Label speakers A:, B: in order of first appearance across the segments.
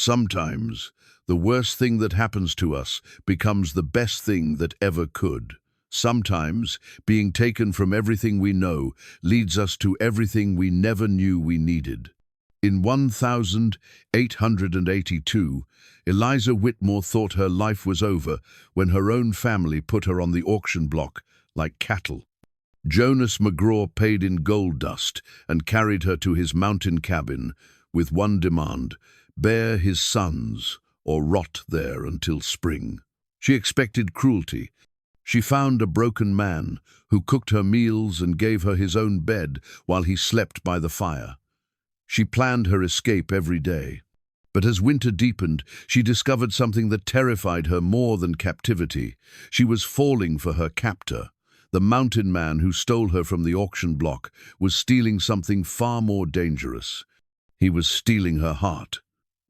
A: Sometimes, the worst thing that happens to us becomes the best thing that ever could. Sometimes, being taken from everything we know leads us to everything we never knew we needed. In 1882, Eliza Whitmore thought her life was over when her own family put her on the auction block like cattle. Jonas McGraw paid in gold dust and carried her to his mountain cabin with one demand: bear his sons or rot there until spring. She expected cruelty. She found a broken man who cooked her meals and gave her his own bed while he slept by the fire. She planned her escape every day. But as winter deepened, she discovered something that terrified her more than captivity. She was falling for her captor. The mountain man who stole her from the auction block was stealing something far more dangerous. He was stealing her heart.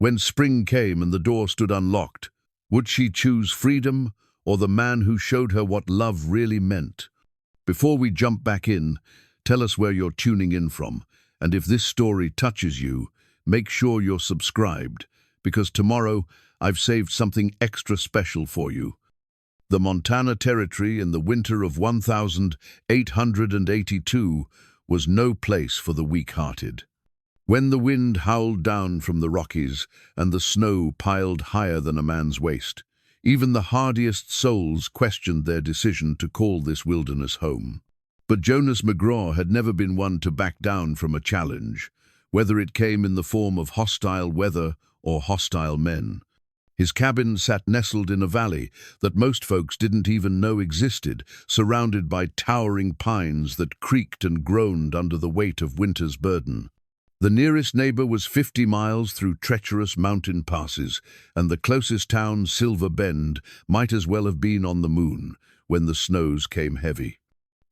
A: When spring came and the door stood unlocked, would she choose freedom or the man who showed her what love really meant? Before we jump back in, tell us where you're tuning in from, and if this story touches you, make sure you're subscribed, because tomorrow I've saved something extra special for you. The Montana Territory in the winter of 1882 was no place for the weak-hearted. When the wind howled down from the Rockies and the snow piled higher than a man's waist, even the hardiest souls questioned their decision to call this wilderness home. But Jonas McGraw had never been one to back down from a challenge, whether it came in the form of hostile weather or hostile men. His cabin sat nestled in a valley that most folks didn't even know existed, surrounded by towering pines that creaked and groaned under the weight of winter's burden. The nearest neighbor was 50 miles through treacherous mountain passes, and the closest town, Silver Bend, might as well have been on the moon when the snows came heavy.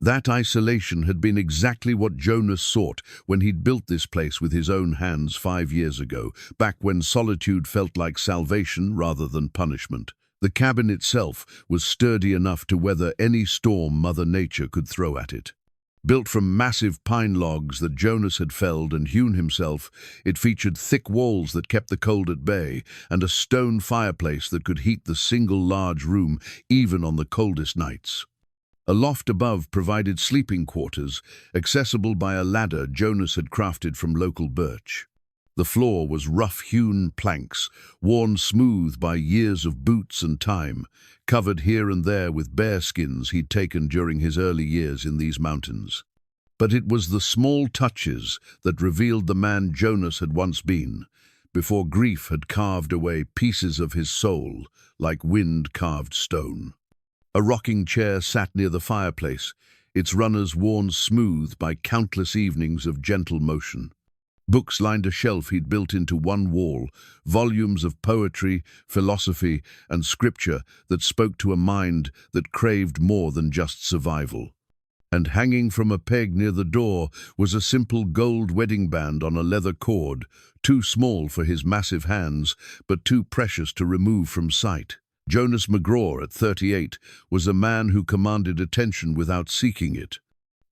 A: That isolation had been exactly what Jonas sought when he'd built this place with his own hands 5 years ago, back when solitude felt like salvation rather than punishment. The cabin itself was sturdy enough to weather any storm Mother Nature could throw at it. Built from massive pine logs that Jonas had felled and hewn himself, it featured thick walls that kept the cold at bay and a stone fireplace that could heat the single large room even on the coldest nights. A loft above provided sleeping quarters, accessible by a ladder Jonas had crafted from local birch. The floor was rough-hewn planks, worn smooth by years of boots and time, covered here and there with bear skins he'd taken during his early years in these mountains. But it was the small touches that revealed the man Jonas had once been, before grief had carved away pieces of his soul like wind-carved stone. A rocking chair sat near the fireplace, its runners worn smooth by countless evenings of gentle motion. Books lined a shelf he'd built into one wall, volumes of poetry, philosophy, and scripture that spoke to a mind that craved more than just survival. And hanging from a peg near the door was a simple gold wedding band on a leather cord, too small for his massive hands, but too precious to remove from sight. Jonas McGraw, at 38, was a man who commanded attention without seeking it.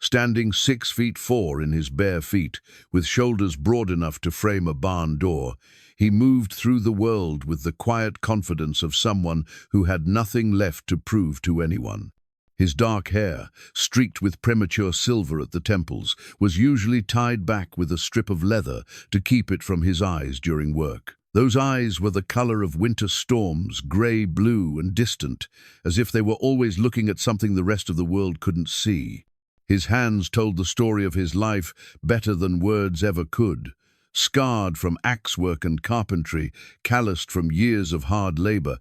A: Standing 6'4" in his bare feet, with shoulders broad enough to frame a barn door, he moved through the world with the quiet confidence of someone who had nothing left to prove to anyone. His dark hair, streaked with premature silver at the temples, was usually tied back with a strip of leather to keep it from his eyes during work. Those eyes were the color of winter storms, gray-blue and distant, as if they were always looking at something the rest of the world couldn't see. His hands told the story of his life better than words ever could. Scarred from axe work and carpentry, calloused from years of hard labor,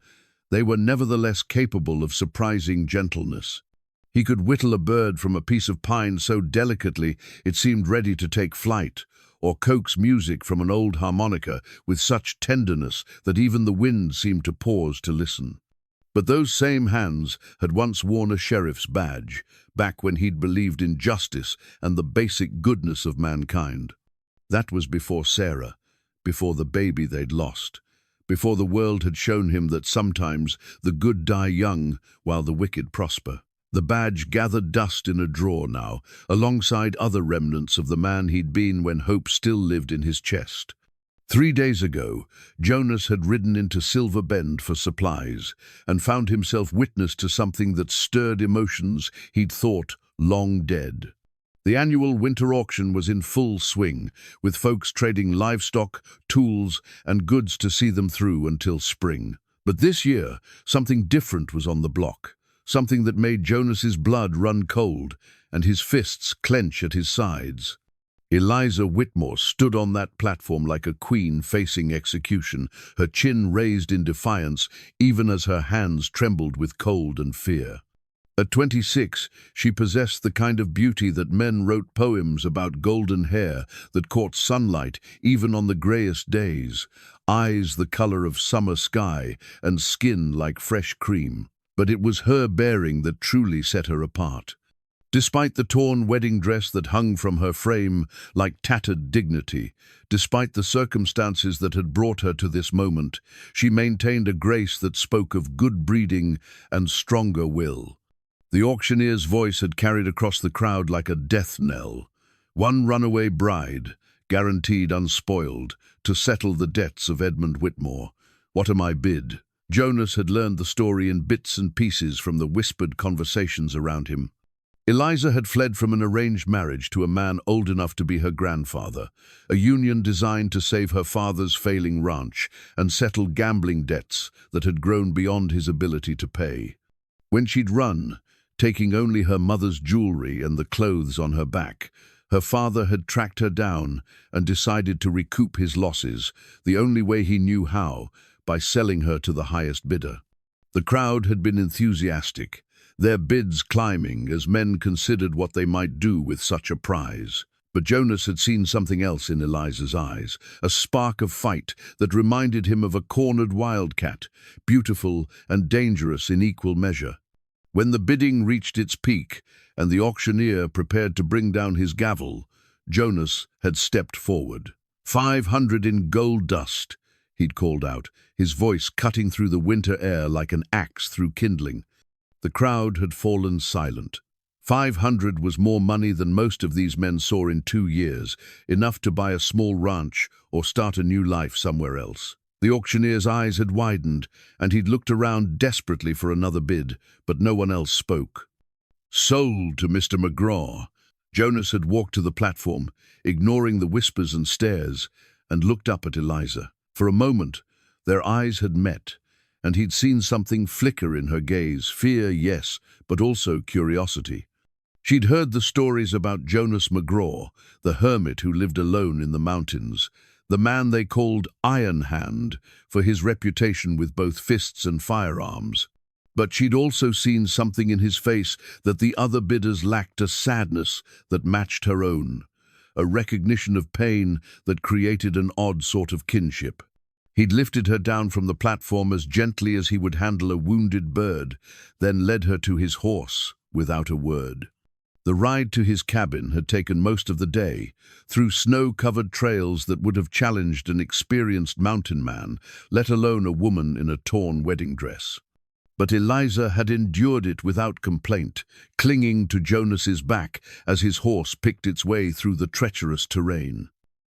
A: they were nevertheless capable of surprising gentleness. He could whittle a bird from a piece of pine so delicately it seemed ready to take flight, or coax music from an old harmonica with such tenderness that even the wind seemed to pause to listen. But those same hands had once worn a sheriff's badge, back when he'd believed in justice and the basic goodness of mankind. That was before Sarah, before the baby they'd lost, before the world had shown him that sometimes the good die young while the wicked prosper. The badge gathered dust in a drawer now, alongside other remnants of the man he'd been when hope still lived in his chest. 3 days ago, Jonas had ridden into Silver Bend for supplies and found himself witness to something that stirred emotions he'd thought long dead. The annual winter auction was in full swing, with folks trading livestock, tools, and goods to see them through until spring. But this year, something different was on the block, something that made Jonas's blood run cold and his fists clench at his sides. Eliza Whitmore stood on that platform like a queen facing execution, her chin raised in defiance, even as her hands trembled with cold and fear. At 26, she possessed the kind of beauty that men wrote poems about: golden hair that caught sunlight even on the greyest days, eyes the color of summer sky, and skin like fresh cream. But it was her bearing that truly set her apart. Despite the torn wedding dress that hung from her frame like tattered dignity, despite the circumstances that had brought her to this moment, she maintained a grace that spoke of good breeding and stronger will. The auctioneer's voice had carried across the crowd like a death knell. One runaway bride, guaranteed unspoiled, to settle the debts of Edmund Whitmore. What am I bid? Jonas had learned the story in bits and pieces from the whispered conversations around him. Eliza had fled from an arranged marriage to a man old enough to be her grandfather, a union designed to save her father's failing ranch and settle gambling debts that had grown beyond his ability to pay. When she'd run, taking only her mother's jewelry and the clothes on her back, her father had tracked her down and decided to recoup his losses, the only way he knew how, by selling her to the highest bidder. The crowd had been enthusiastic, their bids climbing as men considered what they might do with such a prize. But Jonas had seen something else in Eliza's eyes, a spark of fight that reminded him of a cornered wildcat, beautiful and dangerous in equal measure. When the bidding reached its peak and the auctioneer prepared to bring down his gavel, Jonas had stepped forward. 500 in gold dust, he'd called out, his voice cutting through the winter air like an axe through kindling. The crowd had fallen silent. 500 was more money than most of these men saw in 2 years, enough to buy a small ranch or start a new life somewhere else. The auctioneer's eyes had widened, and he'd looked around desperately for another bid, but no one else spoke. Sold to Mr. McGraw. Jonas had walked to the platform, ignoring the whispers and stares, and looked up at Eliza. For a moment, their eyes had met, and he'd seen something flicker in her gaze, fear, yes, but also curiosity. She'd heard the stories about Jonas McGraw, the hermit who lived alone in the mountains, the man they called Iron Hand for his reputation with both fists and firearms. But she'd also seen something in his face that the other bidders lacked, a sadness that matched her own, a recognition of pain that created an odd sort of kinship. He'd lifted her down from the platform as gently as he would handle a wounded bird, then led her to his horse without a word. The ride to his cabin had taken most of the day, through snow-covered trails that would have challenged an experienced mountain man, let alone a woman in a torn wedding dress. But Eliza had endured it without complaint, clinging to Jonas's back as his horse picked its way through the treacherous terrain.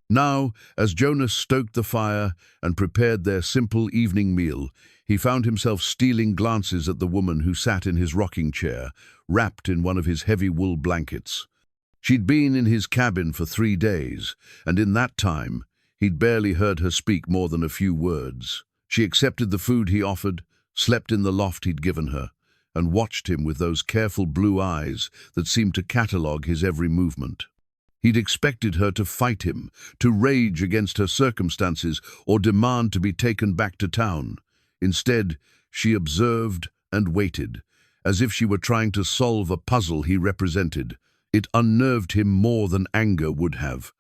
A: Now, as Jonas stoked the fire and prepared their simple evening meal, he found himself stealing glances at the woman who sat in his rocking chair, wrapped in one of his heavy wool blankets. She'd been in his cabin for 3 days, and in that time, he'd barely heard her speak more than a few words. She accepted the food he offered, slept in the loft he'd given her, and watched him with those careful blue eyes that seemed to catalogue his every movement. He'd expected her to fight him, to rage against her circumstances, or demand to be taken back to town. Instead, she observed and waited, as if she were trying to solve a puzzle he represented. It unnerved him more than anger would have.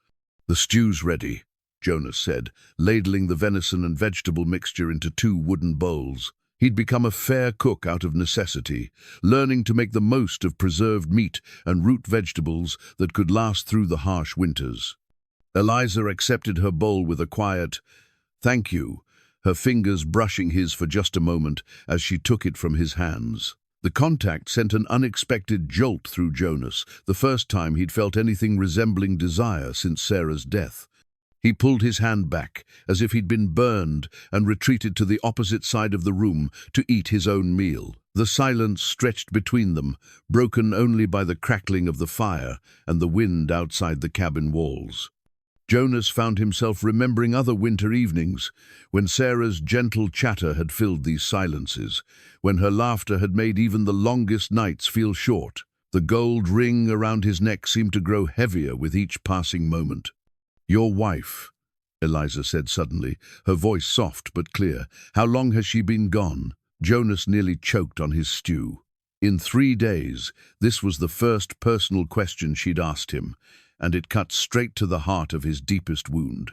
A: "The stew's ready," Jonas said, ladling the venison and vegetable mixture into 2 wooden bowls. He'd become a fair cook out of necessity, learning to make the most of preserved meat and root vegetables that could last through the harsh winters. Eliza accepted her bowl with a quiet, "Thank you," her fingers brushing his for just a moment as she took it from his hands. The contact sent an unexpected jolt through Jonas, the first time he'd felt anything resembling desire since Sarah's death. He pulled his hand back, as if he'd been burned, and retreated to the opposite side of the room to eat his own meal. The silence stretched between them, broken only by the crackling of the fire and the wind outside the cabin walls. Jonas found himself remembering other winter evenings, when Sarah's gentle chatter had filled these silences, when her laughter had made even the longest nights feel short. The gold ring around his neck seemed to grow heavier with each passing moment. "Your wife," Eliza said suddenly, her voice soft but clear. "How long has she been gone?" Jonas nearly choked on his stew. In 3 days, this was the first personal question she'd asked him, and it cut straight to the heart of his deepest wound.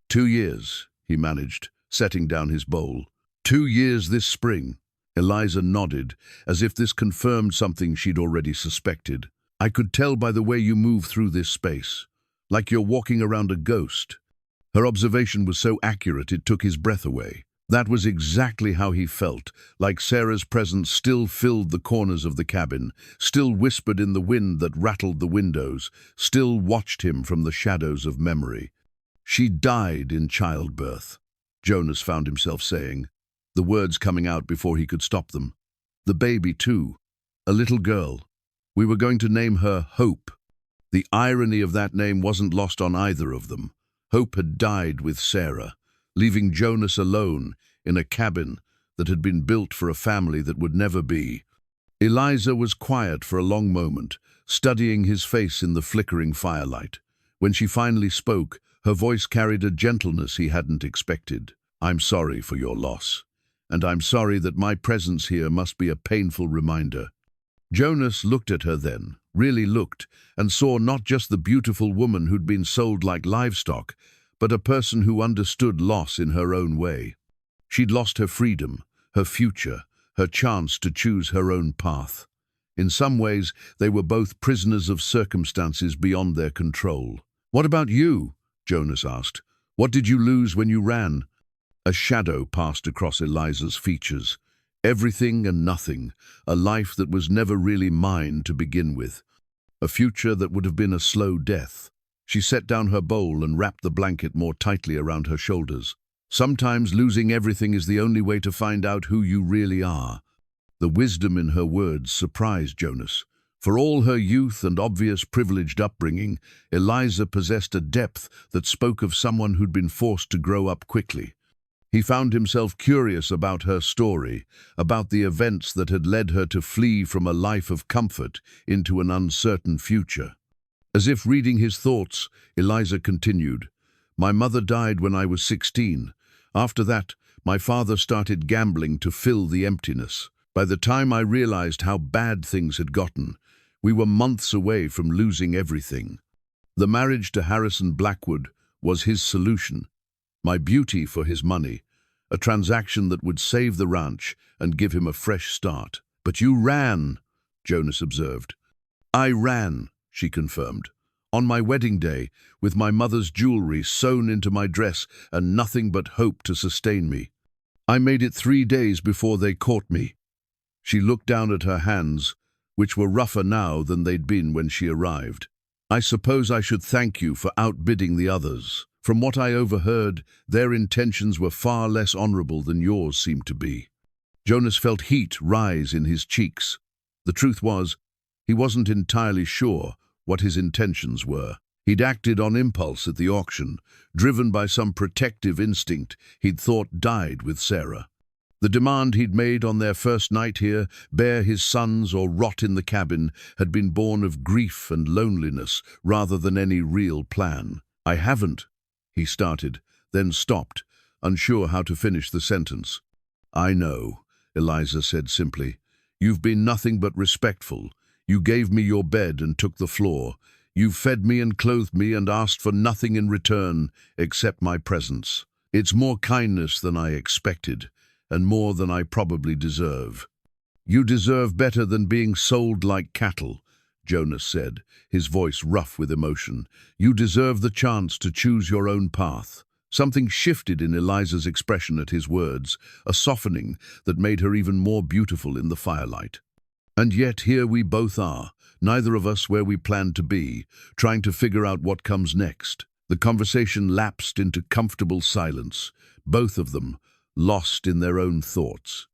A: 2 years, he managed, setting down his bowl. 2 years this spring. Eliza nodded, as if this confirmed something she'd already suspected. "I could tell by the way you move through this space. Like you're walking around a ghost." Her observation was so accurate it took his breath away. That was exactly how he felt, like Sarah's presence still filled the corners of the cabin, still whispered in the wind that rattled the windows, still watched him from the shadows of memory. "She died in childbirth," Jonas found himself saying, the words coming out before he could stop them. "The baby, too. A little girl. We were going to name her Hope." The irony of that name wasn't lost on either of them. Hope had died with Sarah, leaving Jonas alone in a cabin that had been built for a family that would never be. Eliza was quiet for a long moment, studying his face in the flickering firelight. When she finally spoke, her voice carried a gentleness he hadn't expected. "I'm sorry for your loss, and I'm sorry that my presence here must be a painful reminder." Jonas looked at her then, really looked, and saw not just the beautiful woman who'd been sold like livestock, but a person who understood loss in her own way. She'd lost her freedom, her future, her chance to choose her own path. In some ways, they were both prisoners of circumstances beyond their control. "What about you?" Jonas asked. "What did you lose when you ran?" A shadow passed across Eliza's features. Everything and nothing, a life that was never really mine to begin with. A future that would have been a slow death. She set down her bowl and wrapped the blanket more tightly around her shoulders. "Sometimes losing everything is the only way to find out who you really are." The wisdom in her words surprised Jonas. For all her youth and obvious privileged upbringing, Eliza possessed a depth that spoke of someone who'd been forced to grow up quickly. He found himself curious about her story, about the events that had led her to flee from a life of comfort into an uncertain future. As if reading his thoughts, Eliza continued, "My mother died when I was 16. After that, my father started gambling to fill the emptiness. By the time I realized how bad things had gotten, we were months away from losing everything. The marriage to Harrison Blackwood was his solution. My beauty for his money, a transaction that would save the ranch and give him a fresh start." "But you ran," Jonas observed. "I ran," she confirmed. "On my wedding day, with my mother's jewelry sewn into my dress and nothing but hope to sustain me. I made it 3 days before they caught me." She looked down at her hands, which were rougher now than they'd been when she arrived. "I suppose I should thank you for outbidding the others. From what I overheard, their intentions were far less honorable than yours seemed to be." Jonas felt heat rise in his cheeks. The truth was, he wasn't entirely sure what his intentions were. He'd acted on impulse at the auction, driven by some protective instinct he'd thought died with Sarah. The demand he'd made on their first night here, bear his sons or rot in the cabin, had been born of grief and loneliness rather than any real plan. "I haven't," he started, then stopped, unsure how to finish the sentence. "I know," Eliza said simply. "You've been nothing but respectful. You gave me your bed and took the floor. You've fed me and clothed me and asked for nothing in return except my presence. It's more kindness than I expected, and more than I probably deserve." "You deserve better than being sold like cattle," Jonas said, his voice rough with emotion. "You deserve the chance to choose your own path." Something shifted in Eliza's expression at his words, a softening that made her even more beautiful in the firelight. "And yet here we both are, neither of us where we planned to be, trying to figure out what comes next." The conversation lapsed into comfortable silence, both of them lost in their own thoughts.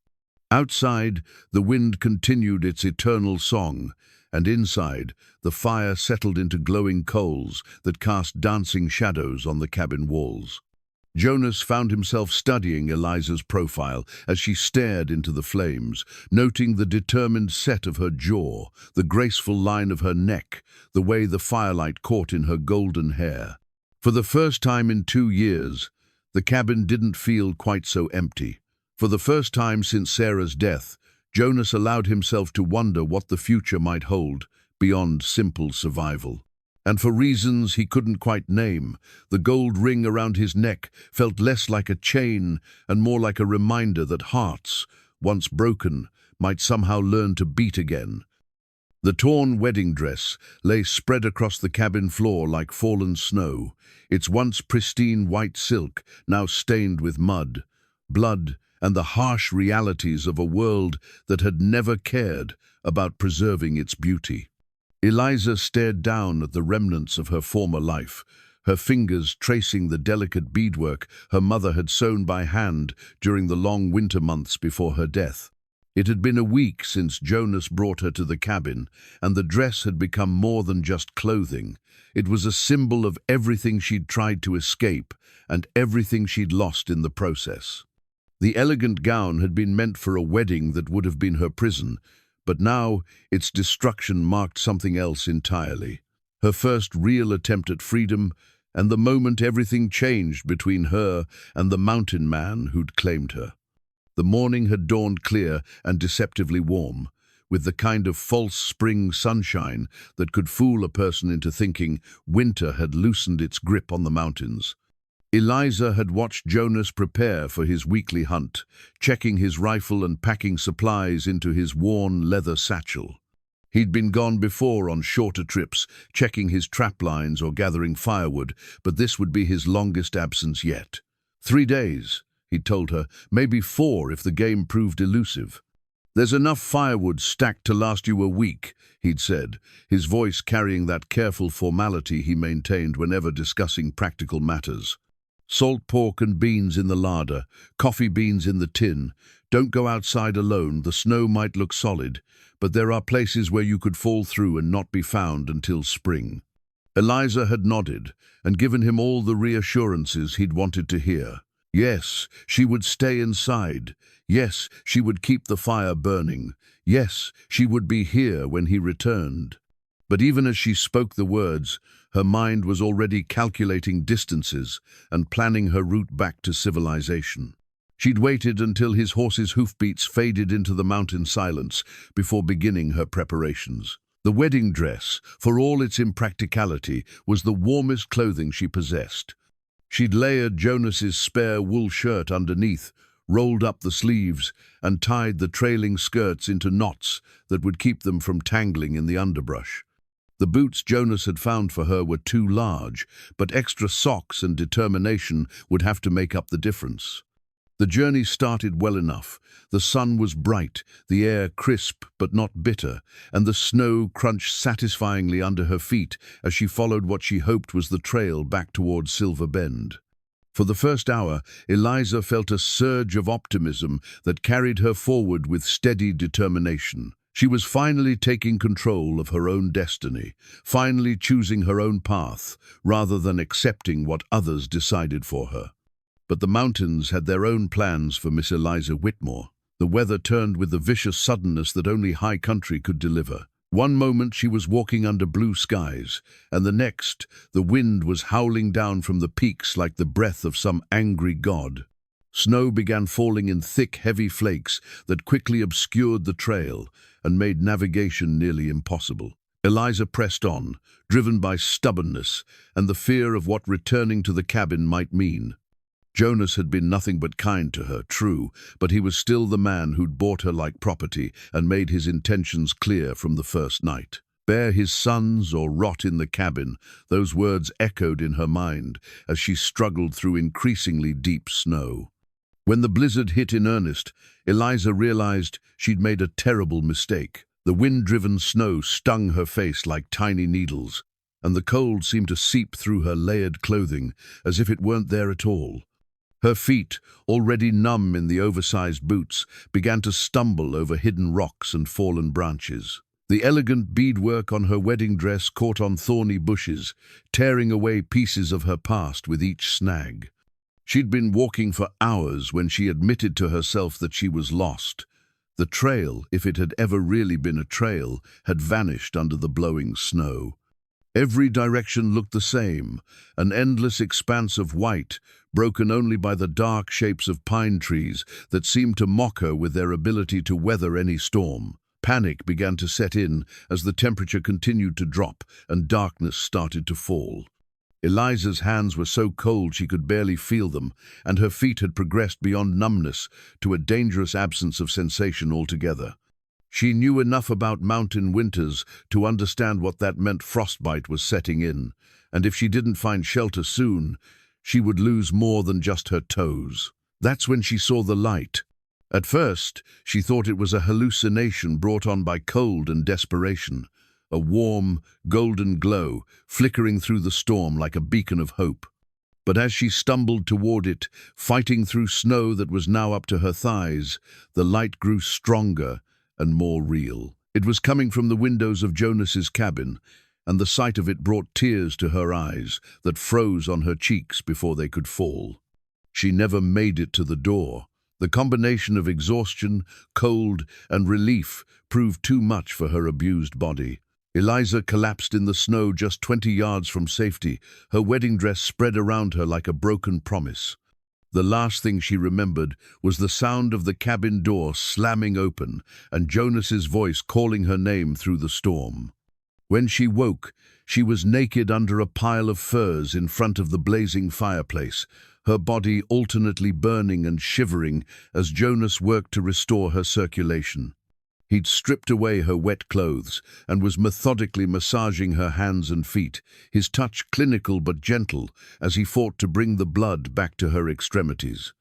A: Outside, the wind continued its eternal song, and inside, the fire settled into glowing coals that cast dancing shadows on the cabin walls. Jonas found himself studying Eliza's profile as she stared into the flames, noting the determined set of her jaw, the graceful line of her neck, the way the firelight caught in her golden hair. For the first time in 2 years, the cabin didn't feel quite so empty. For the first time since Sarah's death, Jonas allowed himself to wonder what the future might hold beyond simple survival. And for reasons he couldn't quite name, the gold ring around his neck felt less like a chain and more like a reminder that hearts, once broken, might somehow learn to beat again. The torn wedding dress lay spread across the cabin floor like fallen snow, its once pristine white silk now stained with mud, blood, and the harsh realities of a world that had never cared about preserving its beauty. Eliza stared down at the remnants of her former life, her fingers tracing the delicate beadwork her mother had sewn by hand during the long winter months before her death. It had been a week since Jonas brought her to the cabin, and the dress had become more than just clothing. It was a symbol of everything she'd tried to escape and everything she'd lost in the process. The elegant gown had been meant for a wedding that would have been her prison, but now its destruction marked something else entirely. Her first real attempt at freedom, and the moment everything changed between her and the mountain man who'd claimed her. The morning had dawned clear and deceptively warm, with the kind of false spring sunshine that could fool a person into thinking winter had loosened its grip on the mountains. Eliza had watched Jonas prepare for his weekly hunt, checking his rifle and packing supplies into his worn leather satchel. He'd been gone before on shorter trips, checking his trap lines or gathering firewood, but this would be his longest absence yet. 3 days, he'd told her, maybe 4 if the game proved elusive. "There's enough firewood stacked to last you a week," he'd said, his voice carrying that careful formality he maintained whenever discussing practical matters. "Salt pork and beans in the larder, coffee beans in the tin. Don't go outside alone, the snow might look solid, but there are places where you could fall through and not be found until spring." Eliza had nodded and given him all the reassurances he'd wanted to hear. Yes, she would stay inside. Yes, she would keep the fire burning. Yes, she would be here when he returned. But even as she spoke the words, her mind was already calculating distances and planning her route back to civilization. She'd waited until his horse's hoofbeats faded into the mountain silence before beginning her preparations. The wedding dress, for all its impracticality, was the warmest clothing she possessed. She'd layered Jonas's spare wool shirt underneath, rolled up the sleeves, and tied the trailing skirts into knots that would keep them from tangling in the underbrush. The boots Jonas had found for her were too large, but extra socks and determination would have to make up the difference. The journey started well enough. The sun was bright, the air crisp but not bitter, and the snow crunched satisfyingly under her feet as she followed what she hoped was the trail back towards Silver Bend. For the first hour, Eliza felt a surge of optimism that carried her forward with steady determination. She was finally taking control of her own destiny, finally choosing her own path, rather than accepting what others decided for her. But the mountains had their own plans for Miss Eliza Whitmore. The weather turned with the vicious suddenness that only high country could deliver. One moment she was walking under blue skies, and the next, the wind was howling down from the peaks like the breath of some angry god. Snow began falling in thick, heavy flakes that quickly obscured the trail and made navigation nearly impossible. Eliza pressed on, driven by stubbornness and the fear of what returning to the cabin might mean. Jonas had been nothing but kind to her, true, but he was still the man who'd bought her like property and made his intentions clear from the first night. "Bear his sons or rot in the cabin," those words echoed in her mind as she struggled through increasingly deep snow. When the blizzard hit in earnest, Eliza realized she'd made a terrible mistake. The wind-driven snow stung her face like tiny needles. and the cold seemed to seep through her layered clothing as if it weren't there at all. Her feet, already numb in the oversized boots, began to stumble over hidden rocks and fallen branches. The elegant beadwork on her wedding dress caught on thorny bushes, tearing away pieces of her past with each snag. She'd been walking for hours when she admitted to herself that she was lost. The trail, if it had ever really been a trail, had vanished under the blowing snow. Every direction looked the same, an endless expanse of white, broken only by the dark shapes of pine trees that seemed to mock her with their ability to weather any storm. Panic began to set in as the temperature continued to drop and darkness started to fall. Eliza's hands were so cold she could barely feel them, and her feet had progressed beyond numbness to a dangerous absence of sensation altogether. She knew enough about mountain winters to understand what that meant. Frostbite was setting in, and if she didn't find shelter soon, she would lose more than just her toes. That's when she saw the light. At first, she thought it was a hallucination brought on by cold and desperation, a warm, golden glow flickering through the storm like a beacon of hope. But as she stumbled toward it, fighting through snow that was now up to her thighs, the light grew stronger and more real. It was coming from the windows of Jonas's cabin, and the sight of it brought tears to her eyes that froze on her cheeks before they could fall. She never made it to the door. The combination of exhaustion, cold, and relief proved too much for her abused body. Eliza collapsed in the snow just 20 yards from safety, her wedding dress spread around her like a broken promise. The last thing she remembered was the sound of the cabin door slamming open and Jonas's voice calling her name through the storm. When she woke, she was naked under a pile of furs in front of the blazing fireplace, her body alternately burning and shivering as Jonas worked to restore her circulation. He'd stripped away her wet clothes and was methodically massaging her hands and feet, his touch clinical but gentle as he fought to bring the blood back to her extremities.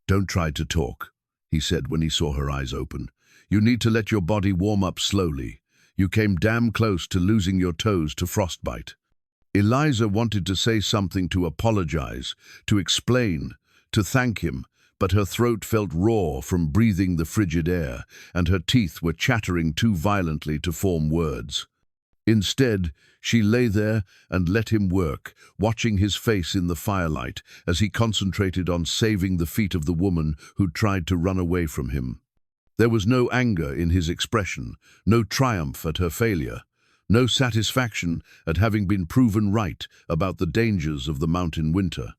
A: "Don't try to talk," he said when he saw her eyes open. "You need to let your body warm up slowly. You came damn close to losing your toes to frostbite." Eliza wanted to say something, to apologize, to explain, to thank him, but her throat felt raw from breathing the frigid air, and her teeth were chattering too violently to form words. Instead, she lay there and let him work, watching his face in the firelight as he concentrated on saving the feet of the woman who'd tried to run away from him. There was no anger in his expression, no triumph at her failure, no satisfaction at having been proven right about the dangers of the mountain winter.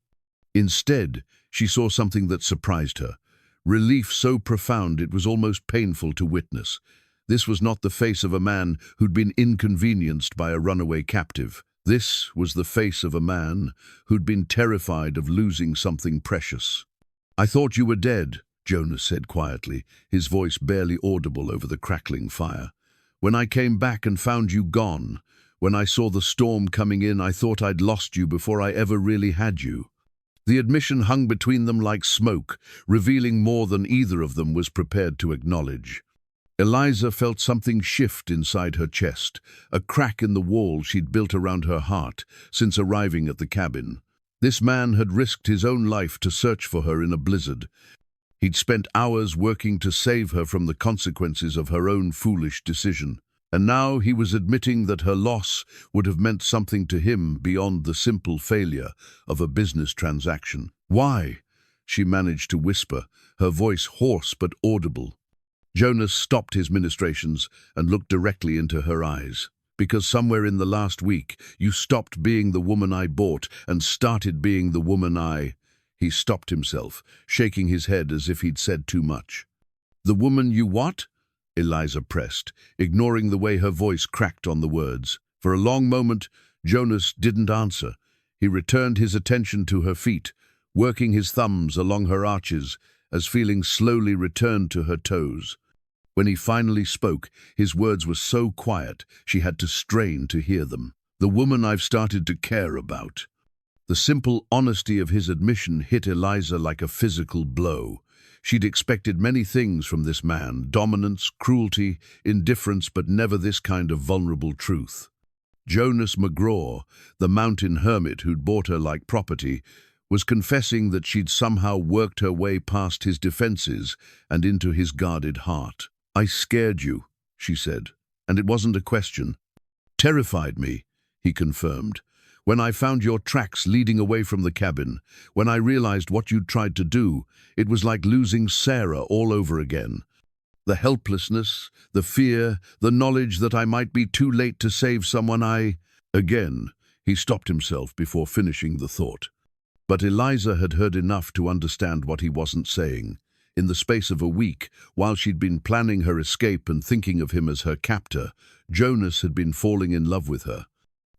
A: Instead, she saw something that surprised her, relief so profound it was almost painful to witness. This was not the face of a man who'd been inconvenienced by a runaway captive. This was the face of a man who'd been terrified of losing something precious. "I thought you were dead," Jonas said quietly, his voice barely audible over the crackling fire. "When I came back and found you gone, when I saw the storm coming in, I thought I'd lost you before I ever really had you." The admission hung between them like smoke, revealing more than either of them was prepared to acknowledge. Eliza felt something shift inside her chest, a crack in the wall she'd built around her heart since arriving at the cabin. This man had risked his own life to search for her in a blizzard. He'd spent hours working to save her from the consequences of her own foolish decision. And now he was admitting that her loss would have meant something to him beyond the simple failure of a business transaction. "Why?" she managed to whisper, her voice hoarse but audible. Jonas stopped his ministrations and looked directly into her eyes. "Because somewhere in the last week, you stopped being the woman I bought and started being the woman I—" He stopped himself, shaking his head as if he'd said too much. "The woman you what?" Eliza pressed, ignoring the way her voice cracked on the words. For a long moment, Jonas didn't answer. He returned his attention to her feet, working his thumbs along her arches as feeling slowly returned to her toes. When he finally spoke, his words were so quiet she had to strain to hear them. "The woman I've started to care about." The simple honesty of his admission hit Eliza like a physical blow. She'd expected many things from this man: dominance, cruelty, indifference, but never this kind of vulnerable truth. Jonas McGraw, the mountain hermit who'd bought her like property, was confessing that she'd somehow worked her way past his defenses and into his guarded heart. "I scared you," she said, "and it wasn't a question. Terrified me," he confirmed. "When I found your tracks leading away from the cabin, when I realized what you'd tried to do, it was like losing Sarah all over again. The helplessness, the fear, the knowledge that I might be too late to save someone I—" Again, he stopped himself before finishing the thought. But Eliza had heard enough to understand what he wasn't saying. In the space of a week, while she'd been planning her escape and thinking of him as her captor, Jonas had been falling in love with her.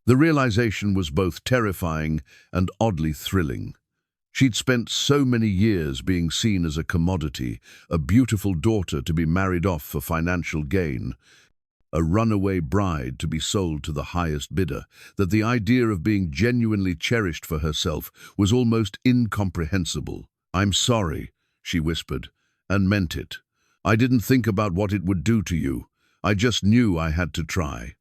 A: The realization was both terrifying and oddly thrilling. She'd spent so many years being seen as a commodity, a beautiful daughter to be married off for financial gain, a runaway bride to be sold to the highest bidder, that the idea of being genuinely cherished for herself was almost incomprehensible. "I'm sorry," she whispered, and meant it. "I didn't think about what it would do to you. I just knew I had to try."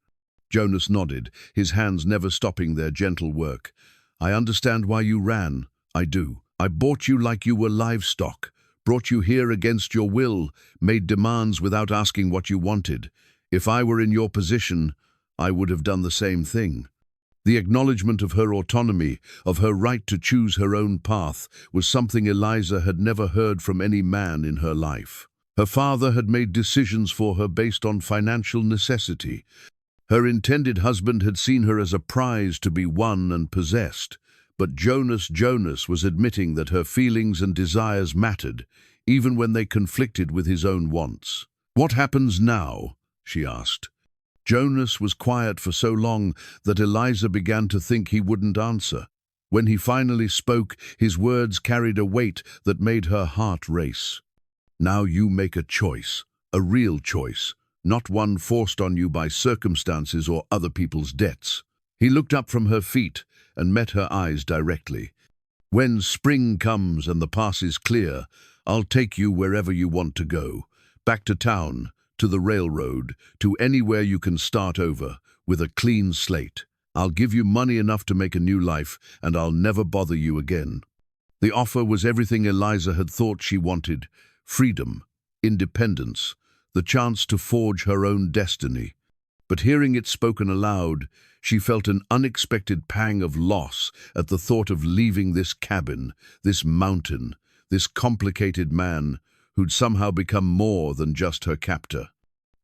A: Jonas nodded, his hands never stopping their gentle work. "I understand why you ran. I do. I bought you like you were livestock, brought you here against your will, made demands without asking what you wanted. If I were in your position, I would have done the same thing." The acknowledgement of her autonomy, of her right to choose her own path, was something Eliza had never heard from any man in her life. Her father had made decisions for her based on financial necessity. Her intended husband had seen her as a prize to be won and possessed. But Jonas was admitting that her feelings and desires mattered, even when they conflicted with his own wants. "What happens now?" she asked. Jonas was quiet for so long that Eliza began to think he wouldn't answer. When he finally spoke, his words carried a weight that made her heart race. "Now you make a choice, a real choice, not one forced on you by circumstances or other people's debts." He looked up from her feet and met her eyes directly. "When spring comes and the pass is clear, I'll take you wherever you want to go. Back to town, to the railroad, to anywhere you can start over, with a clean slate. I'll give you money enough to make a new life, and I'll never bother you again." The offer was everything Eliza had thought she wanted: freedom, independence, the chance to forge her own destiny. But hearing it spoken aloud, she felt an unexpected pang of loss at the thought of leaving this cabin, this mountain, this complicated man who'd somehow become more than just her captor.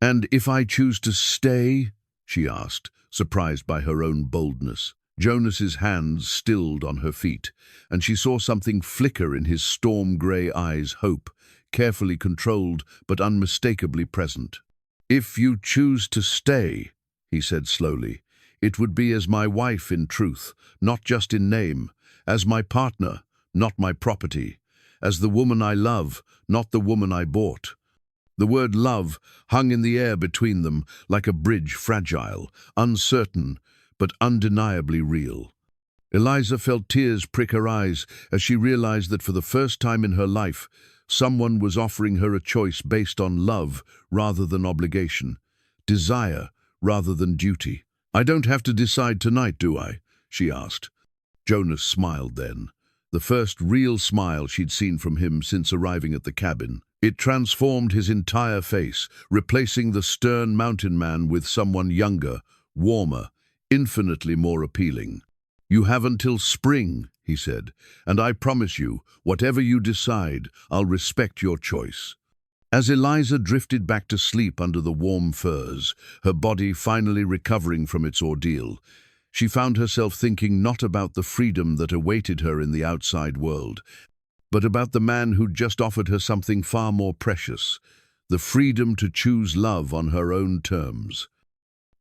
A: "And if I choose to stay?" she asked, surprised by her own boldness. Jonas's hands stilled on her feet, and she saw something flicker in his storm-grey eyes: hope, carefully controlled but unmistakably present. "If you choose to stay," he said slowly, "it would be as my wife in truth, not just in name, as my partner, not my property, as the woman I love, not the woman I bought." The word love hung in the air between them like a bridge, fragile, uncertain, but undeniably real. Eliza felt tears prick her eyes as she realized that for the first time in her life, someone was offering her a choice based on love rather than obligation, desire rather than duty. "I don't have to decide tonight, do I?" she asked. Jonas smiled then, the first real smile she'd seen from him since arriving at the cabin. It transformed his entire face, replacing the stern mountain man with someone younger, warmer, infinitely more appealing. "You have until spring," he said, "and I promise you, whatever you decide, I'll respect your choice." As Eliza drifted back to sleep under the warm furs, her body finally recovering from its ordeal, she found herself thinking not about the freedom that awaited her in the outside world, but about the man who'd just offered her something far more precious: the freedom to choose love on her own terms.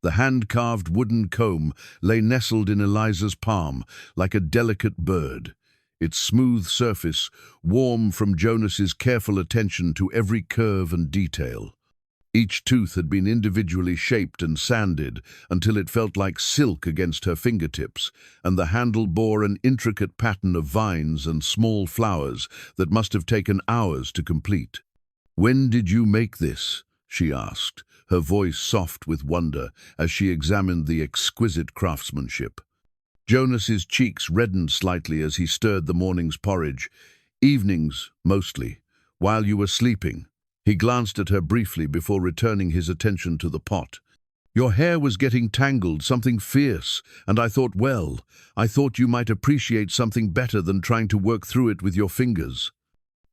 A: The hand-carved wooden comb lay nestled in Eliza's palm like a delicate bird, its smooth surface warm from Jonas's careful attention to every curve and detail. Each tooth had been individually shaped and sanded until it felt like silk against her fingertips, and the handle bore an intricate pattern of vines and small flowers that must have taken hours to complete. "When did you make this?" she asked, her voice soft with wonder as she examined the exquisite craftsmanship. Jonas's cheeks reddened slightly as he stirred the morning's porridge. Evenings, mostly, while you were sleeping. He glanced at her briefly before returning his attention to the pot. Your hair was getting tangled, something fierce, and I thought you might appreciate something better than trying to work through it with your fingers.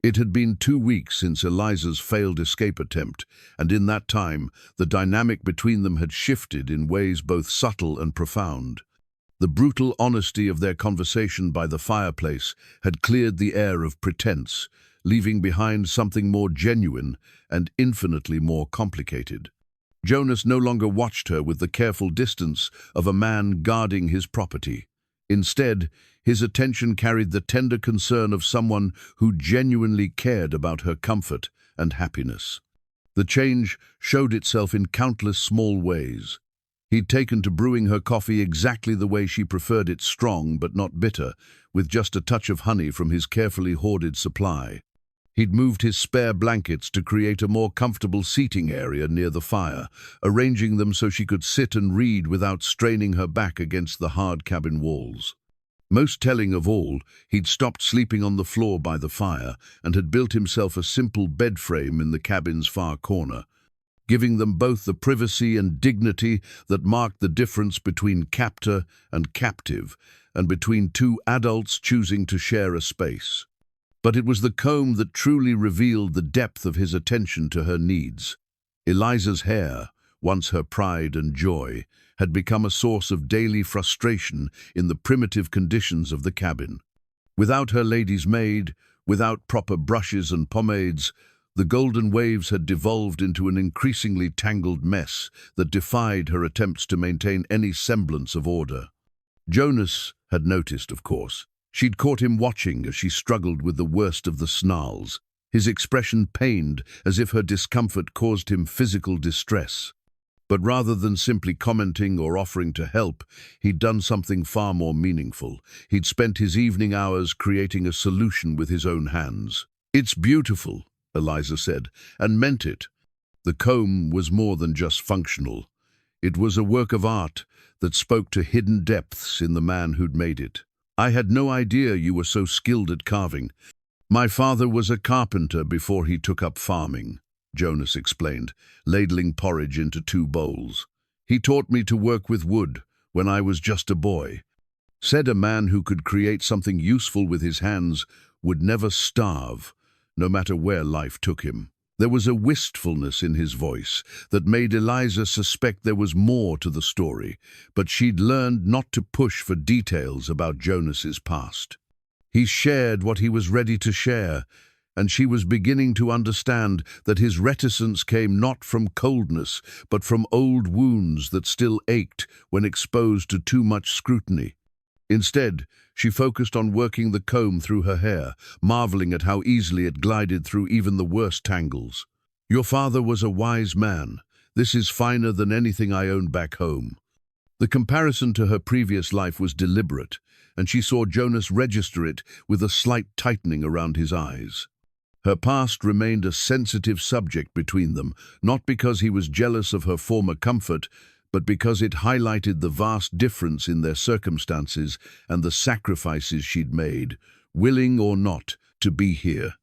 A: It had been 2 weeks since Eliza's failed escape attempt, and in that time, the dynamic between them had shifted in ways both subtle and profound. The brutal honesty of their conversation by the fireplace had cleared the air of pretense, leaving behind something more genuine and infinitely more complicated. Jonas no longer watched her with the careful distance of a man guarding his property. Instead, his attention carried the tender concern of someone who genuinely cared about her comfort and happiness. The change showed itself in countless small ways. He'd taken to brewing her coffee exactly the way she preferred it, strong but not bitter, with just a touch of honey from his carefully hoarded supply. He'd moved his spare blankets to create a more comfortable seating area near the fire, arranging them so she could sit and read without straining her back against the hard cabin walls. Most telling of all, he'd stopped sleeping on the floor by the fire and had built himself a simple bed frame in the cabin's far corner, giving them both the privacy and dignity that marked the difference between captor and captive, and between two adults choosing to share a space. But it was the comb that truly revealed the depth of his attention to her needs. Eliza's hair, once her pride and joy, had become a source of daily frustration in the primitive conditions of the cabin. Without her lady's maid, without proper brushes and pomades, the golden waves had devolved into an increasingly tangled mess that defied her attempts to maintain any semblance of order. Jonas had noticed, of course. She'd caught him watching as she struggled with the worst of the snarls, his expression pained as if her discomfort caused him physical distress. But rather than simply commenting or offering to help, he'd done something far more meaningful. He'd spent his evening hours creating a solution with his own hands. "It's beautiful," Eliza said, and meant it. The comb was more than just functional. It was a work of art that spoke to hidden depths in the man who'd made it. "I had no idea you were so skilled at carving. My father was a carpenter before he took up farming," Jonas explained, ladling porridge into 2 bowls. "He taught me to work with wood when I was just a boy. Said a man who could create something useful with his hands would never starve, no matter where life took him." There was a wistfulness in his voice that made Eliza suspect there was more to the story, but she'd learned not to push for details about Jonas's past. He shared what he was ready to share, and she was beginning to understand that his reticence came not from coldness, but from old wounds that still ached when exposed to too much scrutiny. Instead, she focused on working the comb through her hair, marveling at how easily it glided through even the worst tangles. "Your father was a wise man. This is finer than anything I owned back home." The comparison to her previous life was deliberate, and she saw Jonas register it with a slight tightening around his eyes. Her past remained a sensitive subject between them, not because he was jealous of her former comfort, but because it highlighted the vast difference in their circumstances and the sacrifices she'd made, willing or not, to be here.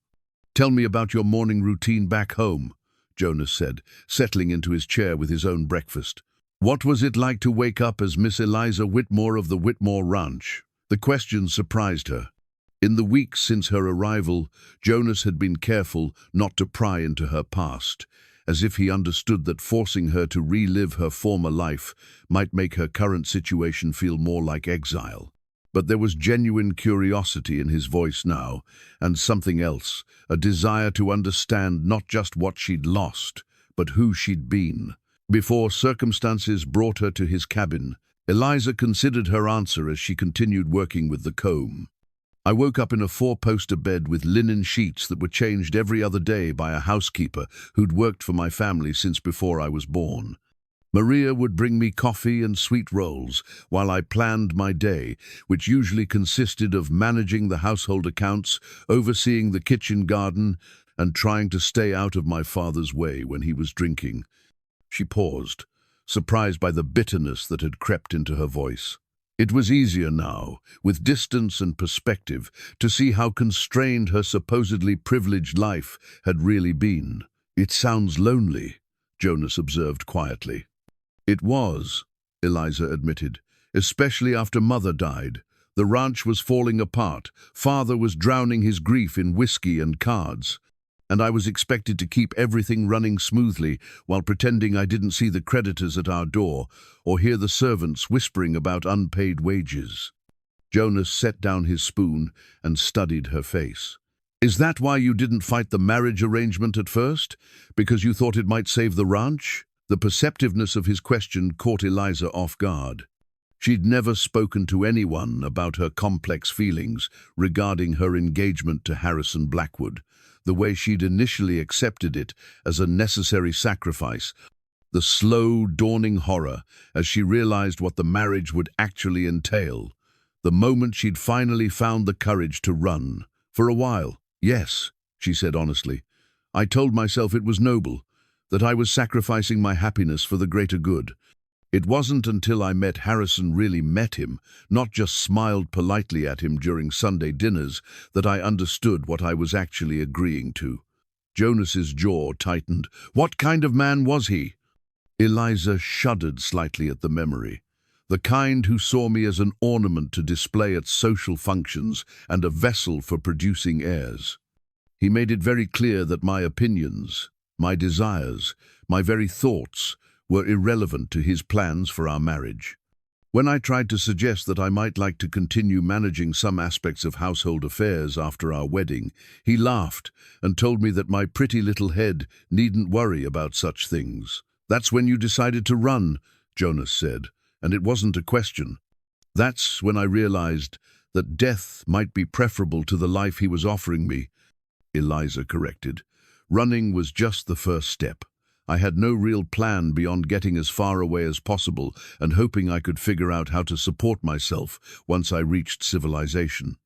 A: "Tell me about your morning routine back home," Jonas said, settling into his chair with his own breakfast. "What was it like to wake up as Miss Eliza Whitmore of the Whitmore Ranch?" The question surprised her. In the weeks since her arrival, Jonas had been careful not to pry into her past, as if he understood that forcing her to relive her former life might make her current situation feel more like exile. But there was genuine curiosity in his voice now, and something else, a desire to understand not just what she'd lost, but who she'd been. Before circumstances brought her to his cabin, Eliza considered her answer as she continued working with the comb. "I woke up in a 4-poster bed with linen sheets that were changed every other day by a housekeeper who'd worked for my family since before I was born. Maria would bring me coffee and sweet rolls while I planned my day, which usually consisted of managing the household accounts, overseeing the kitchen garden, and trying to stay out of my father's way when he was drinking." She paused, surprised by the bitterness that had crept into her voice. It was easier now, with distance and perspective, to see how constrained her supposedly privileged life had really been. "It sounds lonely," Jonas observed quietly. "It was," Eliza admitted, "especially after Mother died. The ranch was falling apart, Father was drowning his grief in whiskey and cards, and I was expected to keep everything running smoothly while pretending I didn't see the creditors at our door or hear the servants whispering about unpaid wages." Jonas set down his spoon and studied her face. "Is that why you didn't fight the marriage arrangement at first? Because you thought it might save the ranch?" The perceptiveness of his question caught Eliza off guard. She'd never spoken to anyone about her complex feelings regarding her engagement to Harrison Blackwood, the way she'd initially accepted it as a necessary sacrifice, the slow, dawning horror as she realized what the marriage would actually entail, the moment she'd finally found the courage to run. "For a while, yes," she said honestly. "I told myself it was noble, that I was sacrificing my happiness for the greater good. It wasn't until I met Harrison, really met him, not just smiled politely at him during Sunday dinners, that I understood what I was actually agreeing to." Jonas's jaw tightened. "What kind of man was he?" Eliza shuddered slightly at the memory. "The kind who saw me as an ornament to display at social functions and a vessel for producing heirs. He made it very clear that my opinions, my desires, my very thoughts were irrelevant to his plans for our marriage. When I tried to suggest that I might like to continue managing some aspects of household affairs after our wedding, he laughed and told me that my pretty little head needn't worry about such things. "That's when you decided to run," Jonas said, "and it wasn't a question. That's when I realized that death might be preferable to the life he was offering me," Eliza corrected. "Running was just the first step. I had no real plan beyond getting as far away as possible and hoping I could figure out how to support myself once I reached civilization."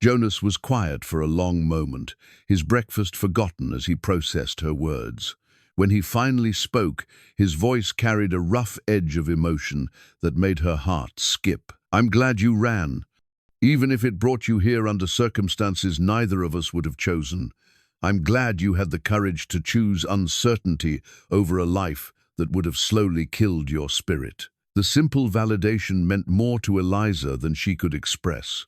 A: Jonas was quiet for a long moment, his breakfast forgotten as he processed her words. When he finally spoke, his voice carried a rough edge of emotion that made her heart skip. "I'm glad you ran, even if it brought you here under circumstances neither of us would have chosen. I'm glad you had the courage to choose uncertainty over a life that would have slowly killed your spirit." The simple validation meant more to Eliza than she could express.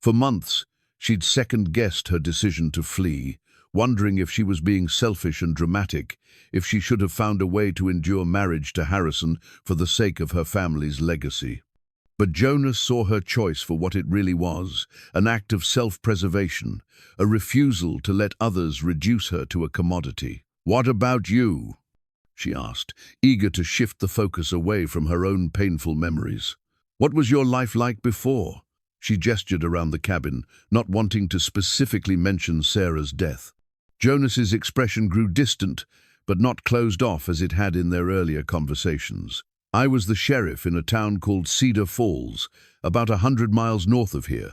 A: For months, she'd second-guessed her decision to flee, wondering if she was being selfish and dramatic, if she should have found a way to endure marriage to Harrison for the sake of her family's legacy. But Jonas saw her choice for what it really was, an act of self-preservation, a refusal to let others reduce her to a commodity. "What about you?" she asked, eager to shift the focus away from her own painful memories. "What was your life like before?" She gestured around the cabin, not wanting to specifically mention Sarah's death. Jonas's expression grew distant, but not closed off as it had in their earlier conversations. "I was the sheriff in a town called Cedar Falls, about 100 miles north of here.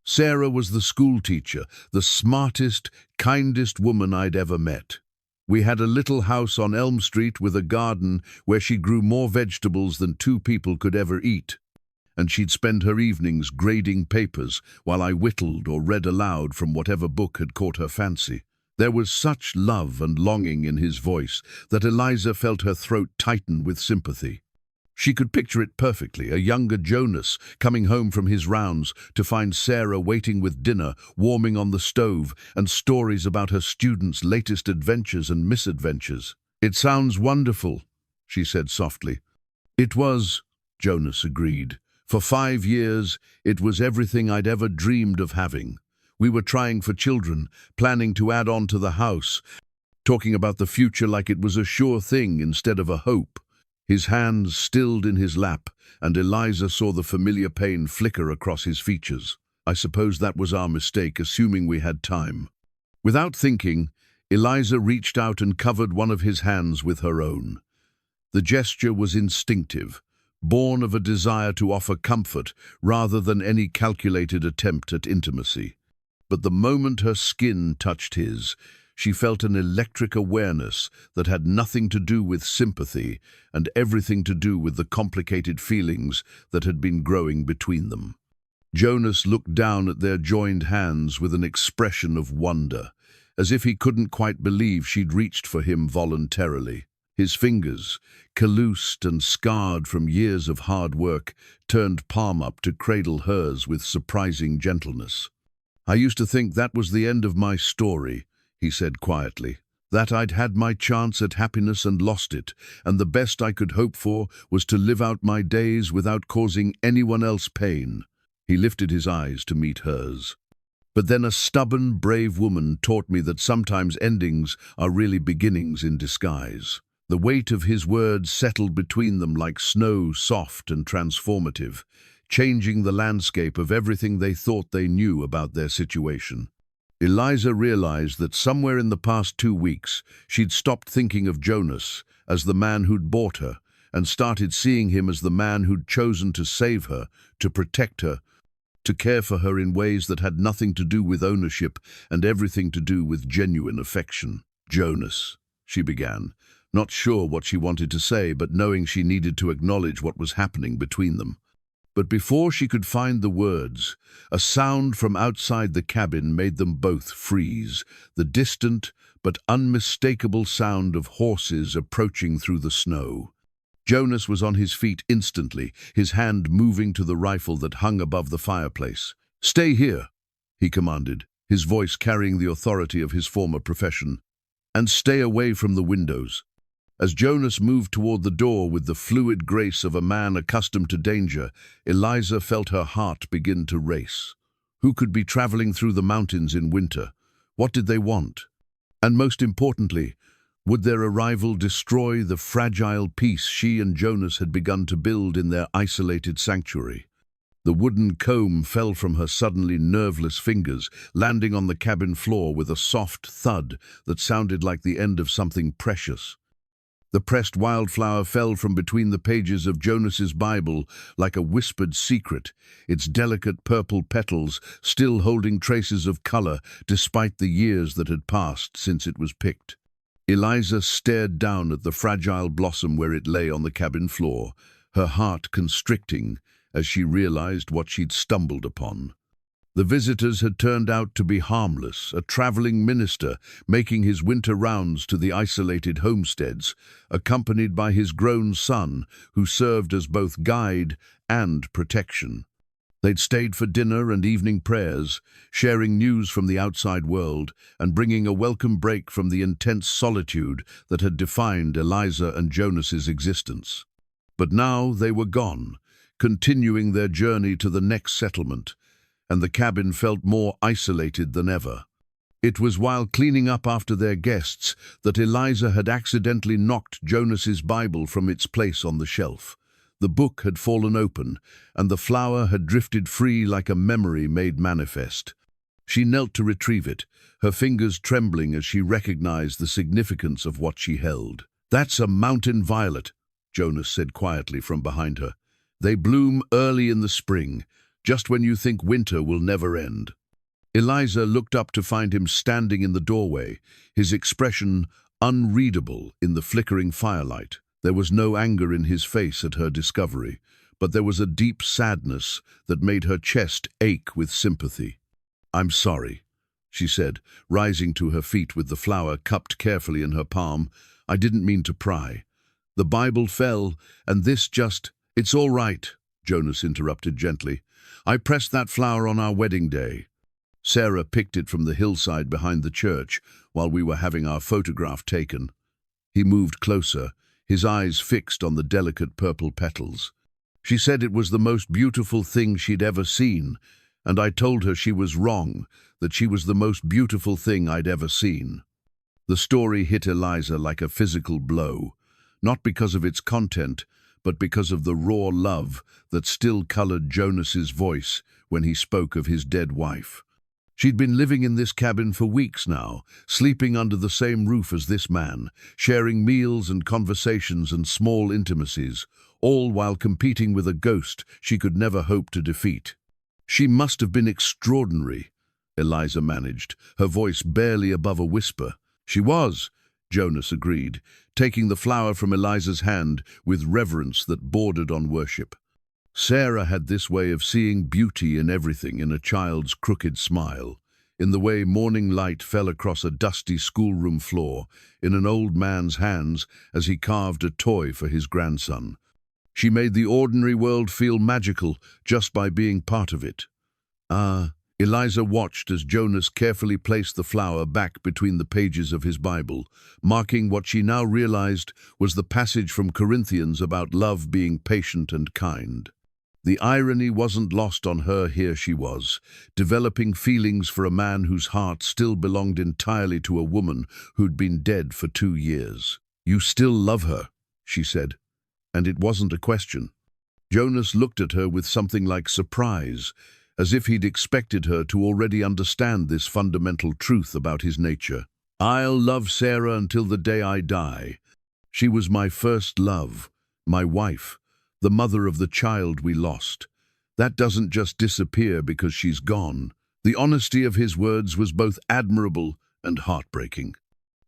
A: Sarah was the school teacher, the smartest, kindest woman I'd ever met. We had a little house on Elm Street with a garden where she grew more vegetables than 2 people could ever eat. And she'd spend her evenings grading papers while I whittled or read aloud from whatever book had caught her fancy." There was such love and longing in his voice that Eliza felt her throat tighten with sympathy. She could picture it perfectly, a younger Jonas coming home from his rounds to find Sarah waiting with dinner, warming on the stove, and stories about her students' latest adventures and misadventures. "It sounds wonderful," she said softly. "It was," Jonas agreed. "For 5 years, it was everything I'd ever dreamed of having. We were trying for children, planning to add on to the house, talking about the future like it was a sure thing instead of a hope." His hands stilled in his lap, and Eliza saw the familiar pain flicker across his features. "I suppose that was our mistake, assuming we had time." Without thinking, Eliza reached out and covered one of his hands with her own. The gesture was instinctive, born of a desire to offer comfort rather than any calculated attempt at intimacy. But the moment her skin touched his, She felt an electric awareness that had nothing to do with sympathy and everything to do with the complicated feelings that had been growing between them. Jonas looked down at their joined hands with an expression of wonder, as if he couldn't quite believe she'd reached for him voluntarily. His fingers, calloused and scarred from years of hard work, turned palm up to cradle hers with surprising gentleness. "I used to think that was the end of my story," he said quietly. "That I'd had my chance at happiness and lost it, and the best I could hope for was to live out my days without causing anyone else pain." He lifted his eyes to meet hers. "But then a stubborn, brave woman taught me that sometimes endings are really beginnings in disguise." The weight of his words settled between them like snow, soft and transformative, changing the landscape of everything they thought they knew about their situation. Eliza realized that somewhere in the past 2 weeks, she'd stopped thinking of Jonas as the man who'd bought her and started seeing him as the man who'd chosen to save her, to protect her, to care for her in ways that had nothing to do with ownership and everything to do with genuine affection. "Jonas," she began, not sure what she wanted to say, but knowing she needed to acknowledge what was happening between them. But before she could find the words, a sound from outside the cabin made them both freeze, the distant but unmistakable sound of horses approaching through the snow. Jonas was on his feet instantly, his hand moving to the rifle that hung above the fireplace. "Stay here," he commanded, his voice carrying the authority of his former profession, "and stay away from the windows." As Jonas moved toward the door with the fluid grace of a man accustomed to danger, Eliza felt her heart begin to race. Who could be traveling through the mountains in winter? What did they want? And most importantly, would their arrival destroy the fragile peace she and Jonas had begun to build in their isolated sanctuary? The wooden comb fell from her suddenly nerveless fingers, landing on the cabin floor with a soft thud that sounded like the end of something precious. The pressed wildflower fell from between the pages of Jonas's Bible like a whispered secret, its delicate purple petals still holding traces of color despite the years that had passed since it was picked. Eliza stared down at the fragile blossom where it lay on the cabin floor, her heart constricting as she realized what she'd stumbled upon. The visitors had turned out to be harmless, a traveling minister making his winter rounds to the isolated homesteads, accompanied by his grown son, who served as both guide and protection. They'd stayed for dinner and evening prayers, sharing news from the outside world and bringing a welcome break from the intense solitude that had defined Eliza and Jonas's existence. But now they were gone, continuing their journey to the next settlement, and the cabin felt more isolated than ever. It was while cleaning up after their guests that Eliza had accidentally knocked Jonas's Bible from its place on the shelf. The book had fallen open, and the flower had drifted free like a memory made manifest. She knelt to retrieve it, her fingers trembling as she recognized the significance of what she held. "That's a mountain violet," Jonas said quietly from behind her. "They bloom early in the spring, just when you think winter will never end." Eliza looked up to find him standing in the doorway, his expression unreadable in the flickering firelight. There was no anger in his face at her discovery, but there was a deep sadness that made her chest ache with sympathy. "I'm sorry," she said, rising to her feet with the flower cupped carefully in her palm. "I didn't mean to pry. The Bible fell, and this just—" "It's all right," Jonas interrupted gently. "I pressed that flower on our wedding day. Sarah picked it from the hillside behind the church while we were having our photograph taken." He moved closer, his eyes fixed on the delicate purple petals. "She said it was the most beautiful thing she'd ever seen, and I told her she was wrong, that she was the most beautiful thing I'd ever seen." The story hit Eliza like a physical blow, not because of its content, but because of the raw love that still colored Jonas's voice when he spoke of his dead wife. She'd been living in this cabin for weeks now, sleeping under the same roof as this man, sharing meals and conversations and small intimacies, all while competing with a ghost she could never hope to defeat. "She must have been extraordinary," Eliza managed, her voice barely above a whisper. She was, Jonas agreed, taking the flower from Eliza's hand with reverence that bordered on worship. Sarah had this way of seeing beauty in everything, in a child's crooked smile, in the way morning light fell across a dusty schoolroom floor, in an old man's hands as he carved a toy for his grandson. She made the ordinary world feel magical just by being part of it. Eliza watched as Jonas carefully placed the flower back between the pages of his Bible, marking what she now realized was the passage from Corinthians about love being patient and kind. The irony wasn't lost on her. Here she was, developing feelings for a man whose heart still belonged entirely to a woman who'd been dead for 2 years. "You still love her," she said, and it wasn't a question. Jonas looked at her with something like surprise, as if he'd expected her to already understand this fundamental truth about his nature. "I'll love Sarah until the day I die. She was my first love, my wife, the mother of the child we lost. That doesn't just disappear because she's gone." The honesty of his words was both admirable and heartbreaking.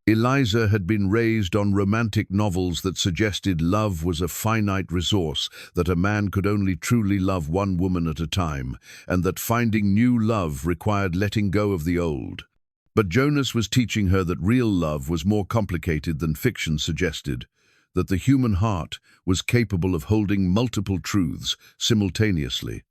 A: Eliza had been raised on romantic novels that suggested love was a finite resource, that a man could only truly love one woman at a time, and that finding new love required letting go of the old. But Jonas was teaching her that real love was more complicated than fiction suggested, that the human heart was capable of holding multiple truths simultaneously.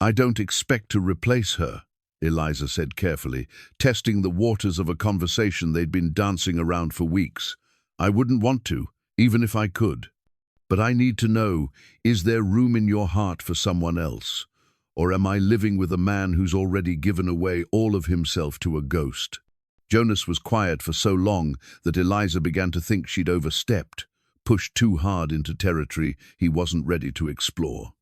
A: "I don't expect to replace her," Eliza said carefully, testing the waters of a conversation they'd been dancing around for weeks. "I wouldn't want to, even if I could. But I need to know, is there room in your heart for someone else? Or am I living with a man who's already given away all of himself to a ghost?" Jonas was quiet for so long that Eliza began to think she'd overstepped, pushed too hard into territory he wasn't ready to explore.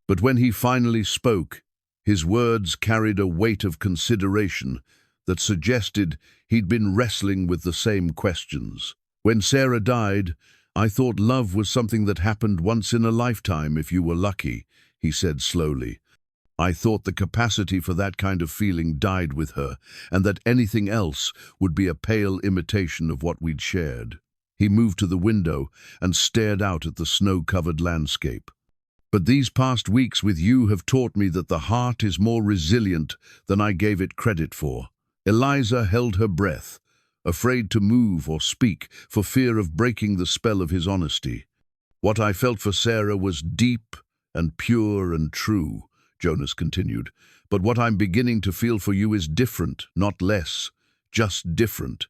A: But when he finally spoke, his words carried a weight of consideration that suggested he'd been wrestling with the same questions. "When Sarah died, I thought love was something that happened once in a lifetime if you were lucky," he said slowly. "I thought the capacity for that kind of feeling died with her, and that anything else would be a pale imitation of what we'd shared." He moved to the window and stared out at the snow-covered landscape. "But these past weeks with you have taught me that the heart is more resilient than I gave it credit for." Eliza held her breath, afraid to move or speak for fear of breaking the spell of his honesty. "What I felt for Sarah was deep and pure and true," Jonas continued. "But what I'm beginning to feel for you is different, not less, just different.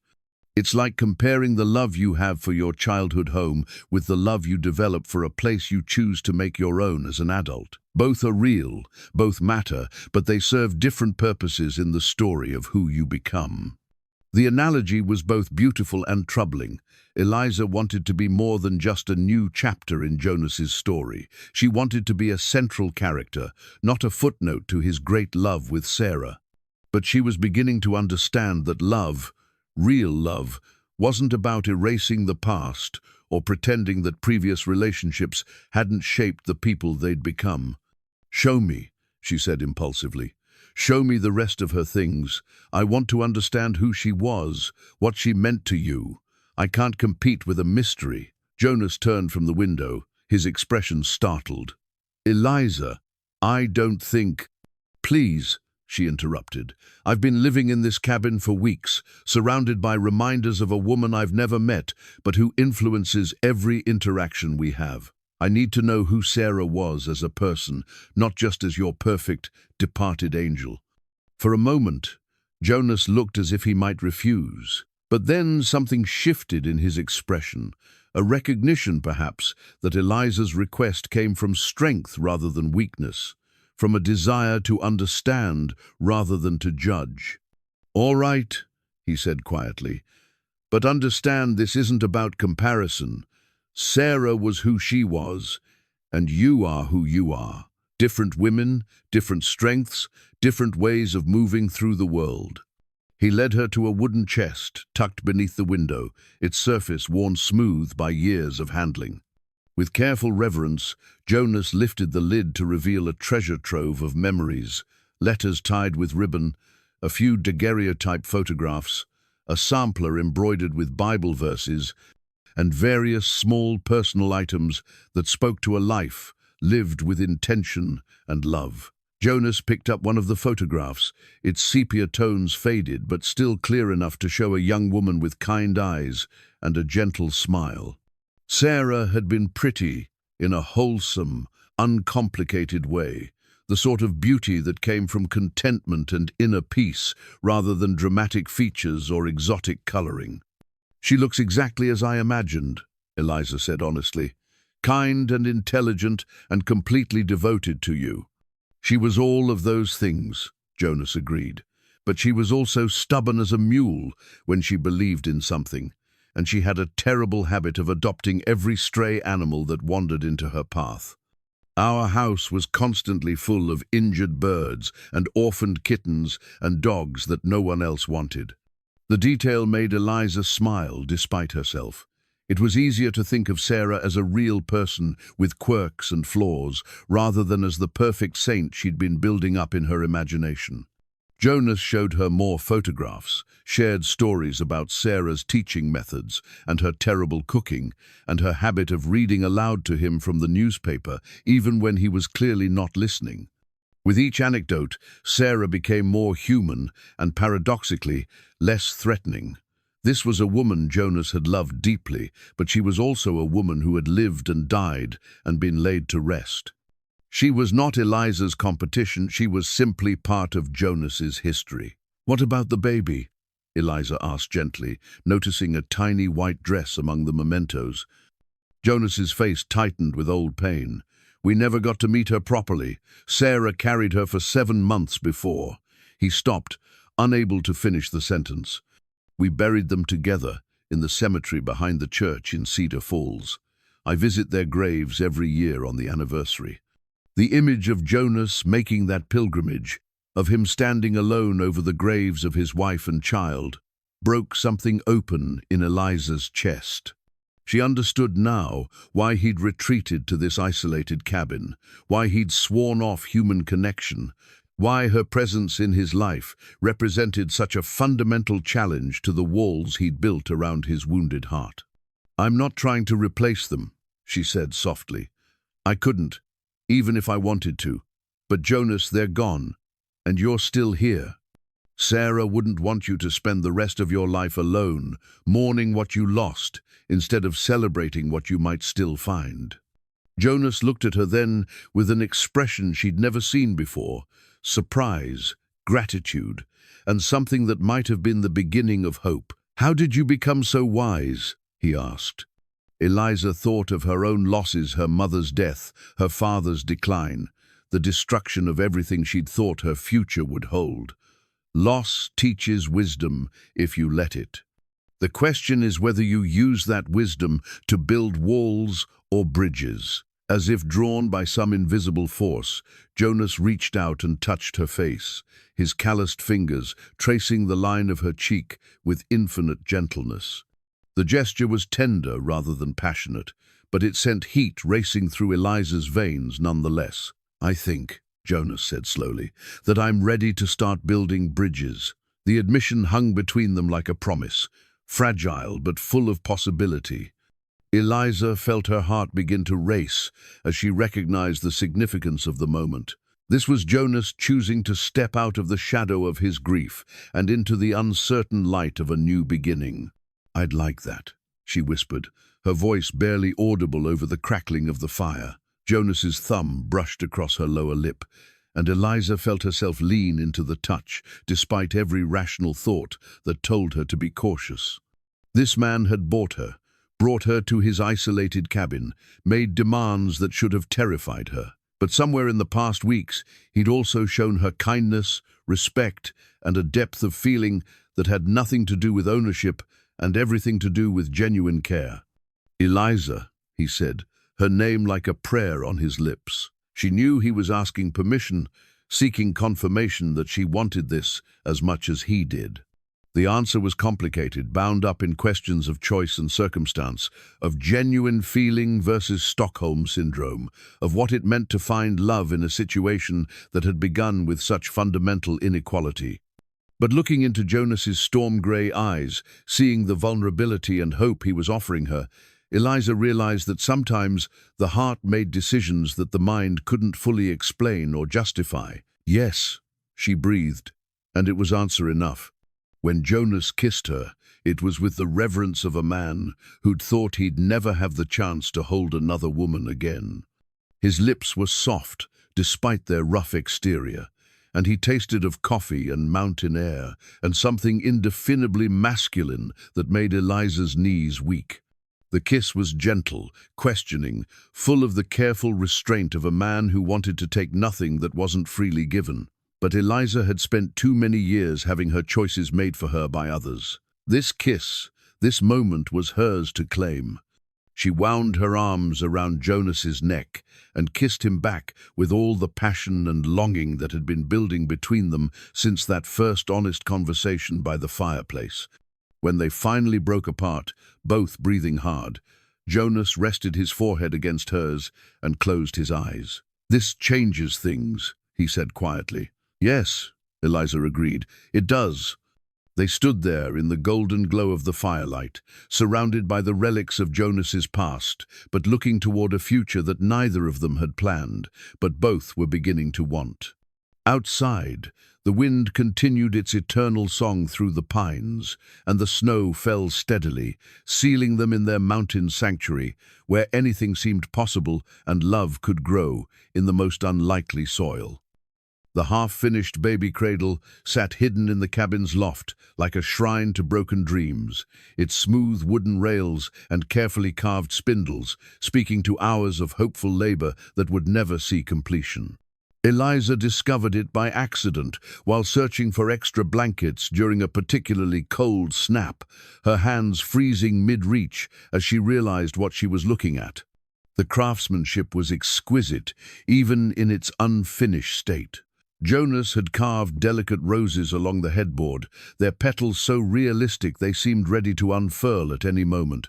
A: It's like comparing the love you have for your childhood home with the love you develop for a place you choose to make your own as an adult. Both are real, both matter, but they serve different purposes in the story of who you become." The analogy was both beautiful and troubling. Eliza wanted to be more than just a new chapter in Jonas's story. She wanted to be a central character, not a footnote to his great love with Sarah. But she was beginning to understand that love, real love, wasn't about erasing the past or pretending that previous relationships hadn't shaped the people they'd become. "Show me," she said impulsively. "Show me the rest of her things. I want to understand who she was, what she meant to you. I can't compete with a mystery." Jonas turned from the window, his expression startled. "Eliza, I don't think—" "Please," she interrupted. "I've been living in this cabin for weeks, surrounded by reminders of a woman I've never met, but who influences every interaction we have. I need to know who Sarah was as a person, not just as your perfect, departed angel." For a moment, Jonas looked as if he might refuse. But then something shifted in his expression, a recognition, perhaps, that Eliza's request came from strength rather than weakness, from a desire to understand rather than to judge. "All right," he said quietly, "but understand this isn't about comparison. Sarah was who she was, and you are who you are. Different women, different strengths, different ways of moving through the world." He led her to a wooden chest tucked beneath the window, its surface worn smooth by years of handling. With careful reverence, Jonas lifted the lid to reveal a treasure trove of memories, letters tied with ribbon, a few daguerreotype photographs, a sampler embroidered with Bible verses, and various small personal items that spoke to a life lived with intention and love. Jonas picked up one of the photographs. Its sepia tones faded, but still clear enough to show a young woman with kind eyes and a gentle smile. Sarah had been pretty in a wholesome, uncomplicated way, the sort of beauty that came from contentment and inner peace rather than dramatic features or exotic coloring. "She looks exactly as I imagined," Eliza said honestly. "Kind and intelligent and completely devoted to you." "She was all of those things," Jonas agreed. "But she was also stubborn as a mule when she believed in something, and she had a terrible habit of adopting every stray animal that wandered into her path. Our house was constantly full of injured birds and orphaned kittens and dogs that no one else wanted." The detail made Eliza smile despite herself. It was easier to think of Sarah as a real person with quirks and flaws, rather than as the perfect saint she'd been building up in her imagination. Jonas showed her more photographs, shared stories about Sarah's teaching methods and her terrible cooking, and her habit of reading aloud to him from the newspaper, even when he was clearly not listening. With each anecdote, Sarah became more human and, paradoxically, less threatening. This was a woman Jonas had loved deeply, but she was also a woman who had lived and died and been laid to rest. She was not Eliza's competition, she was simply part of Jonas's history. "What about the baby?" Eliza asked gently, noticing a tiny white dress among the mementos. Jonas's face tightened with old pain. "We never got to meet her properly. Sarah carried her for 7 months before." He stopped, unable to finish the sentence. "We buried them together in the cemetery behind the church in Cedar Falls. I visit their graves every year on the anniversary." The image of Jonas making that pilgrimage, of him standing alone over the graves of his wife and child, broke something open in Eliza's chest. She understood now why he'd retreated to this isolated cabin, why he'd sworn off human connection, why her presence in his life represented such a fundamental challenge to the walls he'd built around his wounded heart. "I'm not trying to replace them," she said softly. "I couldn't, even if I wanted to. But Jonas, they're gone, and you're still here. Sarah wouldn't want you to spend the rest of your life alone, mourning what you lost, instead of celebrating what you might still find." Jonas looked at her then with an expression she'd never seen before: surprise, gratitude, and something that might have been the beginning of hope. "How did you become so wise?" he asked. Eliza thought of her own losses, her mother's death, her father's decline, the destruction of everything she'd thought her future would hold. Loss teaches wisdom if you let it. The question is whether you use that wisdom to build walls or bridges. As if drawn by some invisible force, Jonas reached out and touched her face, his calloused fingers tracing the line of her cheek with infinite gentleness. The gesture was tender rather than passionate, but it sent heat racing through Eliza's veins nonetheless. "I think," Jonas said slowly, "that I'm ready to start building bridges." The admission hung between them like a promise, fragile but full of possibility. Eliza felt her heart begin to race as she recognized the significance of the moment. This was Jonas choosing to step out of the shadow of his grief and into the uncertain light of a new beginning. "I'd like that," she whispered, her voice barely audible over the crackling of the fire. Jonas's thumb brushed across her lower lip, and Eliza felt herself lean into the touch, despite every rational thought that told her to be cautious. This man had bought her, brought her to his isolated cabin, made demands that should have terrified her. But somewhere in the past weeks, he'd also shown her kindness, respect, and a depth of feeling that had nothing to do with ownership and everything to do with genuine care. "Eliza," he said, her name like a prayer on his lips. She knew he was asking permission, seeking confirmation that she wanted this as much as he did. The answer was complicated, bound up in questions of choice and circumstance, of genuine feeling versus Stockholm syndrome, of what it meant to find love in a situation that had begun with such fundamental inequality. But looking into Jonas's storm-grey eyes, seeing the vulnerability and hope he was offering her, Eliza realized that sometimes the heart made decisions that the mind couldn't fully explain or justify. "Yes," she breathed, and it was answer enough. When Jonas kissed her, it was with the reverence of a man who'd thought he'd never have the chance to hold another woman again. His lips were soft, despite their rough exterior, and he tasted of coffee and mountain air, and something indefinably masculine that made Eliza's knees weak. The kiss was gentle, questioning, full of the careful restraint of a man who wanted to take nothing that wasn't freely given. But Eliza had spent too many years having her choices made for her by others. This kiss, this moment was hers to claim. She wound her arms around Jonas's neck and kissed him back with all the passion and longing that had been building between them since that first honest conversation by the fireplace. When they finally broke apart, both breathing hard, Jonas rested his forehead against hers and closed his eyes. "This changes things," he said quietly. "Yes," Eliza agreed, "it does." They stood there in the golden glow of the firelight, surrounded by the relics of Jonas's past, but looking toward a future that neither of them had planned, but both were beginning to want. Outside, the wind continued its eternal song through the pines, and the snow fell steadily, sealing them in their mountain sanctuary, where anything seemed possible and love could grow in the most unlikely soil. The half-finished baby cradle sat hidden in the cabin's loft like a shrine to broken dreams, its smooth wooden rails and carefully carved spindles speaking to hours of hopeful labor that would never see completion. Eliza discovered it by accident while searching for extra blankets during a particularly cold snap, her hands freezing mid-reach as she realized what she was looking at. The craftsmanship was exquisite, even in its unfinished state. Jonas had carved delicate roses along the headboard, their petals so realistic they seemed ready to unfurl at any moment.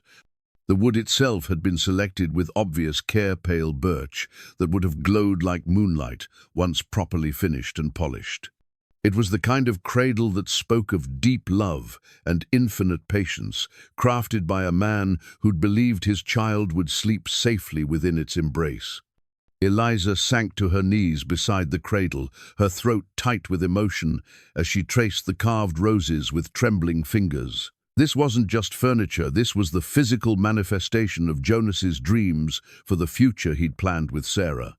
A: The wood itself had been selected with obvious care, pale birch that would have glowed like moonlight once properly finished and polished. It was the kind of cradle that spoke of deep love and infinite patience, crafted by a man who'd believed his child would sleep safely within its embrace. Eliza sank to her knees beside the cradle, her throat tight with emotion as she traced the carved roses with trembling fingers. This wasn't just furniture, this was the physical manifestation of Jonas's dreams for the future he'd planned with Sarah.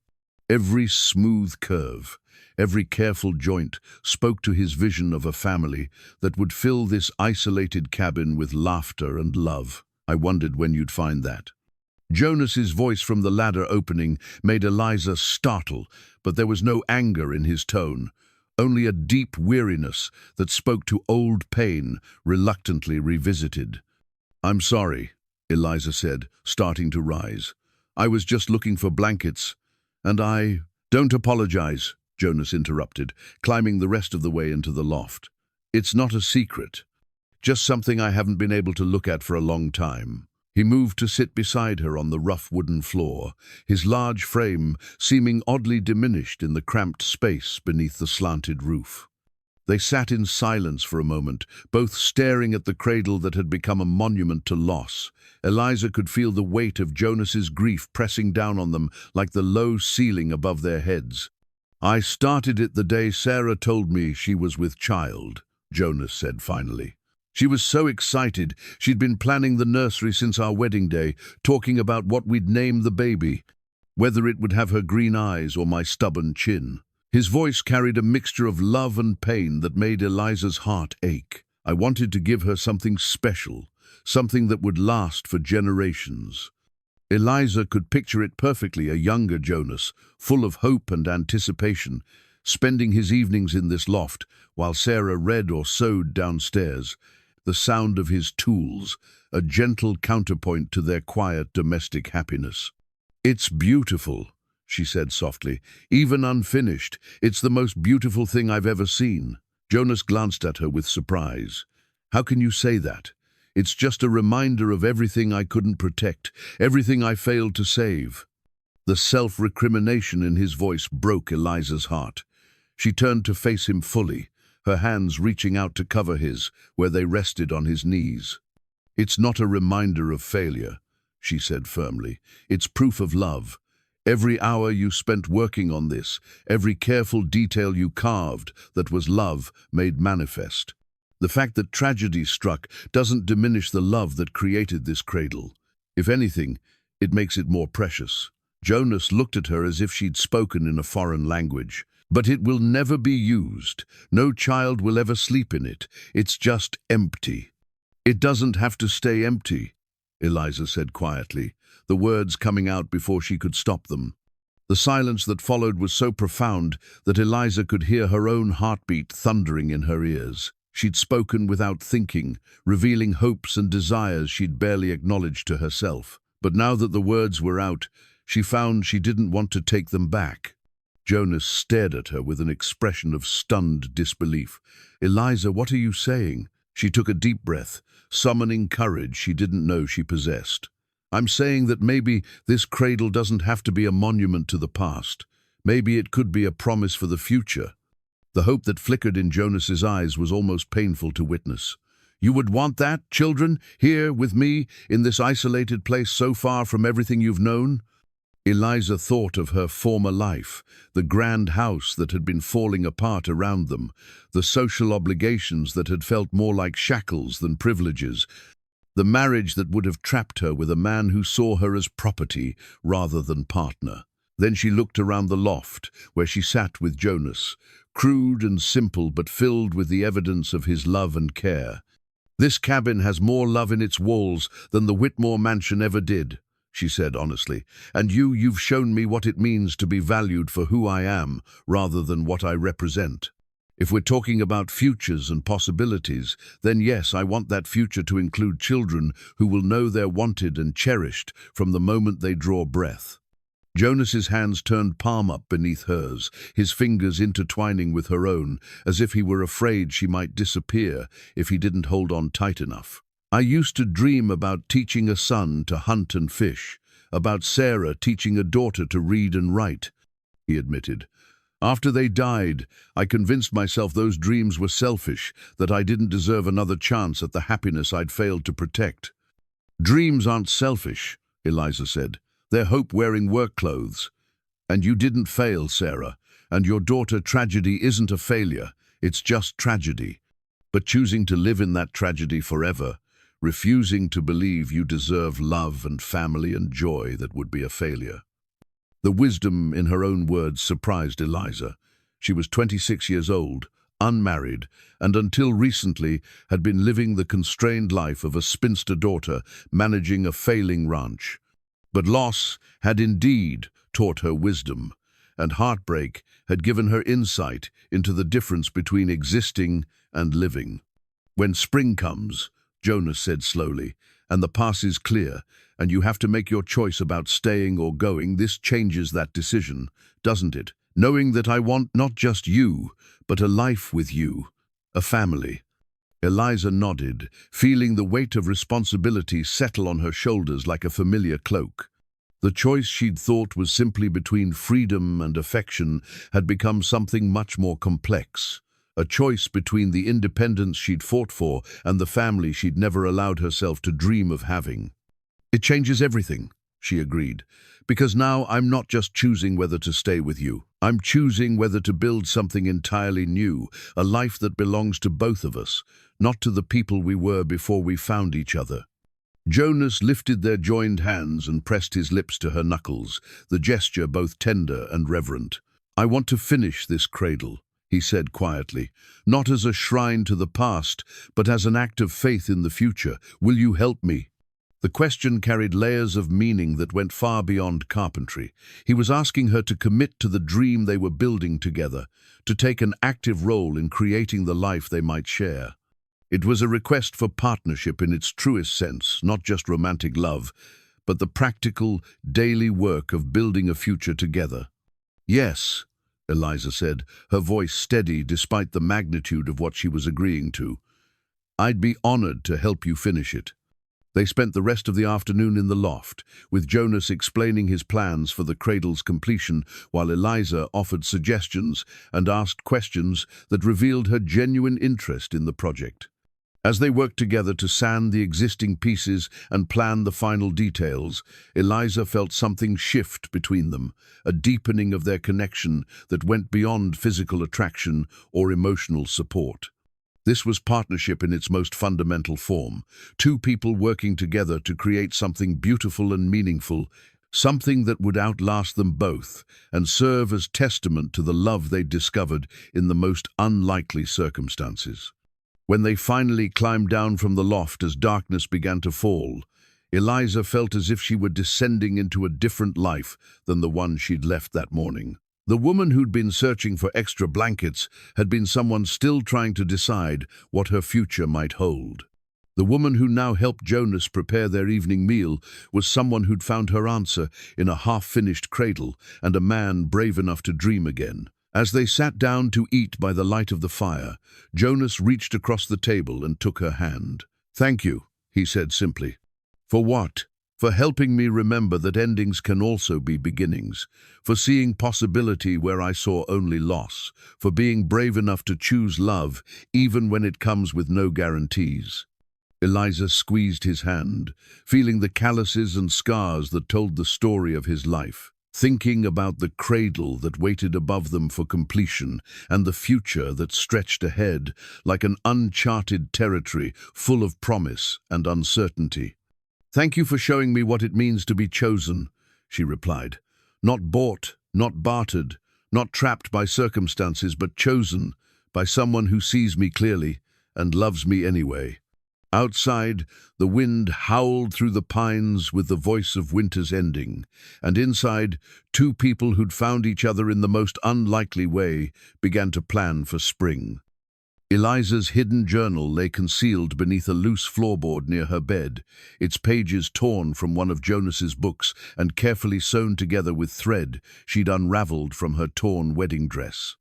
A: Every smooth curve, every careful joint spoke to his vision of a family that would fill this isolated cabin with laughter and love. "I wondered when you'd find that." Jonas's voice from the ladder opening made Eliza startle, but there was no anger in his tone, only a deep weariness that spoke to old pain reluctantly revisited. "I'm sorry," Eliza said, starting to rise. "I was just looking for blankets, and I—" "Don't apologize," Jonas interrupted, climbing the rest of the way into the loft. "It's not a secret, just something I haven't been able to look at for a long time." He moved to sit beside her on the rough wooden floor, his large frame seeming oddly diminished in the cramped space beneath the slanted roof. They sat in silence for a moment, both staring at the cradle that had become a monument to loss. Eliza could feel the weight of Jonas's grief pressing down on them like the low ceiling above their heads. "I started it the day Sarah told me she was with child," Jonas said finally. "She was so excited. She'd been planning the nursery since our wedding day, talking about what we'd name the baby, whether it would have her green eyes or my stubborn chin." His voice carried a mixture of love and pain that made Eliza's heart ache. "I wanted to give her something special, something that would last for generations." Eliza could picture it perfectly, a younger Jonas, full of hope and anticipation, spending his evenings in this loft while Sarah read or sewed downstairs. The sound of his tools, a gentle counterpoint to their quiet domestic happiness. "It's beautiful," she said softly, "even unfinished. It's the most beautiful thing I've ever seen." Jonas glanced at her with surprise. "How can you say that? It's just a reminder of everything I couldn't protect, everything I failed to save." The self-recrimination in his voice broke Eliza's heart. She turned to face him fully, her hands reaching out to cover his, where they rested on his knees. "It's not a reminder of failure," she said firmly. "It's proof of love. Every hour you spent working on this, every careful detail you carved that was love made manifest. The fact that tragedy struck doesn't diminish the love that created this cradle. If anything, it makes it more precious." Jonas looked at her as if she'd spoken in a foreign language. "But it will never be used. No child will ever sleep in it. It's just empty." "It doesn't have to stay empty," Eliza said quietly, the words coming out before she could stop them. The silence that followed was so profound that Eliza could hear her own heartbeat thundering in her ears. She'd spoken without thinking, revealing hopes and desires she'd barely acknowledged to herself. But now that the words were out, she found she didn't want to take them back. Jonas stared at her with an expression of stunned disbelief. "Eliza, what are you saying?" She took a deep breath, summoning courage she didn't know she possessed. "I'm saying that maybe this cradle doesn't have to be a monument to the past. Maybe it could be a promise for the future." The hope that flickered in Jonas's eyes was almost painful to witness. "You would want that, children, here with me, in this isolated place so far from everything you've known?" Eliza thought of her former life, the grand house that had been falling apart around them, the social obligations that had felt more like shackles than privileges, the marriage that would have trapped her with a man who saw her as property rather than partner. Then she looked around the loft, where she sat with Jonas, crude and simple but filled with the evidence of his love and care. "This cabin has more love in its walls than the Whitmore mansion ever did," she said honestly, "and you've shown me what it means to be valued for who I am rather than what I represent. If we're talking about futures and possibilities, then yes, I want that future to include children who will know they're wanted and cherished from the moment they draw breath." Jonas's hands turned palm up beneath hers, his fingers intertwining with her own, as if he were afraid she might disappear if he didn't hold on tight enough. "I used to dream about teaching a son to hunt and fish, about Sarah teaching a daughter to read and write," he admitted. "After they died, I convinced myself those dreams were selfish, that I didn't deserve another chance at the happiness I'd failed to protect." "Dreams aren't selfish," Eliza said. "They're hope-wearing work clothes. And you didn't fail, Sarah, and your daughter tragedy isn't a failure, it's just tragedy. But choosing to live in that tragedy forever, refusing to believe you deserve love and family and joy, that would be a failure." The wisdom in her own words surprised Eliza. She was 26 years old, unmarried, and until recently had been living the constrained life of a spinster daughter managing a failing ranch. But loss had indeed taught her wisdom, and heartbreak had given her insight into the difference between existing and living. "When spring comes," Jonas said slowly, "and the path is clear, and you have to make your choice about staying or going, this changes that decision, doesn't it? Knowing that I want not just you, but a life with you, a family." Eliza nodded, feeling the weight of responsibility settle on her shoulders like a familiar cloak. The choice she'd thought was simply between freedom and affection had become something much more complex. A choice between the independence she'd fought for and the family she'd never allowed herself to dream of having. "It changes everything," she agreed, "because now I'm not just choosing whether to stay with you. I'm choosing whether to build something entirely new, a life that belongs to both of us, not to the people we were before we found each other." Jonas lifted their joined hands and pressed his lips to her knuckles, the gesture both tender and reverent. "I want to finish this cradle," he said quietly, "not as a shrine to the past, but as an act of faith in the future. Will you help me?" The question carried layers of meaning that went far beyond carpentry. He was asking her to commit to the dream they were building together, to take an active role in creating the life they might share. It was a request for partnership in its truest sense, not just romantic love, but the practical, daily work of building a future together. "Yes," Eliza said, her voice steady despite the magnitude of what she was agreeing to. "I'd be honored to help you finish it." They spent the rest of the afternoon in the loft, with Jonas explaining his plans for the cradle's completion while Eliza offered suggestions and asked questions that revealed her genuine interest in the project. As they worked together to sand the existing pieces and plan the final details, Eliza felt something shift between them, a deepening of their connection that went beyond physical attraction or emotional support. This was partnership in its most fundamental form, two people working together to create something beautiful and meaningful, something that would outlast them both and serve as testament to the love they'd discovered in the most unlikely circumstances. When they finally climbed down from the loft as darkness began to fall, Eliza felt as if she were descending into a different life than the one she'd left that morning. The woman who'd been searching for extra blankets had been someone still trying to decide what her future might hold. The woman who now helped Jonas prepare their evening meal was someone who'd found her answer in a half-finished cradle and a man brave enough to dream again. As they sat down to eat by the light of the fire, Jonas reached across the table and took her hand. "Thank you," he said simply. "For what?" "For helping me remember that endings can also be beginnings, for seeing possibility where I saw only loss, for being brave enough to choose love even when it comes with no guarantees." Eliza squeezed his hand, feeling the calluses and scars that told the story of his life, thinking about the cradle that waited above them for completion and the future that stretched ahead like an uncharted territory full of promise and uncertainty. "Thank you for showing me what it means to be chosen," she replied. "Not bought, not bartered, not trapped by circumstances, but chosen by someone who sees me clearly and loves me anyway." Outside, the wind howled through the pines with the voice of winter's ending, and inside, two people who'd found each other in the most unlikely way began to plan for spring. Eliza's hidden journal lay concealed beneath a loose floorboard near her bed, its pages torn from one of Jonas's books and carefully sewn together with thread she'd unraveled from her torn wedding dress.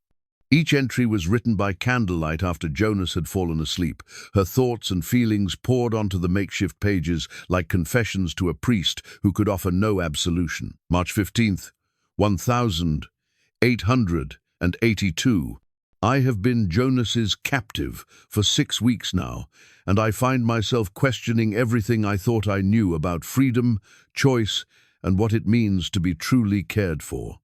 A: Each entry was written by candlelight after Jonas had fallen asleep. Her thoughts and feelings poured onto the makeshift pages like confessions to a priest who could offer no absolution. March 15th, 1882. I have been Jonas's captive for 6 weeks now, and I find myself questioning everything I thought I knew about freedom, choice, and what it means to be truly cared for.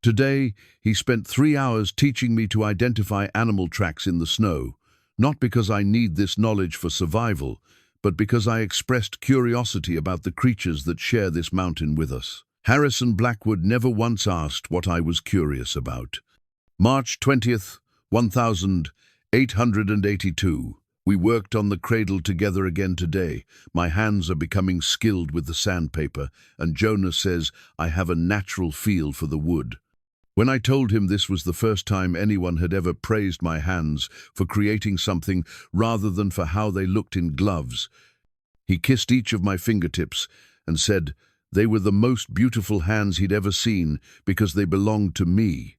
A: Today, he spent 3 hours teaching me to identify animal tracks in the snow, not because I need this knowledge for survival, but because I expressed curiosity about the creatures that share this mountain with us. Harrison Blackwood never once asked what I was curious about. March 20th, 1882. We worked on the cradle together again today. My hands are becoming skilled with the sandpaper, and Jonas says I have a natural feel for the wood. When I told him this was the first time anyone had ever praised my hands for creating something rather than for how they looked in gloves, he kissed each of my fingertips and said they were the most beautiful hands he'd ever seen because they belonged to me.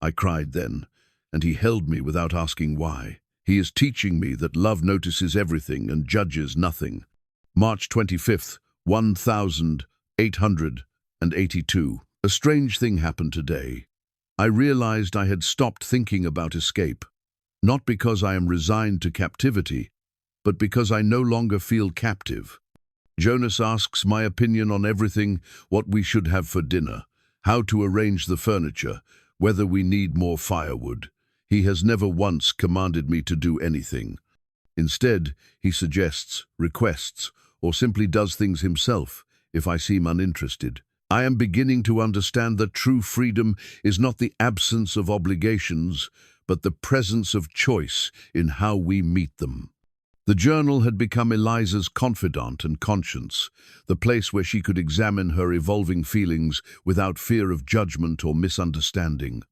A: I cried then, and he held me without asking why. He is teaching me that love notices everything and judges nothing. March 25th, 1882. A strange thing happened today. I realized I had stopped thinking about escape, not because I am resigned to captivity, but because I no longer feel captive. Jonas asks my opinion on everything, what we should have for dinner, how to arrange the furniture, whether we need more firewood. He has never once commanded me to do anything. Instead, he suggests, requests, or simply does things himself if I seem uninterested. I am beginning to understand that true freedom is not the absence of obligations, but the presence of choice in how we meet them. The journal had become Eliza's confidant and conscience, the place where she could examine her evolving feelings without fear of judgment or misunderstanding.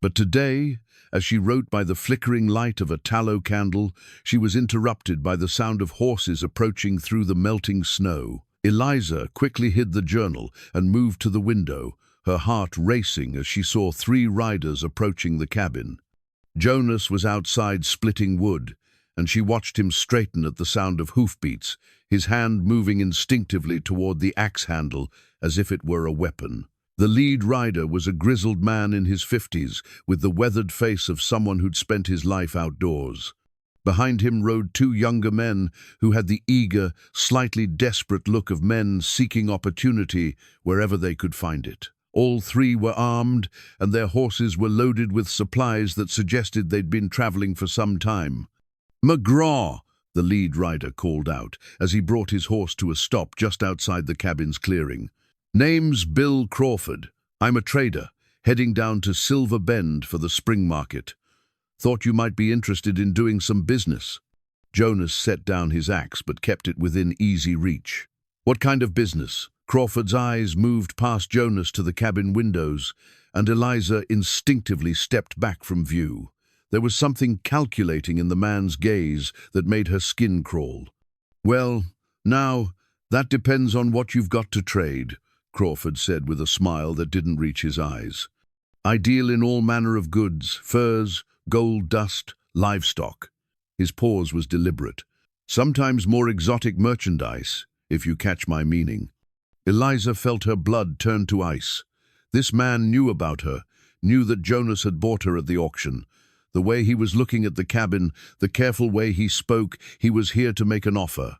A: But today, as she wrote by the flickering light of a tallow candle, she was interrupted by the sound of horses approaching through the melting snow. Eliza quickly hid the journal and moved to the window, her heart racing as she saw 3 riders approaching the cabin. Jonas was outside splitting wood, and she watched him straighten at the sound of hoofbeats, his hand moving instinctively toward the axe handle as if it were a weapon. The lead rider was a grizzled man in his 50s, with the weathered face of someone who'd spent his life outdoors. Behind him rode two younger men who had the eager, slightly desperate look of men seeking opportunity wherever they could find it. All three were armed, and their horses were loaded with supplies that suggested they'd been traveling for some time. "McGraw!" the lead rider called out as he brought his horse to a stop just outside the cabin's clearing. "Name's Bill Crawford. I'm a trader, heading down to Silver Bend for the spring market. Thought you might be interested in doing some business." Jonas set down his axe but kept it within easy reach. "What kind of business?" Crawford's eyes moved past Jonas to the cabin windows, and Eliza instinctively stepped back from view. There was something calculating in the man's gaze that made her skin crawl. "Well, now, that depends on what you've got to trade," Crawford said with a smile that didn't reach his eyes. "I deal in all manner of goods, furs, gold dust, livestock." His pause was deliberate. "Sometimes more exotic merchandise, if you catch my meaning." Eliza felt her blood turn to ice. This man knew about her, knew that Jonas had bought her at the auction. The way he was looking at the cabin, the careful way he spoke, he was here to make an offer.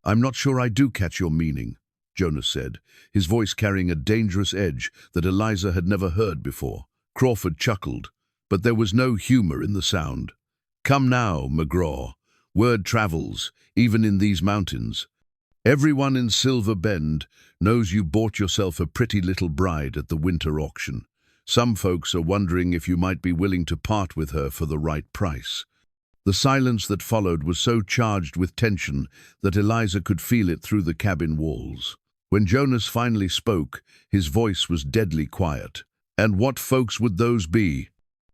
A: "I'm not sure I do catch your meaning," Jonas said, his voice carrying a dangerous edge that Eliza had never heard before. Crawford chuckled, but there was no humor in the sound. "Come now, McGraw. Word travels, even in these mountains. Everyone in Silver Bend knows you bought yourself a pretty little bride at the winter auction. Some folks are wondering if you might be willing to part with her for the right price." The silence that followed was so charged with tension that Eliza could feel it through the cabin walls. When Jonas finally spoke, his voice was deadly quiet. "And what folks would those be?"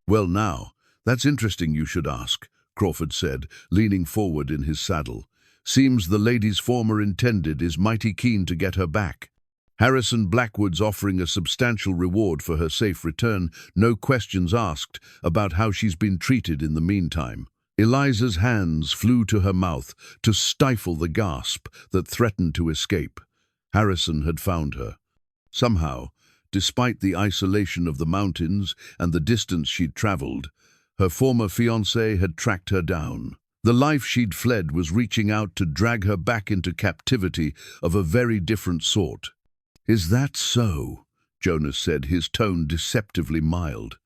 A: "Well now, that's interesting you should ask," Crawford said, leaning forward in his saddle. "Seems the lady's former intended is mighty keen to get her back. Harrison Blackwood's offering a substantial reward for her safe return, no questions asked about how she's been treated in the meantime." Eliza's hands flew to her mouth to stifle the gasp that threatened to escape. Harrison had found her. Somehow, despite the isolation of the mountains and the distance she'd traveled, her former fiancé had tracked her down. The life she'd fled was reaching out to drag her back into captivity of a very different sort. "Is that so?" Jonas said, his tone deceptively mild.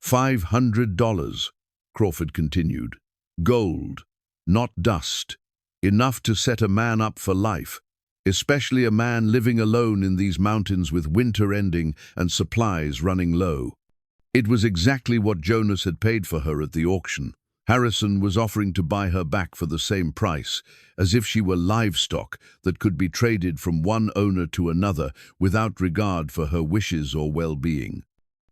A: $500, Crawford continued. "Gold, not dust. Enough to set a man up for life, especially a man living alone in these mountains with winter ending and supplies running low." It was exactly what Jonas had paid for her at the auction. Harrison was offering to buy her back for the same price, as if she were livestock that could be traded from one owner to another without regard for her wishes or well-being.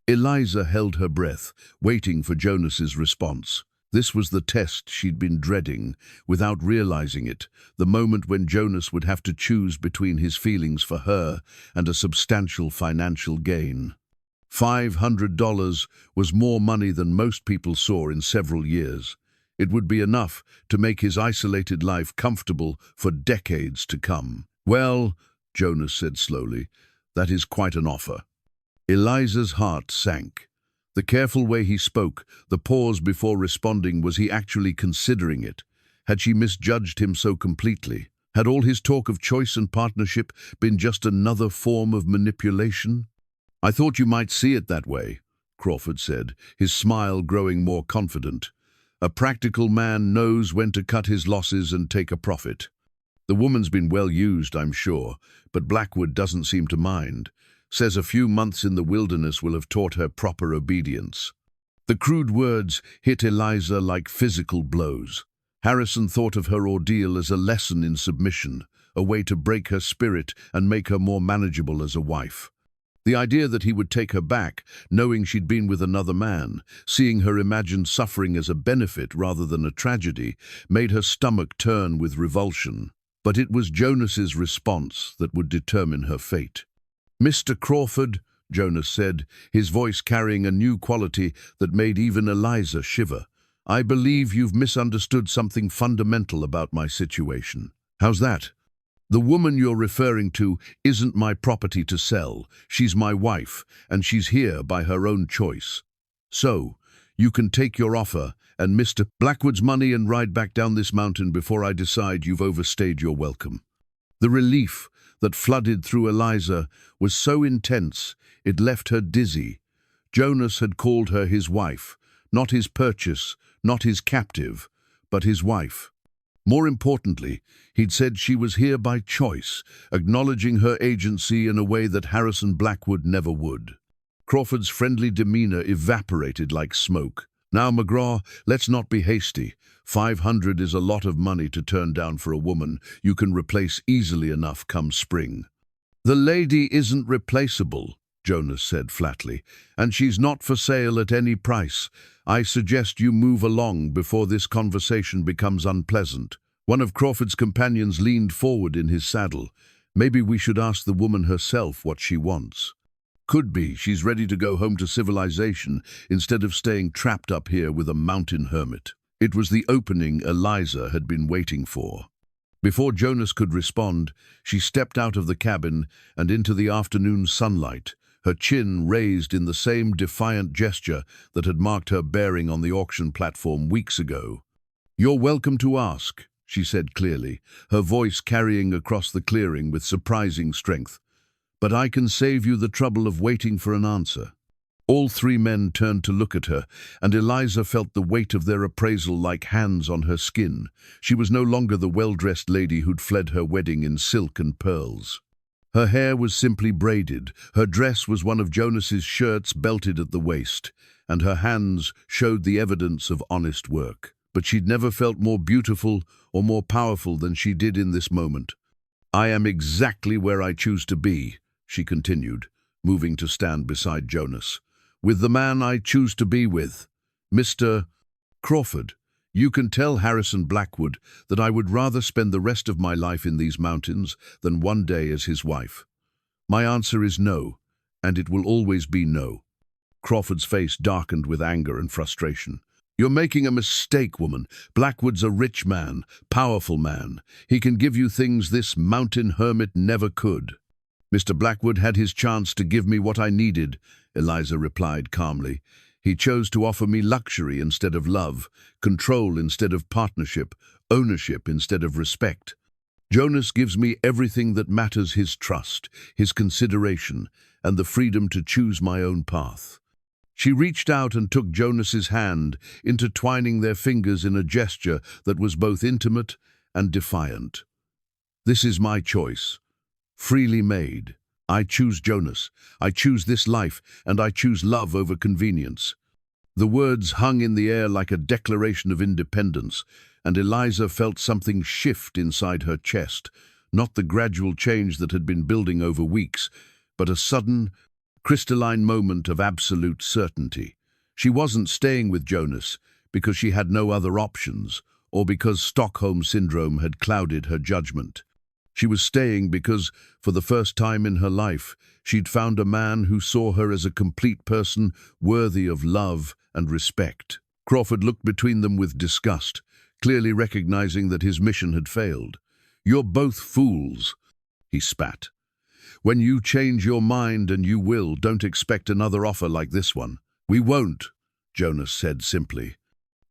A: Eliza held her breath, waiting for Jonas's response. This was the test she'd been dreading, without realizing it, the moment when Jonas would have to choose between his feelings for her and a substantial financial gain. $500 was more money than most people saw in several years. It would be enough to make his isolated life comfortable for decades to come. "Well," Jonas said slowly, "that is quite an offer." Eliza's heart sank. The careful way he spoke, the pause before responding, was he actually considering it? Had she misjudged him so completely? Had all his talk of choice and partnership been just another form of manipulation? "I thought you might see it that way," Crawford said, his smile growing more confident. "A practical man knows when to cut his losses and take a profit. The woman's been well used, I'm sure, but Blackwood doesn't seem to mind. Says a few months in the wilderness will have taught her proper obedience." The crude words hit Eliza like physical blows. Harrison thought of her ordeal as a lesson in submission, a way to break her spirit and make her more manageable as a wife. The idea that he would take her back, knowing she'd been with another man, seeing her imagined suffering as a benefit rather than a tragedy, made her stomach turn with revulsion. But it was Jonas's response that would determine her fate. "Mr. Crawford," Jonas said, his voice carrying a new quality that made even Eliza shiver, I believe you've misunderstood something fundamental about my situation. How's that? The woman you're referring to isn't my property to sell. She's my wife, and she's here by her own choice. So, you can take your offer and Mr. Blackwood's money and ride back down this mountain before I decide you've overstayed your welcome. The relief that flooded through Eliza was so intense it left her dizzy. Jonas had called her his wife, not his purchase, not his captive, but his wife. More importantly, he'd said she was here by choice, acknowledging her agency in a way that Harrison Blackwood never would. Crawford's friendly demeanor evaporated like smoke. Now, McGraw, let's not be hasty. 500 is a lot of money to turn down for a woman you can replace easily enough come spring. The lady isn't replaceable, Jonas said flatly, and she's not for sale at any price. I suggest you move along before this conversation becomes unpleasant. One of Crawford's companions leaned forward in his saddle. Maybe we should ask the woman herself what she wants. Could be she's ready to go home to civilization instead of staying trapped up here with a mountain hermit. It was the opening Eliza had been waiting for. Before Jonas could respond, she stepped out of the cabin and into the afternoon sunlight, her chin raised in the same defiant gesture that had marked her bearing on the auction platform weeks ago. "You're welcome to ask," she said clearly, her voice carrying across the clearing with surprising strength. "But I can save you the trouble of waiting for an answer." All three men turned to look at her, and Eliza felt the weight of their appraisal like hands on her skin. She was no longer the well-dressed lady who'd fled her wedding in silk and pearls. Her hair was simply braided, her dress was one of Jonas's shirts belted at the waist, and her hands showed the evidence of honest work. But she'd never felt more beautiful or more powerful than she did in this moment. "I am exactly where I choose to be," she continued, moving to stand beside Jonas, "with the man I choose to be with, Mr. Crawford. You can tell Harrison Blackwood that I would rather spend the rest of my life in these mountains than one day as his wife. My answer is no, and it will always be no." Crawford's face darkened with anger and frustration. "You're making a mistake, woman. Blackwood's a rich man, powerful man. He can give you things this mountain hermit never could." "Mr. Blackwood had his chance to give me what I needed," Eliza replied calmly. "He chose to offer me luxury instead of love, control instead of partnership, ownership instead of respect. Jonas gives me everything that matters: his trust, his consideration, and the freedom to choose my own path." She reached out and took Jonas's hand, intertwining their fingers in a gesture that was both intimate and defiant. "This is my choice, freely made. I choose Jonas, I choose this life, and I choose love over convenience." The words hung in the air like a declaration of independence, and Eliza felt something shift inside her chest, not the gradual change that had been building over weeks, but a sudden, crystalline moment of absolute certainty. She wasn't staying with Jonas because she had no other options, or because Stockholm Syndrome had clouded her judgment. She was staying because, for the first time in her life, she'd found a man who saw her as a complete person worthy of love and respect. Crawford looked between them with disgust, clearly recognizing that his mission had failed. "You're both fools," he spat. "When you change your mind, and you will, don't expect another offer like this one." "We won't," Jonas said simply.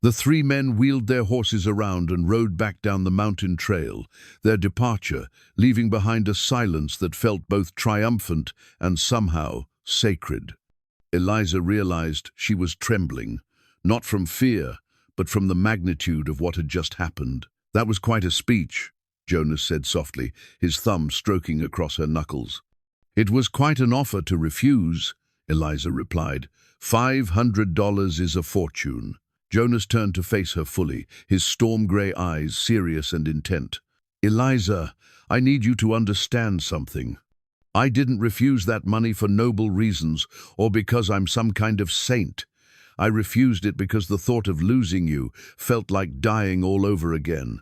A: The three men wheeled their horses around and rode back down the mountain trail, their departure leaving behind a silence that felt both triumphant and somehow sacred. Eliza realized she was trembling, not from fear, but from the magnitude of what had just happened. "That was quite a speech," Jonas said softly, his thumb stroking across her knuckles. "It was quite an offer to refuse," Eliza replied. $500 is a fortune." Jonas turned to face her fully, his storm-gray eyes serious and intent. "Eliza, I need you to understand something. I didn't refuse that money for noble reasons or because I'm some kind of saint. I refused it because the thought of losing you felt like dying all over again.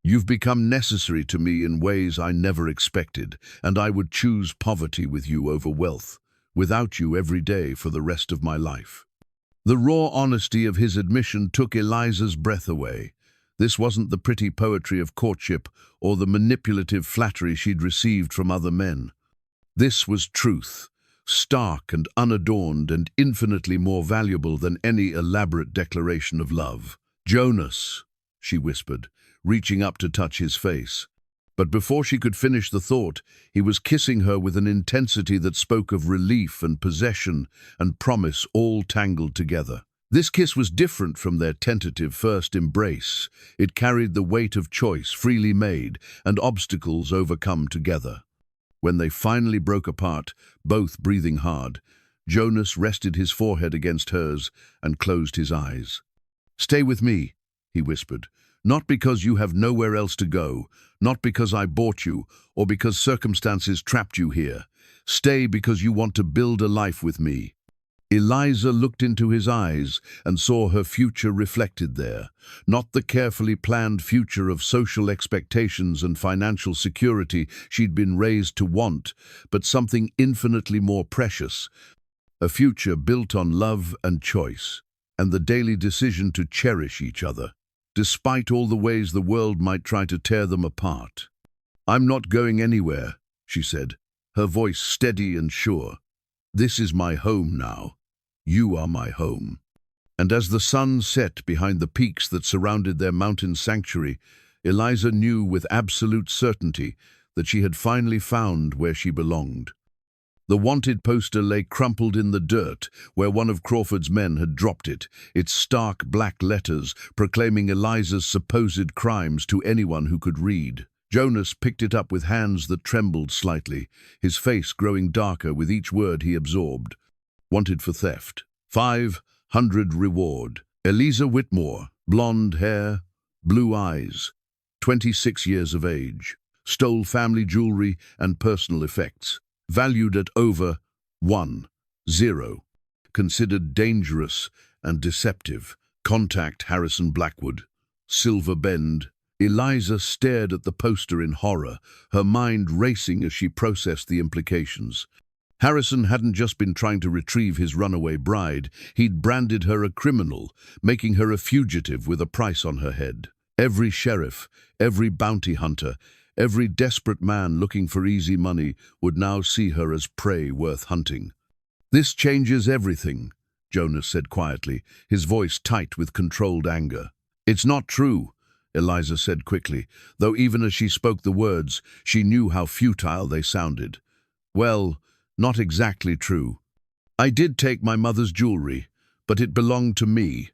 A: You've become necessary to me in ways I never expected, and I would choose poverty with you over wealth, without you every day for the rest of my life." The raw honesty of his admission took Eliza's breath away. This wasn't the pretty poetry of courtship or the manipulative flattery she'd received from other men. This was truth, stark and unadorned and infinitely more valuable than any elaborate declaration of love. "Jonas," she whispered, reaching up to touch his face. But before she could finish the thought, he was kissing her with an intensity that spoke of relief and possession and promise all tangled together. This kiss was different from their tentative first embrace. It carried the weight of choice freely made and obstacles overcome together. When they finally broke apart, both breathing hard, Jonas rested his forehead against hers and closed his eyes. "Stay with me," he whispered. "Not because you have nowhere else to go, not because I bought you, or because circumstances trapped you here. Stay because you want to build a life with me." Eliza looked into his eyes and saw her future reflected there, not the carefully planned future of social expectations and financial security she'd been raised to want, but something infinitely more precious, a future built on love and choice, and the daily decision to cherish each other, despite all the ways the world might try to tear them apart. "I'm not going anywhere," she said, her voice steady and sure. "This is my home now. You are my home." And as the sun set behind the peaks that surrounded their mountain sanctuary, Eliza knew with absolute certainty that she had finally found where she belonged. The wanted poster lay crumpled in the dirt where one of Crawford's men had dropped it, its stark black letters proclaiming Eliza's supposed crimes to anyone who could read. Jonas picked it up with hands that trembled slightly, his face growing darker with each word he absorbed. Wanted for theft. 500 reward. Eliza Whitmore, blonde hair, blue eyes, 26 years of age. Stole family jewelry and personal effects. Valued at over 1,000. Considered dangerous and deceptive. Contact Harrison Blackwood. Silver Bend. Eliza stared at the poster in horror, her mind racing as she processed the implications. Harrison hadn't just been trying to retrieve his runaway bride, he'd branded her a criminal, making her a fugitive with a price on her head. Every sheriff, every bounty hunter, every desperate man looking for easy money would now see her as prey worth hunting. "This changes everything," Jonas said quietly, his voice tight with controlled anger. "It's not true," Eliza said quickly, though even as she spoke the words, she knew how futile they sounded. "Well, not exactly true. I did take my mother's jewelry, but it belonged to me.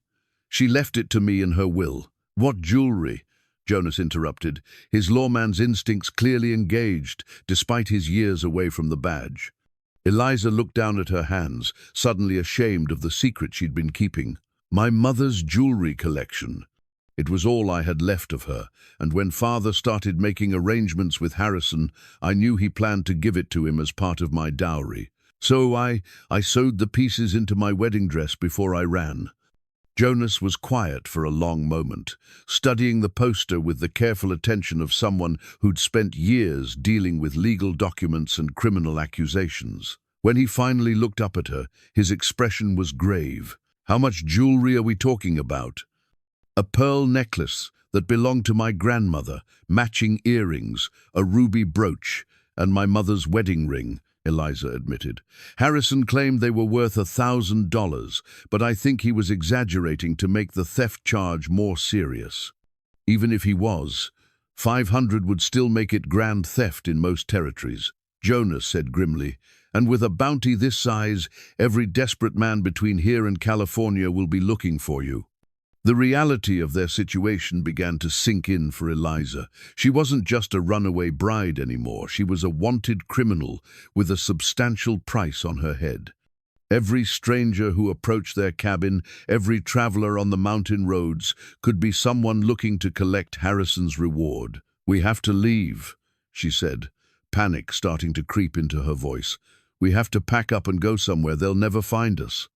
A: She left it to me in her will." "What jewelry?" Jonas interrupted, his lawman's instincts clearly engaged, despite his years away from the badge. Eliza looked down at her hands, suddenly ashamed of the secret she'd been keeping. "My mother's jewelry collection. It was all I had left of her, and when Father started making arrangements with Harrison, I knew he planned to give it to him as part of my dowry. So I sewed the pieces into my wedding dress before I ran." Jonas was quiet for a long moment, studying the poster with the careful attention of someone who'd spent years dealing with legal documents and criminal accusations. When he finally looked up at her, his expression was grave. "How much jewelry are we talking about?" "A pearl necklace that belonged to my grandmother, matching earrings, a ruby brooch, and my mother's wedding ring," Eliza admitted. "Harrison claimed they were worth $1,000, but I think he was exaggerating to make the theft charge more serious. Even if he was, 500 would still make it grand theft in most territories," Jonas said grimly. "And with a bounty this size, every desperate man between here and California will be looking for you." The reality of their situation began to sink in for Eliza. She wasn't just a runaway bride anymore. She was a wanted criminal with a substantial price on her head. Every stranger who approached their cabin, every traveler on the mountain roads, could be someone looking to collect Harrison's reward. "We have to leave," she said, panic starting to creep into her voice. "We have to pack up and go somewhere. They'll never find us."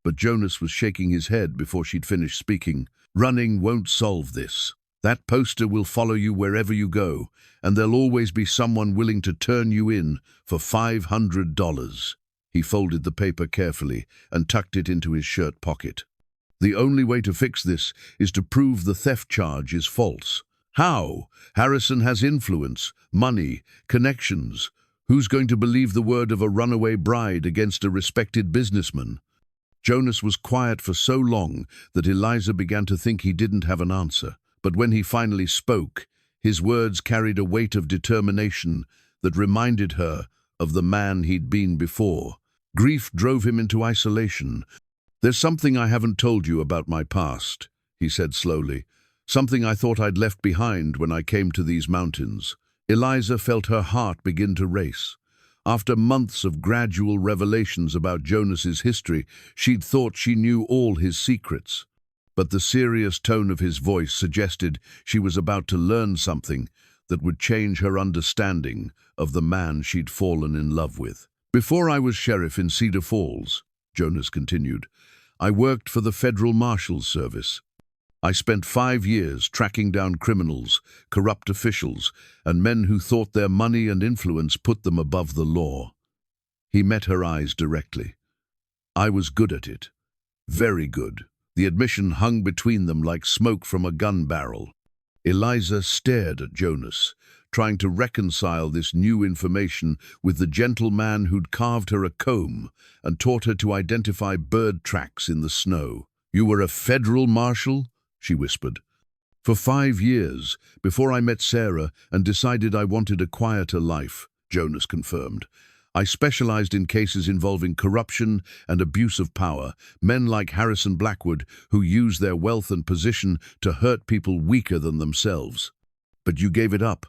A: But Jonas was shaking his head before she'd finished speaking. "Running won't solve this. That poster will follow you wherever you go, and there'll always be someone willing to turn you in for $500. He folded the paper carefully and tucked it into his shirt pocket. The only way to fix this is to prove the theft charge is false. How? Harrison has influence, money, connections. Who's going to believe the word of a runaway bride against a respected businessman? Jonas was quiet for so long that Eliza began to think he didn't have an answer. But when he finally spoke, his words carried a weight of determination that reminded her of the man he'd been before. Grief drove him into isolation. "There's something I haven't told you about my past," he said slowly. "Something I thought I'd left behind when I came to these mountains." Eliza felt her heart begin to race. After months of gradual revelations about Jonas's history, she'd thought she knew all his secrets. But the serious tone of his voice suggested she was about to learn something that would change her understanding of the man she'd fallen in love with. "Before I was sheriff in Cedar Falls," Jonas continued, "I worked for the Federal Marshal's Service. I spent 5 years tracking down criminals, corrupt officials, and men who thought their money and influence put them above the law." He met her eyes directly. "I was good at it. Very good." The admission hung between them like smoke from a gun barrel. Eliza stared at Jonas, trying to reconcile this new information with the gentle man who'd carved her a comb and taught her to identify bird tracks in the snow. "You were a federal marshal?" she whispered. "For 5 years, before I met Sarah and decided I wanted a quieter life," Jonas confirmed. "I specialized in cases involving corruption and abuse of power, men like Harrison Blackwood who use their wealth and position to hurt people weaker than themselves." "But you gave it up,"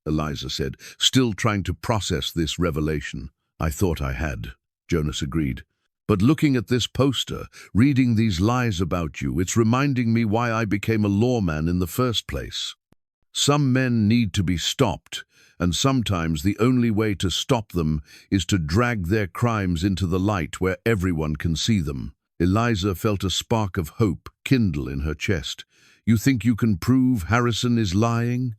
A: Eliza said, still trying to process this revelation. "I thought I had," Jonas agreed. "But looking at this poster, reading these lies about you, it's reminding me why I became a lawman in the first place. Some men need to be stopped, and sometimes the only way to stop them is to drag their crimes into the light where everyone can see them." Eliza felt a spark of hope kindle in her chest. "You think you can prove Harrison is lying?"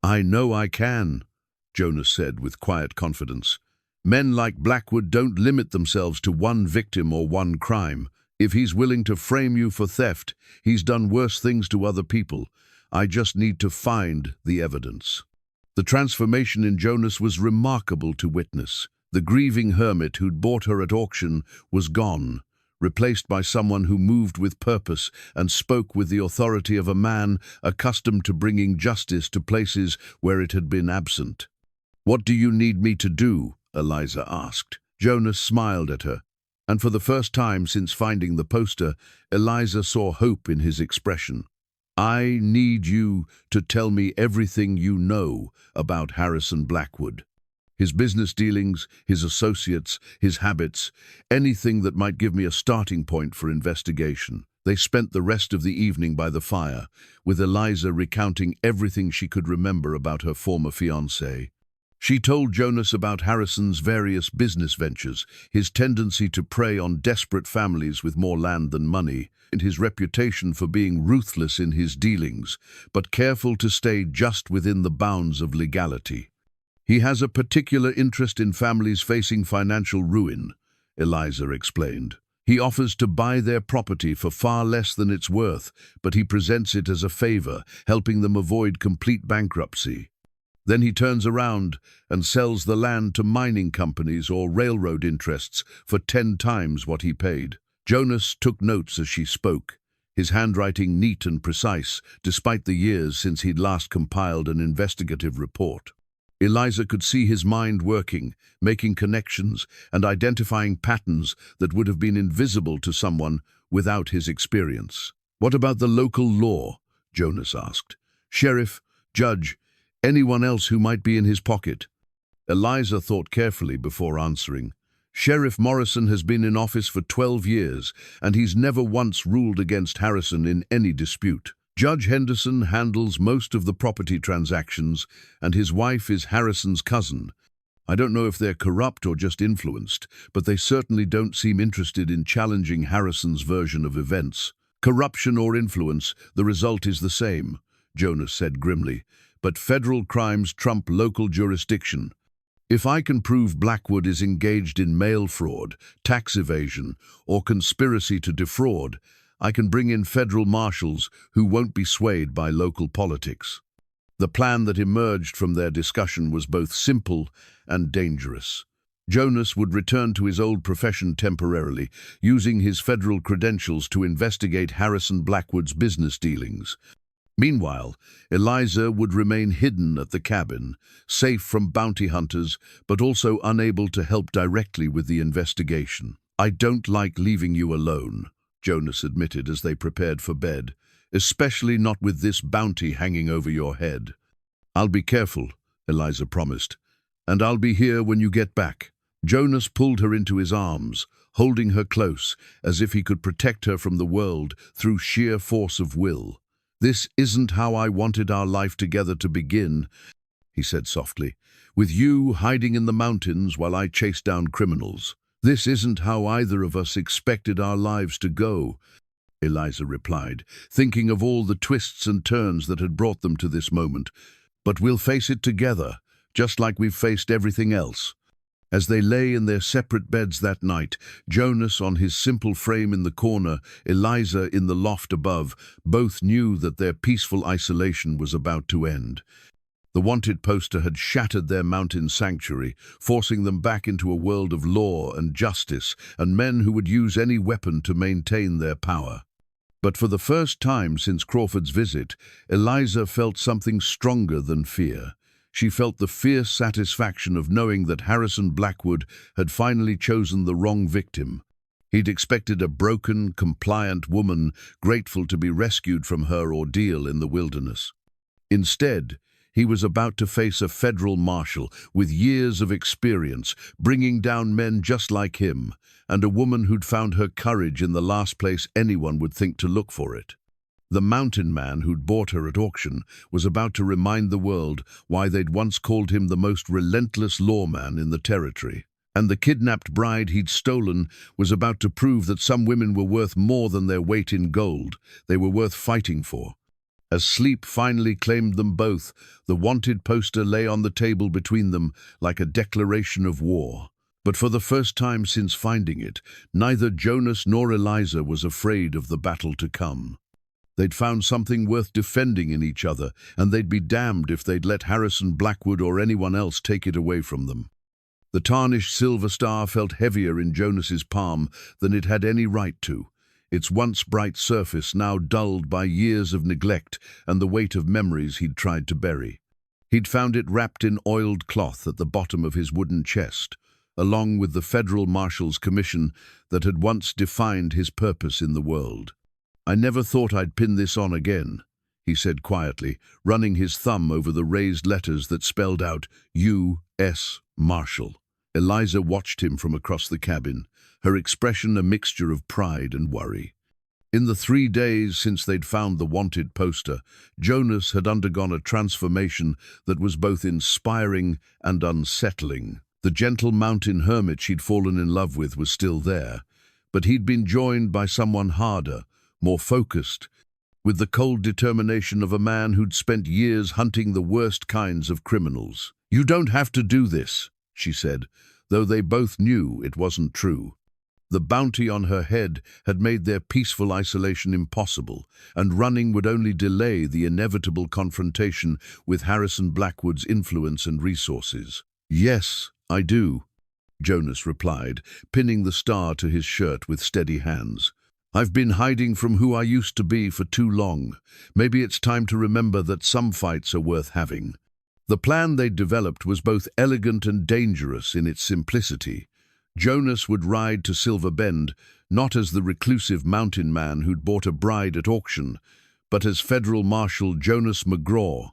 A: "I know I can," Jonas said with quiet confidence. "Men like Blackwood don't limit themselves to one victim or one crime. If he's willing to frame you for theft, he's done worse things to other people. I just need to find the evidence." The transformation in Jonas was remarkable to witness. The grieving hermit who'd bought her at auction was gone, replaced by someone who moved with purpose and spoke with the authority of a man accustomed to bringing justice to places where it had been absent. "What do you need me to do?" Eliza asked. Jonas smiled at her, and for the first time since finding the poster, Eliza saw hope in his expression. "I need you to tell me everything you know about Harrison Blackwood. His business dealings, his associates, his habits, anything that might give me a starting point for investigation." They spent the rest of the evening by the fire, with Eliza recounting everything she could remember about her former fiancé. She told Jonas about Harrison's various business ventures, his tendency to prey on desperate families with more land than money, and his reputation for being ruthless in his dealings, but careful to stay just within the bounds of legality. "He has a particular interest in families facing financial ruin," Eliza explained. "He offers to buy their property for far less than it's worth, but he presents it as a favor, helping them avoid complete bankruptcy. Then he turns around and sells the land to mining companies or railroad interests for 10 times what he paid." Jonas took notes as she spoke, his handwriting neat and precise, despite the years since he'd last compiled an investigative report. Eliza could see his mind working, making connections and identifying patterns that would have been invisible to someone without his experience. "What about the local law?" Jonas asked. "Sheriff, judge, anyone else who might be in his pocket?" Eliza thought carefully before answering. "Sheriff Morrison has been in office for 12 years, and he's never once ruled against Harrison in any dispute. Judge Henderson handles most of the property transactions, and his wife is Harrison's cousin. I don't know if they're corrupt or just influenced, but they certainly don't seem interested in challenging Harrison's version of events. Corruption or influence, the result is the same," Jonas said grimly. "But federal crimes trump local jurisdiction. If I can prove Blackwood is engaged in mail fraud, tax evasion, or conspiracy to defraud, I can bring in federal marshals who won't be swayed by local politics. The plan that emerged from their discussion was both simple and dangerous. Jonas would return to his old profession temporarily, using his federal credentials to investigate Harrison Blackwood's business dealings. Meanwhile, Eliza would remain hidden at the cabin, safe from bounty hunters, but also unable to help directly with the investigation. "I don't like leaving you alone," Jonas admitted as they prepared for bed, "especially not with this bounty hanging over your head." "I'll be careful," Eliza promised, "and I'll be here when you get back." Jonas pulled her into his arms, holding her close, as if he could protect her from the world through sheer force of will. "This isn't how I wanted our life together to begin," he said softly, "with you hiding in the mountains while I chased down criminals. This isn't how either of us expected our lives to go," Eliza replied, thinking of all the twists and turns that had brought them to this moment. "But we'll face it together, just like we've faced everything else." As they lay in their separate beds that night, Jonas on his simple frame in the corner, Eliza in the loft above, both knew that their peaceful isolation was about to end. The wanted poster had shattered their mountain sanctuary, forcing them back into a world of law and justice, and men who would use any weapon to maintain their power. But for the first time since Crawford's visit, Eliza felt something stronger than fear. She felt the fierce satisfaction of knowing that Harrison Blackwood had finally chosen the wrong victim. He'd expected a broken, compliant woman, grateful to be rescued from her ordeal in the wilderness. Instead, he was about to face a federal marshal with years of experience, bringing down men just like him, and a woman who'd found her courage in the last place anyone would think to look for it. The mountain man who'd bought her at auction was about to remind the world why they'd once called him the most relentless lawman in the territory. And the kidnapped bride he'd stolen was about to prove that some women were worth more than their weight in gold. They were worth fighting for. As sleep finally claimed them both, the wanted poster lay on the table between them like a declaration of war. But for the first time since finding it, neither Jonas nor Eliza was afraid of the battle to come. They'd found something worth defending in each other, and they'd be damned if they'd let Harrison Blackwood or anyone else take it away from them. The tarnished silver star felt heavier in Jonas's palm than it had any right to, its once bright surface now dulled by years of neglect and the weight of memories he'd tried to bury. He'd found it wrapped in oiled cloth at the bottom of his wooden chest, along with the federal marshal's commission that had once defined his purpose in the world. "I never thought I'd pin this on again," he said quietly, running his thumb over the raised letters that spelled out U.S. Marshal. Eliza watched him from across the cabin, her expression a mixture of pride and worry. In the 3 days since they'd found the wanted poster, Jonas had undergone a transformation that was both inspiring and unsettling. The gentle mountain hermit she'd fallen in love with was still there, but he'd been joined by someone harder, more focused, with the cold determination of a man who'd spent years hunting the worst kinds of criminals. "You don't have to do this," she said, though they both knew it wasn't true. The bounty on her head had made their peaceful isolation impossible, and running would only delay the inevitable confrontation with Harrison Blackwood's influence and resources. "Yes, I do," Jonas replied, pinning the star to his shirt with steady hands. "I've been hiding from who I used to be for too long. Maybe it's time to remember that some fights are worth having." The plan they'd developed was both elegant and dangerous in its simplicity. Jonas would ride to Silver Bend, not as the reclusive mountain man who'd bought a bride at auction, but as Federal Marshal Jonas McGraw,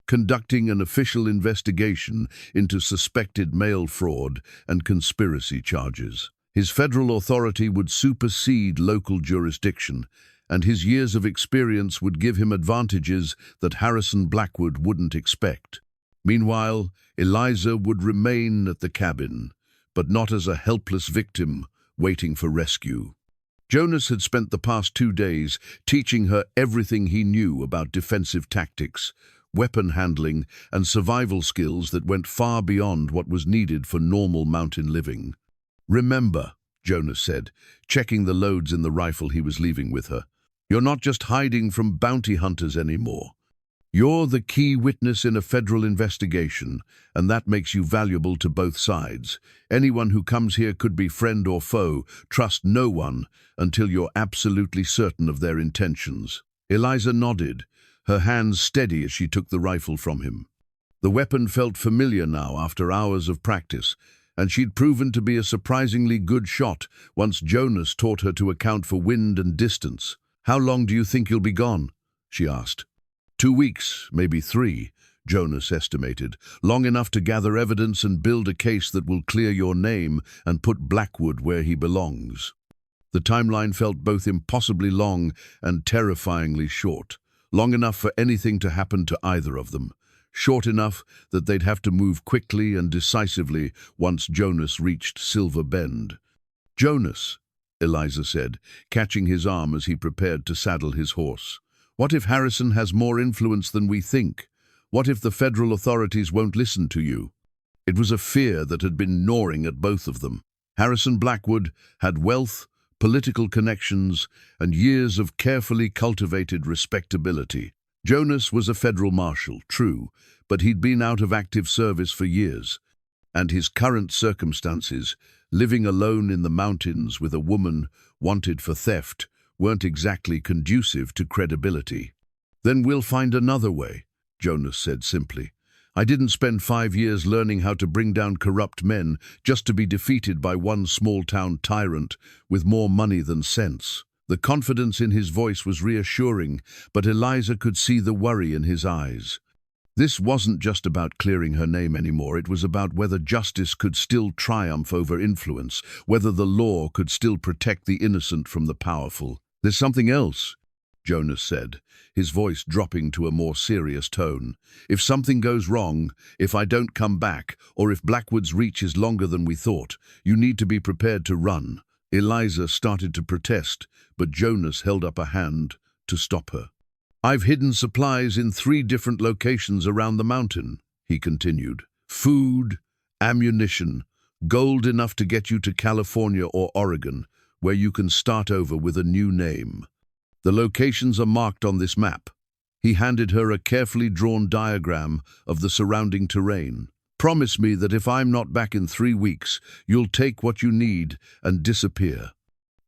A: conducting an official investigation into suspected mail fraud and conspiracy charges. His federal authority would supersede local jurisdiction, and his years of experience would give him advantages that Harrison Blackwood wouldn't expect. Meanwhile, Eliza would remain at the cabin, but not as a helpless victim waiting for rescue. Jonas had spent the past 2 days teaching her everything he knew about defensive tactics, weapon handling, and survival skills that went far beyond what was needed for normal mountain living. "Remember," Jonas said, checking the loads in the rifle he was leaving with her, "you're not just hiding from bounty hunters anymore. You're the key witness in a federal investigation, and that makes you valuable to both sides. Anyone who comes here could be friend or foe. Trust no one until you're absolutely certain of their intentions." Eliza nodded, her hands steady as she took the rifle from him. The weapon felt familiar now after hours of practice, and she'd proven to be a surprisingly good shot once Jonas taught her to account for wind and distance. "How long do you think you'll be gone?" she asked. 2 weeks, maybe 3, Jonas estimated, long enough to gather evidence and build a case that will clear your name and put Blackwood where he belongs. The timeline felt both impossibly long and terrifyingly short, long enough for anything to happen to either of them, short enough that they'd have to move quickly and decisively once Jonas reached Silver Bend. "Jonas," Eliza said, catching his arm as he prepared to saddle his horse. "What if Harrison has more influence than we think? What if the federal authorities won't listen to you?" It was a fear that had been gnawing at both of them. Harrison Blackwood had wealth, political connections, and years of carefully cultivated respectability. Jonas was a federal marshal, true, but he'd been out of active service for years, and his current circumstances, living alone in the mountains with a woman wanted for theft, weren't exactly conducive to credibility. "Then we'll find another way," Jonas said simply. "I didn't spend 5 years learning how to bring down corrupt men just to be defeated by one small-town tyrant with more money than sense." The confidence in his voice was reassuring, but Eliza could see the worry in his eyes. This wasn't just about clearing her name anymore. It was about whether justice could still triumph over influence, whether the law could still protect the innocent from the powerful. "There's something else," Jonas said, his voice dropping to a more serious tone. "If something goes wrong, if I don't come back, or if Blackwood's reach is longer than we thought, you need to be prepared to run." Eliza started to protest, but Jonas held up a hand to stop her. "I've hidden supplies in 3 different locations around the mountain," he continued. "Food, ammunition, gold enough to get you to California or Oregon, where you can start over with a new name. The locations are marked on this map." He handed her a carefully drawn diagram of the surrounding terrain. "Promise me that if I'm not back in 3 weeks, you'll take what you need and disappear."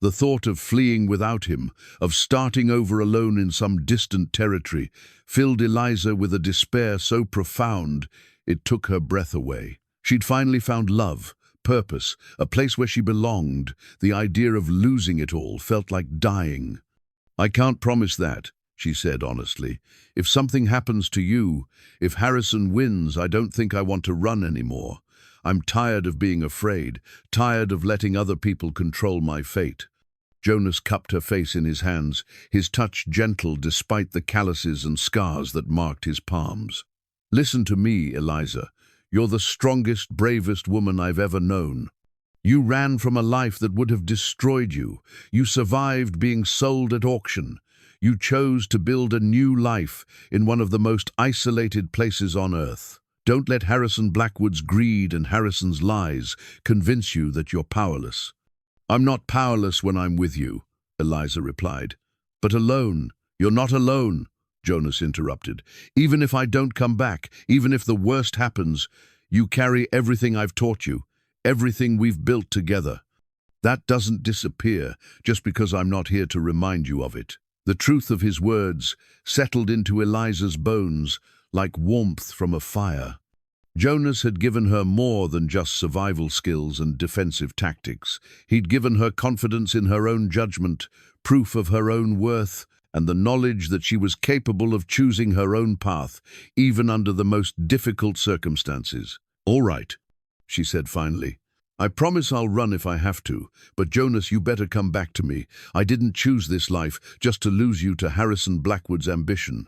A: The thought of fleeing without him, of starting over alone in some distant territory, filled Eliza with a despair so profound it took her breath away. She'd finally found love, purpose, a place where she belonged. The idea of losing it all felt like dying. "I can't promise that," she said honestly. "If something happens to you, if Harrison wins, I don't think I want to run anymore. I'm tired of being afraid, tired of letting other people control my fate." Jonas cupped her face in his hands, his touch gentle despite the calluses and scars that marked his palms. "Listen to me, Eliza. You're the strongest, bravest woman I've ever known. You ran from a life that would have destroyed you. You survived being sold at auction. You chose to build a new life in one of the most isolated places on earth. Don't let Harrison Blackwood's greed and Harrison's lies convince you that you're powerless." "I'm not powerless when I'm with you," Eliza replied. "But alone." "You're not alone," Jonas interrupted. "Even if I don't come back, even if the worst happens, you carry everything I've taught you, everything we've built together. That doesn't disappear just because I'm not here to remind you of it." The truth of his words settled into Eliza's bones like warmth from a fire. Jonas had given her more than just survival skills and defensive tactics. He'd given her confidence in her own judgment, proof of her own worth, and the knowledge that she was capable of choosing her own path, even under the most difficult circumstances. "All right," she said finally. "I promise I'll run if I have to, but Jonas, you better come back to me. I didn't choose this life just to lose you to Harrison Blackwood's ambition."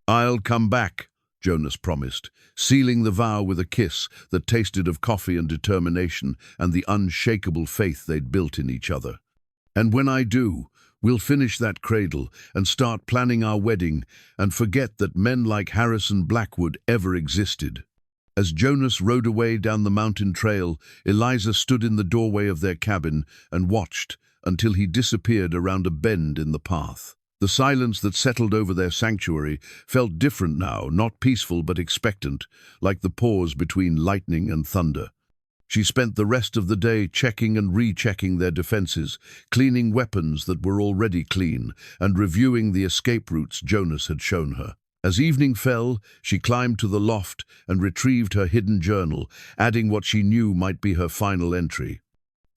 A: "I'll come back," Jonas promised, sealing the vow with a kiss that tasted of coffee and determination and the unshakable faith they'd built in each other. And when I do, we'll finish that cradle and start planning our wedding and forget that men like Harrison Blackwood ever existed." As Jonas rode away down the mountain trail, Eliza stood in the doorway of their cabin and watched until he disappeared around a bend in the path. The silence that settled over their sanctuary felt different now, not peaceful but expectant, like the pause between lightning and thunder. She spent the rest of the day checking and rechecking their defenses, cleaning weapons that were already clean, and reviewing the escape routes Jonas had shown her. As evening fell, she climbed to the loft and retrieved her hidden journal, adding what she knew might be her final entry.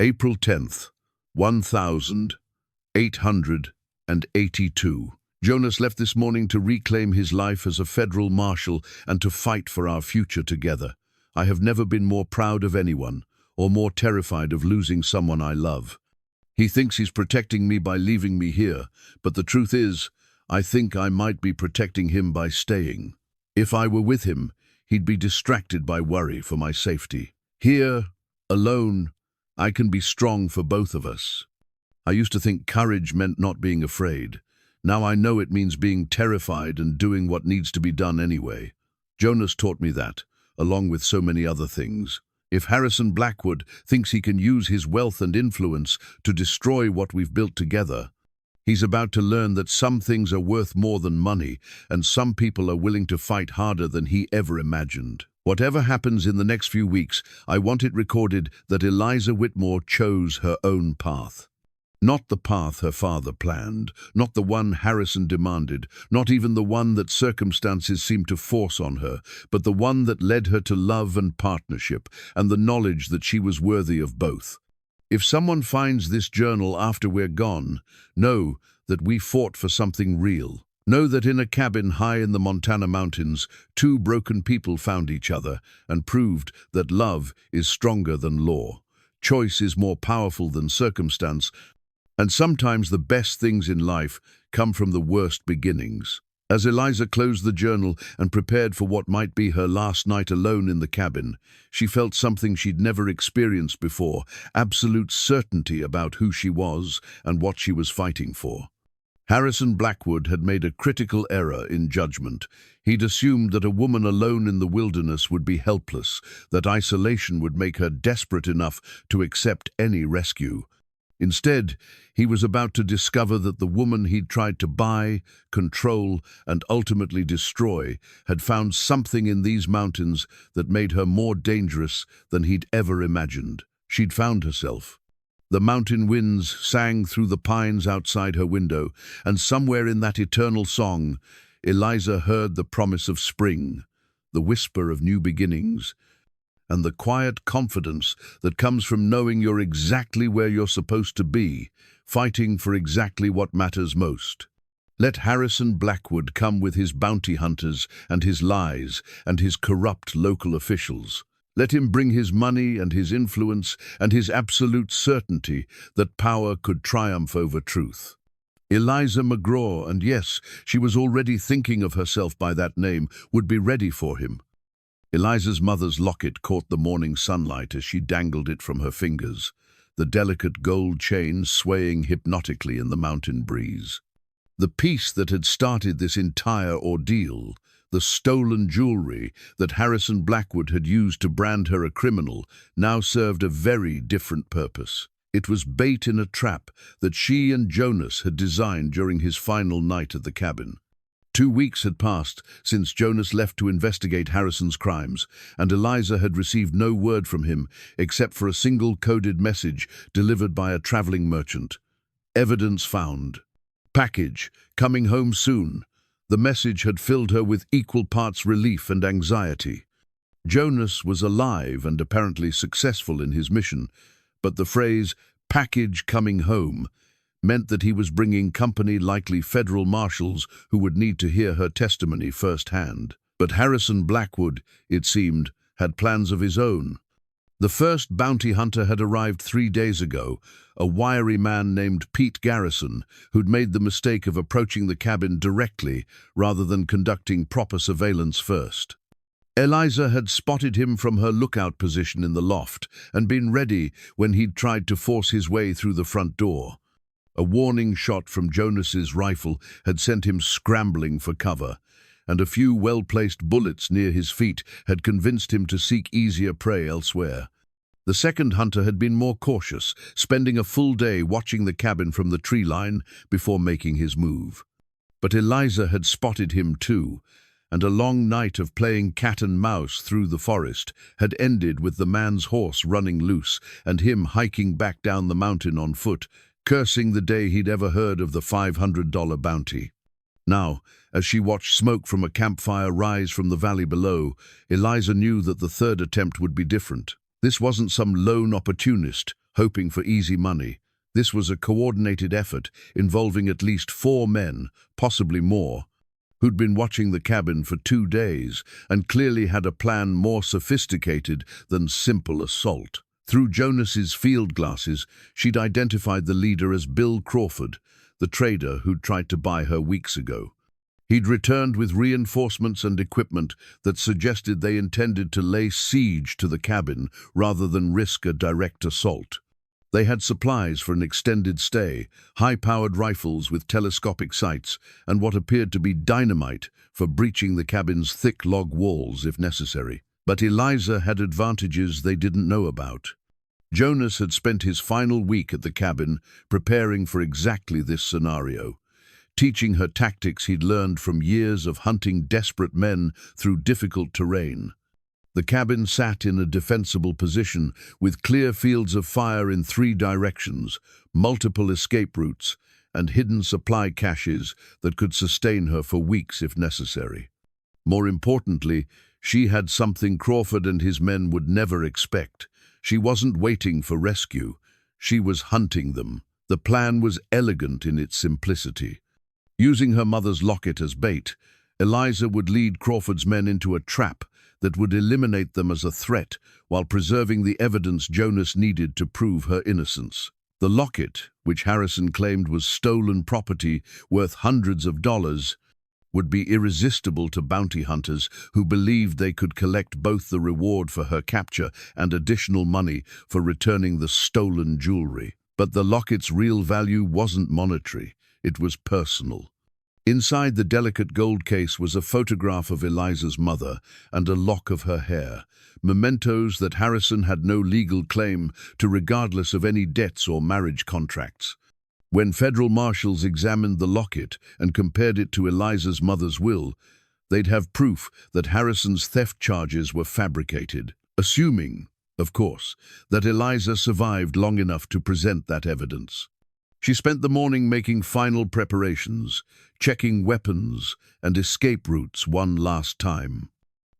A: April 10th, 1882. Jonas left this morning to reclaim his life as a federal marshal and to fight for our future together. I have never been more proud of anyone, or more terrified of losing someone I love. He thinks he's protecting me by leaving me here, but the truth is, I think I might be protecting him by staying. If I were with him, he'd be distracted by worry for my safety. Here, alone, I can be strong for both of us. I used to think courage meant not being afraid. Now I know it means being terrified and doing what needs to be done anyway. Jonas taught me that, along with so many other things. If Harrison Blackwood thinks he can use his wealth and influence to destroy what we've built together, he's about to learn that some things are worth more than money, and some people are willing to fight harder than he ever imagined. Whatever happens in the next few weeks, I want it recorded that Eliza Whitmore chose her own path. Not the path her father planned, not the one Harrison demanded, not even the one that circumstances seemed to force on her, but the one that led her to love and partnership, and the knowledge that she was worthy of both. If someone finds this journal after we're gone, know that we fought for something real. Know that in a cabin high in the Montana mountains, two broken people found each other and proved that love is stronger than law. Choice is more powerful than circumstance, and sometimes the best things in life come from the worst beginnings. As Eliza closed the journal and prepared for what might be her last night alone in the cabin, she felt something she'd never experienced before, absolute certainty about who she was and what she was fighting for. Harrison Blackwood had made a critical error in judgment. He'd assumed that a woman alone in the wilderness would be helpless, that isolation would make her desperate enough to accept any rescue. Instead, he was about to discover that the woman he'd tried to buy, control, and ultimately destroy had found something in these mountains that made her more dangerous than he'd ever imagined. She'd found herself. The mountain winds sang through the pines outside her window, and somewhere in that eternal song, Eliza heard the promise of spring, the whisper of new beginnings, and the quiet confidence that comes from knowing you're exactly where you're supposed to be, fighting for exactly what matters most. Let Harrison Blackwood come with his bounty hunters and his lies and his corrupt local officials. Let him bring his money and his influence and his absolute certainty that power could triumph over truth. Eliza McGraw, and yes, she was already thinking of herself by that name, would be ready for him. Eliza's mother's locket caught the morning sunlight as she dangled it from her fingers, the delicate gold chain swaying hypnotically in the mountain breeze. The piece that had started this entire ordeal, the stolen jewelry that Harrison Blackwood had used to brand her a criminal, now served a very different purpose. It was bait in a trap that she and Jonas had designed during his final night at the cabin. 2 weeks had passed since Jonas left to investigate Harrison's crimes, and Eliza had received no word from him except for a single coded message delivered by a traveling merchant. Evidence found. Package, coming home soon. The message had filled her with equal parts relief and anxiety. Jonas was alive and apparently successful in his mission, but the phrase, "package coming home," meant that he was bringing company, likely federal marshals, who would need to hear her testimony firsthand. But Harrison Blackwood, it seemed, had plans of his own. The first bounty hunter had arrived 3 days ago, a wiry man named Pete Garrison, who'd made the mistake of approaching the cabin directly rather than conducting proper surveillance first. Eliza had spotted him from her lookout position in the loft and been ready when he'd tried to force his way through the front door. A warning shot from Jonas's rifle had sent him scrambling for cover, and a few well-placed bullets near his feet had convinced him to seek easier prey elsewhere. The second hunter had been more cautious, spending a full day watching the cabin from the tree line before making his move. But Eliza had spotted him too, and a long night of playing cat and mouse through the forest had ended with the man's horse running loose and him hiking back down the mountain on foot, cursing the day he'd ever heard of the $500 bounty. Now, as she watched smoke from a campfire rise from the valley below, Eliza knew that the third attempt would be different. This wasn't some lone opportunist hoping for easy money. This was a coordinated effort involving at least 4 men, possibly more, who'd been watching the cabin for 2 days and clearly had a plan more sophisticated than simple assault. Through Jonas's field glasses, she'd identified the leader as Bill Crawford, the trader who'd tried to buy her weeks ago. He'd returned with reinforcements and equipment that suggested they intended to lay siege to the cabin rather than risk a direct assault. They had supplies for an extended stay, high-powered rifles with telescopic sights, and what appeared to be dynamite for breaching the cabin's thick log walls if necessary. But Eliza had advantages they didn't know about. Jonas had spent his final week at the cabin preparing for exactly this scenario, teaching her tactics he'd learned from years of hunting desperate men through difficult terrain. The cabin sat in a defensible position with clear fields of fire in 3 directions, multiple escape routes, and hidden supply caches that could sustain her for weeks if necessary. More importantly, she had something Crawford and his men would never expect. She wasn't waiting for rescue. She was hunting them. The plan was elegant in its simplicity. Using her mother's locket as bait, Eliza would lead Crawford's men into a trap that would eliminate them as a threat while preserving the evidence Jonas needed to prove her innocence. The locket, which Harrison claimed was stolen property worth hundreds of dollars, would be irresistible to bounty hunters who believed they could collect both the reward for her capture and additional money for returning the stolen jewelry. But the locket's real value wasn't monetary, it was personal. Inside the delicate gold case was a photograph of Eliza's mother and a lock of her hair, mementos that Harrison had no legal claim to regardless of any debts or marriage contracts. When federal marshals examined the locket and compared it to Eliza's mother's will, they'd have proof that Harrison's theft charges were fabricated, assuming, of course, that Eliza survived long enough to present that evidence. She spent the morning making final preparations, checking weapons and escape routes one last time.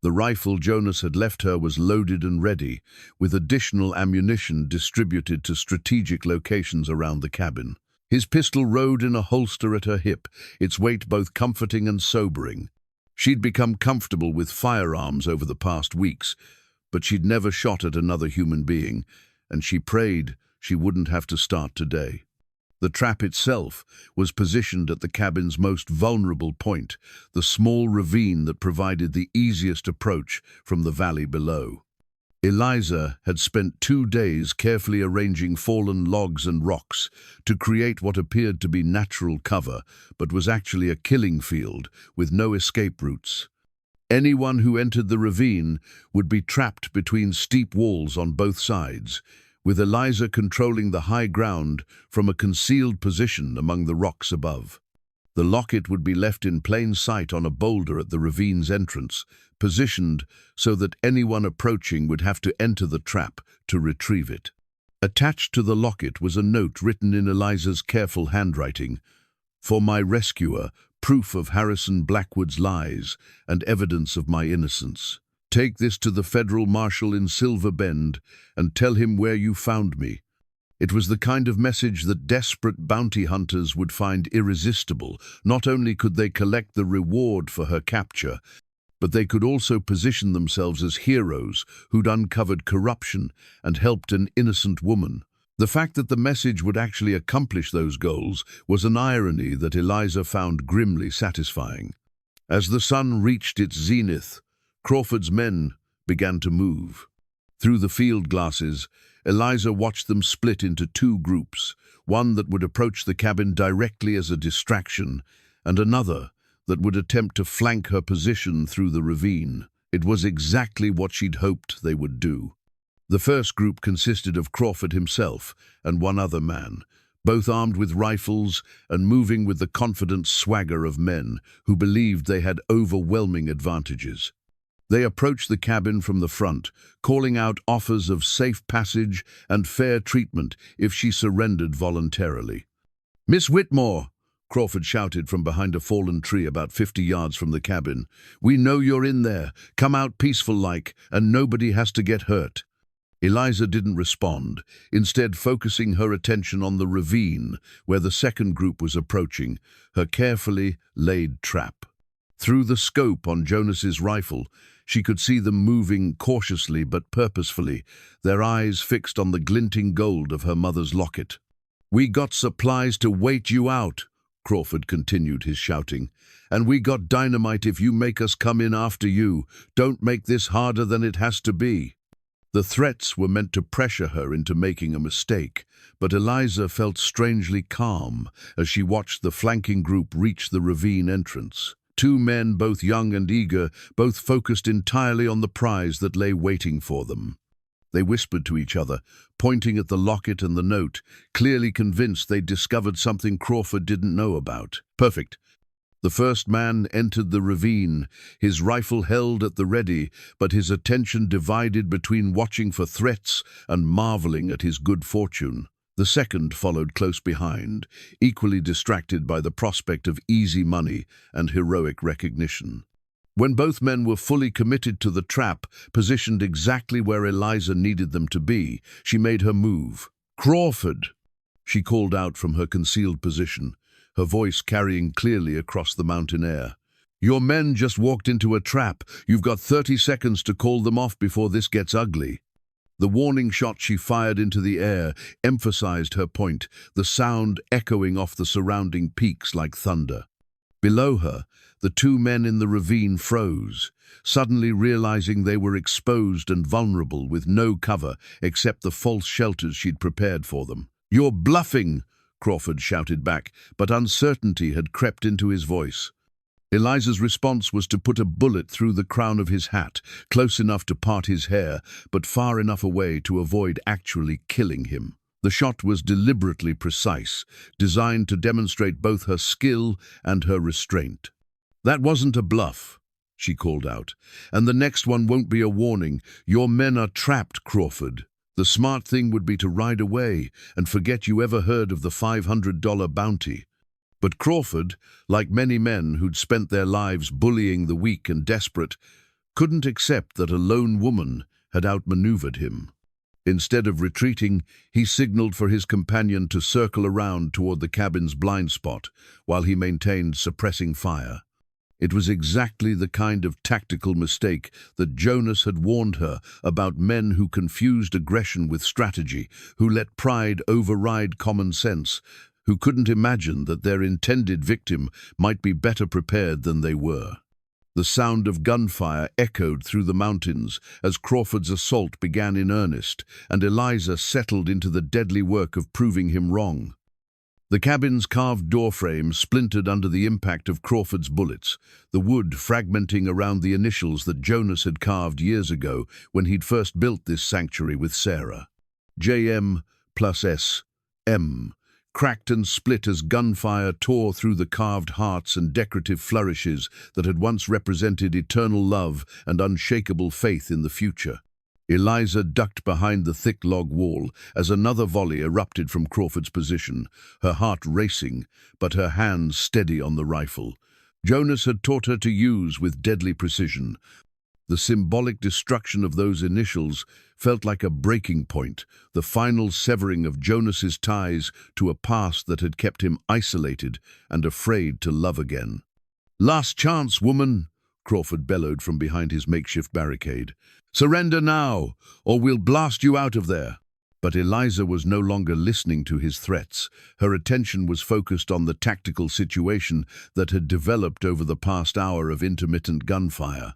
A: The rifle Jonas had left her was loaded and ready, with additional ammunition distributed to strategic locations around the cabin. His pistol rode in a holster at her hip, its weight both comforting and sobering. She'd become comfortable with firearms over the past weeks, but she'd never shot at another human being, and she prayed she wouldn't have to start today. The trap itself was positioned at the cabin's most vulnerable point, the small ravine that provided the easiest approach from the valley below. Eliza had spent 2 days carefully arranging fallen logs and rocks to create what appeared to be natural cover, but was actually a killing field with no escape routes. Anyone who entered the ravine would be trapped between steep walls on both sides, with Eliza controlling the high ground from a concealed position among the rocks above. The locket would be left in plain sight on a boulder at the ravine's entrance, positioned so that anyone approaching would have to enter the trap to retrieve it. Attached to the locket was a note written in Eliza's careful handwriting, "For my rescuer, proof of Harrison Blackwood's lies and evidence of my innocence. Take this to the federal marshal in Silver Bend and tell him where you found me." It was the kind of message that desperate bounty hunters would find irresistible. Not only could they collect the reward for her capture, but they could also position themselves as heroes who'd uncovered corruption and helped an innocent woman. The fact that the message would actually accomplish those goals was an irony that Eliza found grimly satisfying. As the sun reached its zenith, Crawford's men began to move. Through the field glasses, Eliza watched them split into two groups, one that would approach the cabin directly as a distraction, and another that would attempt to flank her position through the ravine. It was exactly what she'd hoped they would do. The first group consisted of Crawford himself and one other man, both armed with rifles and moving with the confident swagger of men who believed they had overwhelming advantages. They approached the cabin from the front, calling out offers of safe passage and fair treatment if she surrendered voluntarily. "Miss Whitmore," Crawford shouted from behind a fallen tree about 50 yards from the cabin, "we know you're in there. Come out peaceful-like, and nobody has to get hurt." Eliza didn't respond, instead focusing her attention on the ravine where the second group was approaching, her carefully laid trap. Through the scope on Jonas's rifle, she could see them moving cautiously but purposefully, their eyes fixed on the glinting gold of her mother's locket. "We got supplies to wait you out," Crawford continued his shouting, "and we got dynamite if you make us come in after you. Don't make this harder than it has to be." The threats were meant to pressure her into making a mistake, but Eliza felt strangely calm as she watched the flanking group reach the ravine entrance. Two men, both young and eager, both focused entirely on the prize that lay waiting for them. They whispered to each other, pointing at the locket and the note, clearly convinced they'd discovered something Crawford didn't know about. "Perfect." The first man entered the ravine, his rifle held at the ready, but his attention divided between watching for threats and marveling at his good fortune. The second followed close behind, equally distracted by the prospect of easy money and heroic recognition. When both men were fully committed to the trap, positioned exactly where Eliza needed them to be, she made her move. "Crawford!" she called out from her concealed position, her voice carrying clearly across the mountain air. "Your men just walked into a trap. You've got 30 seconds to call them off before this gets ugly." The warning shot she fired into the air emphasized her point, the sound echoing off the surrounding peaks like thunder. Below her, the two men in the ravine froze, suddenly realizing they were exposed and vulnerable with no cover except the false shelters she'd prepared for them. "You're bluffing!" Crawford shouted back, but uncertainty had crept into his voice. Eliza's response was to put a bullet through the crown of his hat, close enough to part his hair, but far enough away to avoid actually killing him. The shot was deliberately precise, designed to demonstrate both her skill and her restraint. "That wasn't a bluff," she called out, "and the next one won't be a warning. Your men are trapped, Crawford. The smart thing would be to ride away and forget you ever heard of the $500 bounty." But Crawford, like many men who'd spent their lives bullying the weak and desperate, couldn't accept that a lone woman had outmaneuvered him. Instead of retreating, he signaled for his companion to circle around toward the cabin's blind spot while he maintained suppressing fire. It was exactly the kind of tactical mistake that Jonas had warned her about, men who confused aggression with strategy, who let pride override common sense, who couldn't imagine that their intended victim might be better prepared than they were. The sound of gunfire echoed through the mountains as Crawford's assault began in earnest, and Eliza settled into the deadly work of proving him wrong. The cabin's carved doorframe splintered under the impact of Crawford's bullets, the wood fragmenting around the initials that Jonas had carved years ago when he'd first built this sanctuary with Sarah. JM plus SM. Cracked and split as gunfire tore through the carved hearts and decorative flourishes that had once represented eternal love and unshakable faith in the future. Eliza ducked behind the thick log wall as another volley erupted from Crawford's position, her heart racing, but her hands steady on the rifle. Jonas had taught her to use with deadly precision. The symbolic destruction of those initials felt like a breaking point, the final severing of Jonas's ties to a past that had kept him isolated and afraid to love again. "Last chance, woman," Crawford bellowed from behind his makeshift barricade. "Surrender now, or we'll blast you out of there." But Eliza was no longer listening to his threats. Her attention was focused on the tactical situation that had developed over the past hour of intermittent gunfire.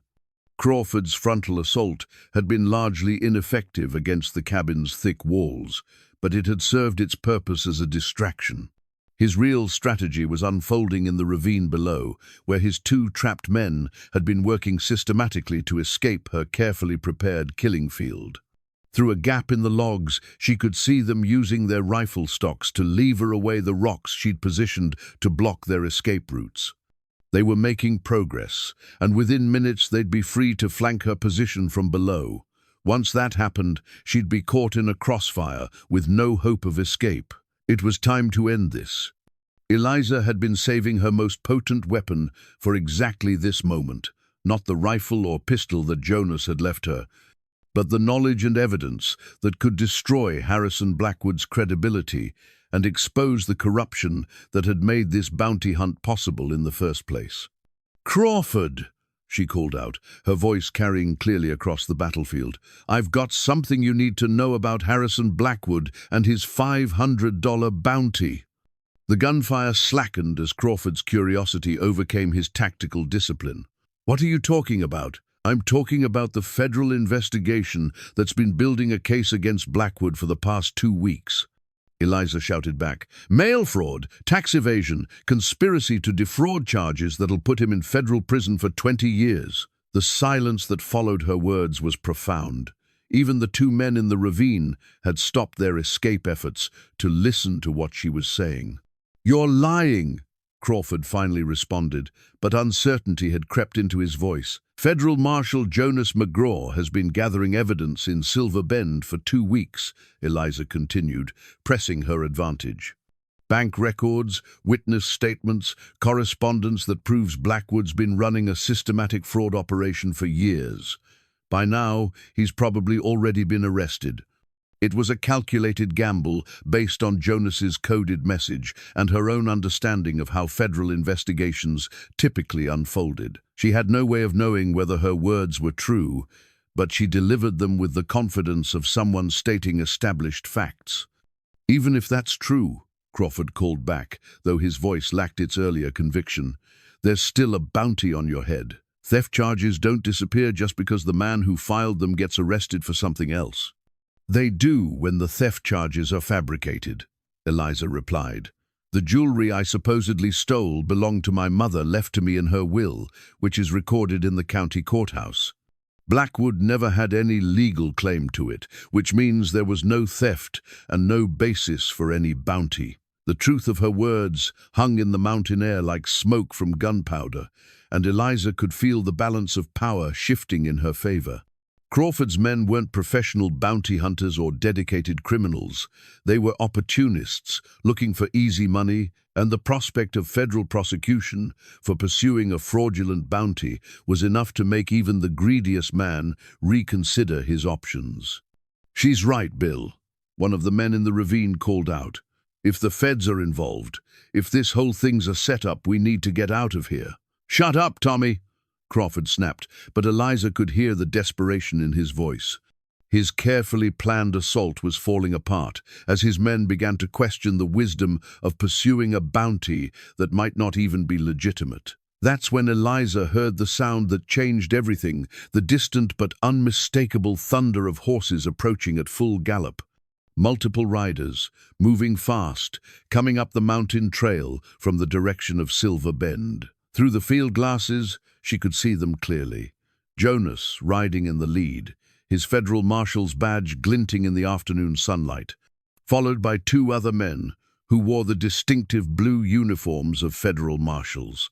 A: Crawford's frontal assault had been largely ineffective against the cabin's thick walls, but it had served its purpose as a distraction. His real strategy was unfolding in the ravine below, where his two trapped men had been working systematically to escape her carefully prepared killing field. Through a gap in the logs, she could see them using their rifle stocks to lever away the rocks she'd positioned to block their escape routes. They were making progress, and within minutes they'd be free to flank her position from below. Once that happened, she'd be caught in a crossfire with no hope of escape. It was time to end this. Eliza had been saving her most potent weapon for exactly this moment, not the rifle or pistol that Jonas had left her, but the knowledge and evidence that could destroy Harrison Blackwood's credibility and expose the corruption that had made this bounty hunt possible in the first place. "Crawford!" she called out, her voice carrying clearly across the battlefield. "I've got something you need to know about Harrison Blackwood and his $500 bounty." The gunfire slackened as Crawford's curiosity overcame his tactical discipline. "What are you talking about?" "I'm talking about the federal investigation that's been building a case against Blackwood for the past 2 weeks. Eliza shouted back. "Mail fraud, tax evasion, conspiracy to defraud charges that'll put him in federal prison for 20 years. The silence that followed her words was profound. Even the 2 men in the ravine had stopped their escape efforts to listen to what she was saying. "You're lying," Crawford finally responded, but uncertainty had crept into his voice. "Federal Marshal Jonas McGraw has been gathering evidence in Silver Bend for 2 weeks, Eliza continued, pressing her advantage. "Bank records, witness statements, correspondence that proves Blackwood's been running a systematic fraud operation for years. By now, he's probably already been arrested. It was a calculated gamble based on Jonas's coded message and her own understanding of how federal investigations typically unfolded. She had no way of knowing whether her words were true, but she delivered them with the confidence of someone stating established facts. "Even if that's true," Crawford called back, though his voice lacked its earlier conviction, "there's still a bounty on your head. Theft charges don't disappear just because the man who filed them gets arrested for something else." "They do when the theft charges are fabricated," Eliza replied. "The jewelry I supposedly stole belonged to my mother, left to me in her will, which is recorded in the county courthouse. Blackwood never had any legal claim to it, which means there was no theft and no basis for any bounty." The truth of her words hung in the mountain air like smoke from gunpowder, and Eliza could feel the balance of power shifting in her favor. Crawford's men weren't professional bounty hunters or dedicated criminals. They were opportunists, looking for easy money, and the prospect of federal prosecution for pursuing a fraudulent bounty was enough to make even the greediest man reconsider his options. "She's right, Bill," one of the men in the ravine called out. "If the feds are involved, if this whole thing's a setup, we need to get out of here." "Shut up, Tommy," Crawford snapped, but Eliza could hear the desperation in his voice. His carefully planned assault was falling apart as his men began to question the wisdom of pursuing a bounty that might not even be legitimate. That's when Eliza heard the sound that changed everything, the distant but unmistakable thunder of horses approaching at full gallop. Multiple riders, moving fast, coming up the mountain trail from the direction of Silver Bend. Through the field glasses, she could see them clearly. Jonas riding in the lead, his federal marshal's badge glinting in the afternoon sunlight, followed by 2 other men who wore the distinctive blue uniforms of federal marshals.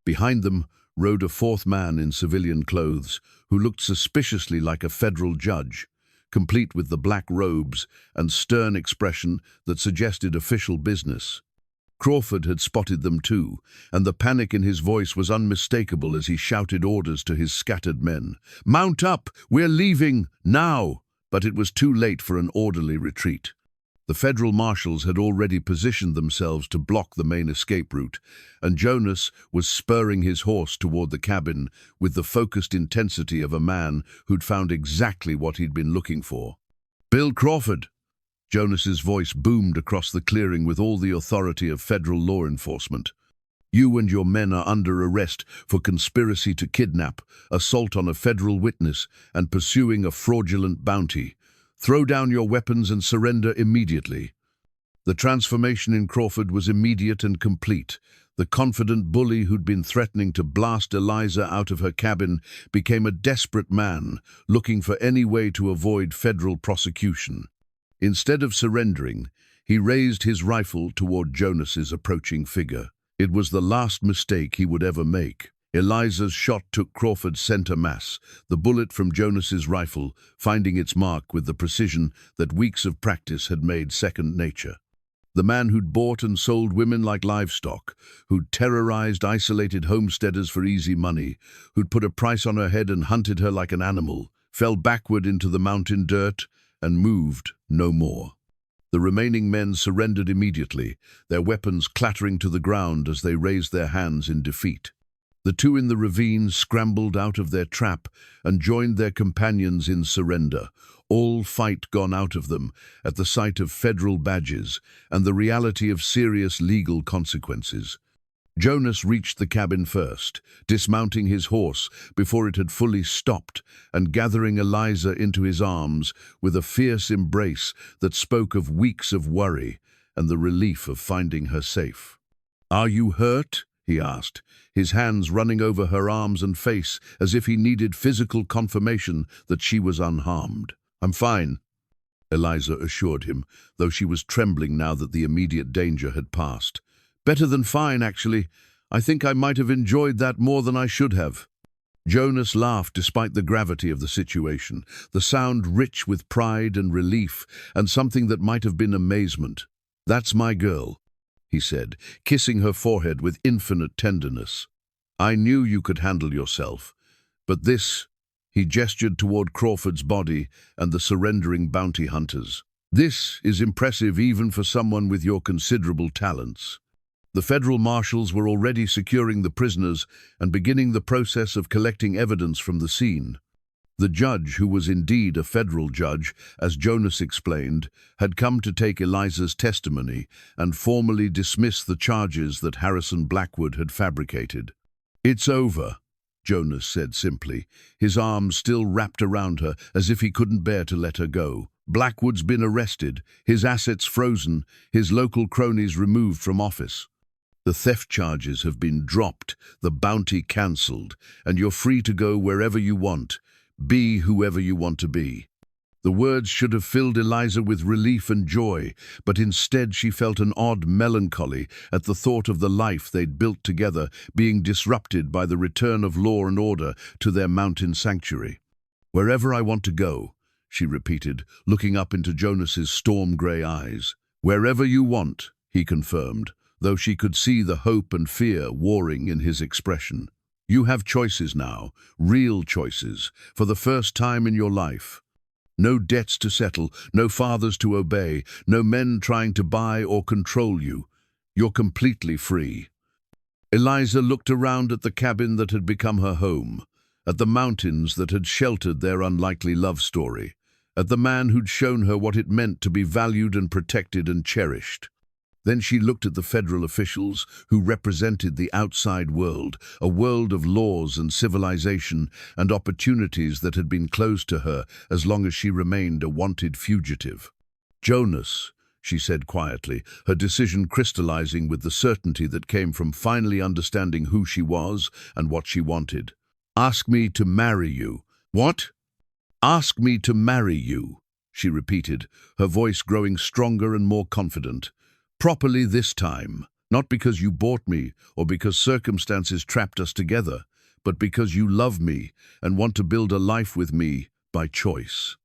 A: Behind them rode a 4th man in civilian clothes who looked suspiciously like a federal judge, complete with the black robes and stern expression that suggested official business. Crawford had spotted them too, and the panic in his voice was unmistakable as he shouted orders to his scattered men. "Mount up! We're leaving! Now!" But it was too late for an orderly retreat. The federal marshals had already positioned themselves to block the main escape route, and Jonas was spurring his horse toward the cabin with the focused intensity of a man who'd found exactly what he'd been looking for. "Bill Crawford!" Jonas's voice boomed across the clearing with all the authority of federal law enforcement. You and your men are under arrest for conspiracy to kidnap, assault on a federal witness, and pursuing a fraudulent bounty. Throw down your weapons and surrender immediately." The transformation in Crawford was immediate and complete. The confident bully who'd been threatening to blast Eliza out of her cabin became a desperate man, looking for any way to avoid federal prosecution. Instead of surrendering, he raised his rifle toward Jonas's approaching figure. It was the last mistake he would ever make. Eliza's shot took Crawford's center mass, the bullet from Jonas's rifle finding its mark with the precision that weeks of practice had made second nature. The man who'd bought and sold women like livestock, who'd terrorized isolated homesteaders for easy money, who'd put a price on her head and hunted her like an animal, fell backward into the mountain dirt and moved no more. The remaining men surrendered immediately, their weapons clattering to the ground as they raised their hands in defeat. The two in the ravine scrambled out of their trap and joined their companions in surrender, all fight gone out of them at the sight of federal badges and the reality of serious legal consequences. Jonas reached the cabin first, dismounting his horse before it had fully stopped and gathering Eliza into his arms with a fierce embrace that spoke of weeks of worry and the relief of finding her safe. "Are you hurt?" he asked, his hands running over her arms and face as if he needed physical confirmation that she was unharmed. "I'm fine," Eliza assured him, though she was trembling now that the immediate danger had passed. "Better than fine, actually. I think I might have enjoyed that more than I should have." Jonas laughed despite the gravity of the situation, the sound rich with pride and relief and something that might have been amazement. "That's my girl," he said, kissing her forehead with infinite tenderness. "I knew you could handle yourself, but this—" he gestured toward Crawford's body and the surrendering bounty hunters. "This is impressive even for someone with your considerable talents." The federal marshals were already securing the prisoners and beginning the process of collecting evidence from the scene. The judge, who was indeed a federal judge, as Jonas explained, had come to take Eliza's testimony and formally dismiss the charges that Harrison Blackwood had fabricated. "It's over," Jonas said simply, his arms still wrapped around her as if he couldn't bear to let her go. "Blackwood's been arrested, his assets frozen, his local cronies removed from office. The theft charges have been dropped, the bounty cancelled, and you're free to go wherever you want. Be whoever you want to be." The words should have filled Eliza with relief and joy, but instead she felt an odd melancholy at the thought of the life they'd built together being disrupted by the return of law and order to their mountain sanctuary. "Wherever I want to go," she repeated, looking up into Jonas's storm-grey eyes. "Wherever you want," he confirmed, though she could see the hope and fear warring in his expression. "You have choices now, real choices, for the first time in your life. No debts to settle, no fathers to obey, no men trying to buy or control you. You're completely free." Eliza looked around at the cabin that had become her home, at the mountains that had sheltered their unlikely love story, at the man who'd shown her what it meant to be valued and protected and cherished. Then she looked at the federal officials who represented the outside world, a world of laws and civilization and opportunities that had been closed to her as long as she remained a wanted fugitive. "Jonas," she said quietly, her decision crystallizing with the certainty that came from finally understanding who she was and what she wanted. "Ask me to marry you." "What?" "Ask me to marry you," she repeated, her voice growing stronger and more confident. "Properly this time, not because you bought me or because circumstances trapped us together, but because you love me and want to build a life with me by choice."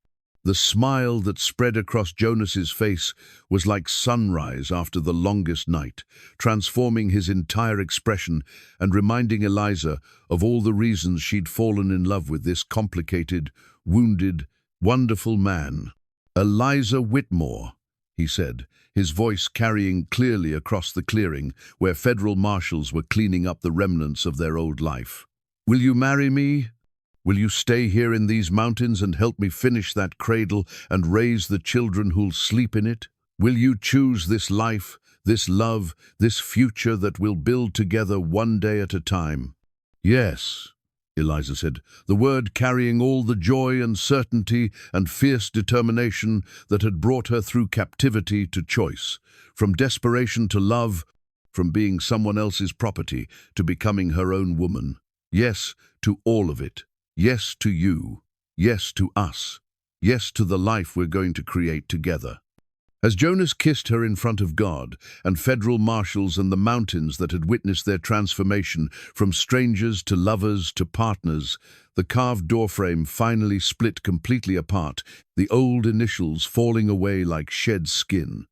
A: The smile that spread across Jonas's face was like sunrise after the longest night, transforming his entire expression and reminding Eliza of all the reasons she'd fallen in love with this complicated, wounded, wonderful man. "Eliza Whitmore," he said, his voice carrying clearly across the clearing where federal marshals were cleaning up the remnants of their old life. "Will you marry me? Will you stay here in these mountains and help me finish that cradle and raise the children who'll sleep in it? Will you choose this life, this love, this future that we'll build together one day at a time. Yes, Eliza said, the word carrying all the joy and certainty and fierce determination that had brought her through captivity to choice, from desperation to love, from being someone else's property to becoming her own woman. Yes to all of it. Yes to you. Yes to us. Yes to the life we're going to create together. As Jonas kissed her in front of God and federal marshals and the mountains that had witnessed their transformation from strangers to lovers to partners, the carved doorframe finally split completely apart, the old initials falling away like shed skin.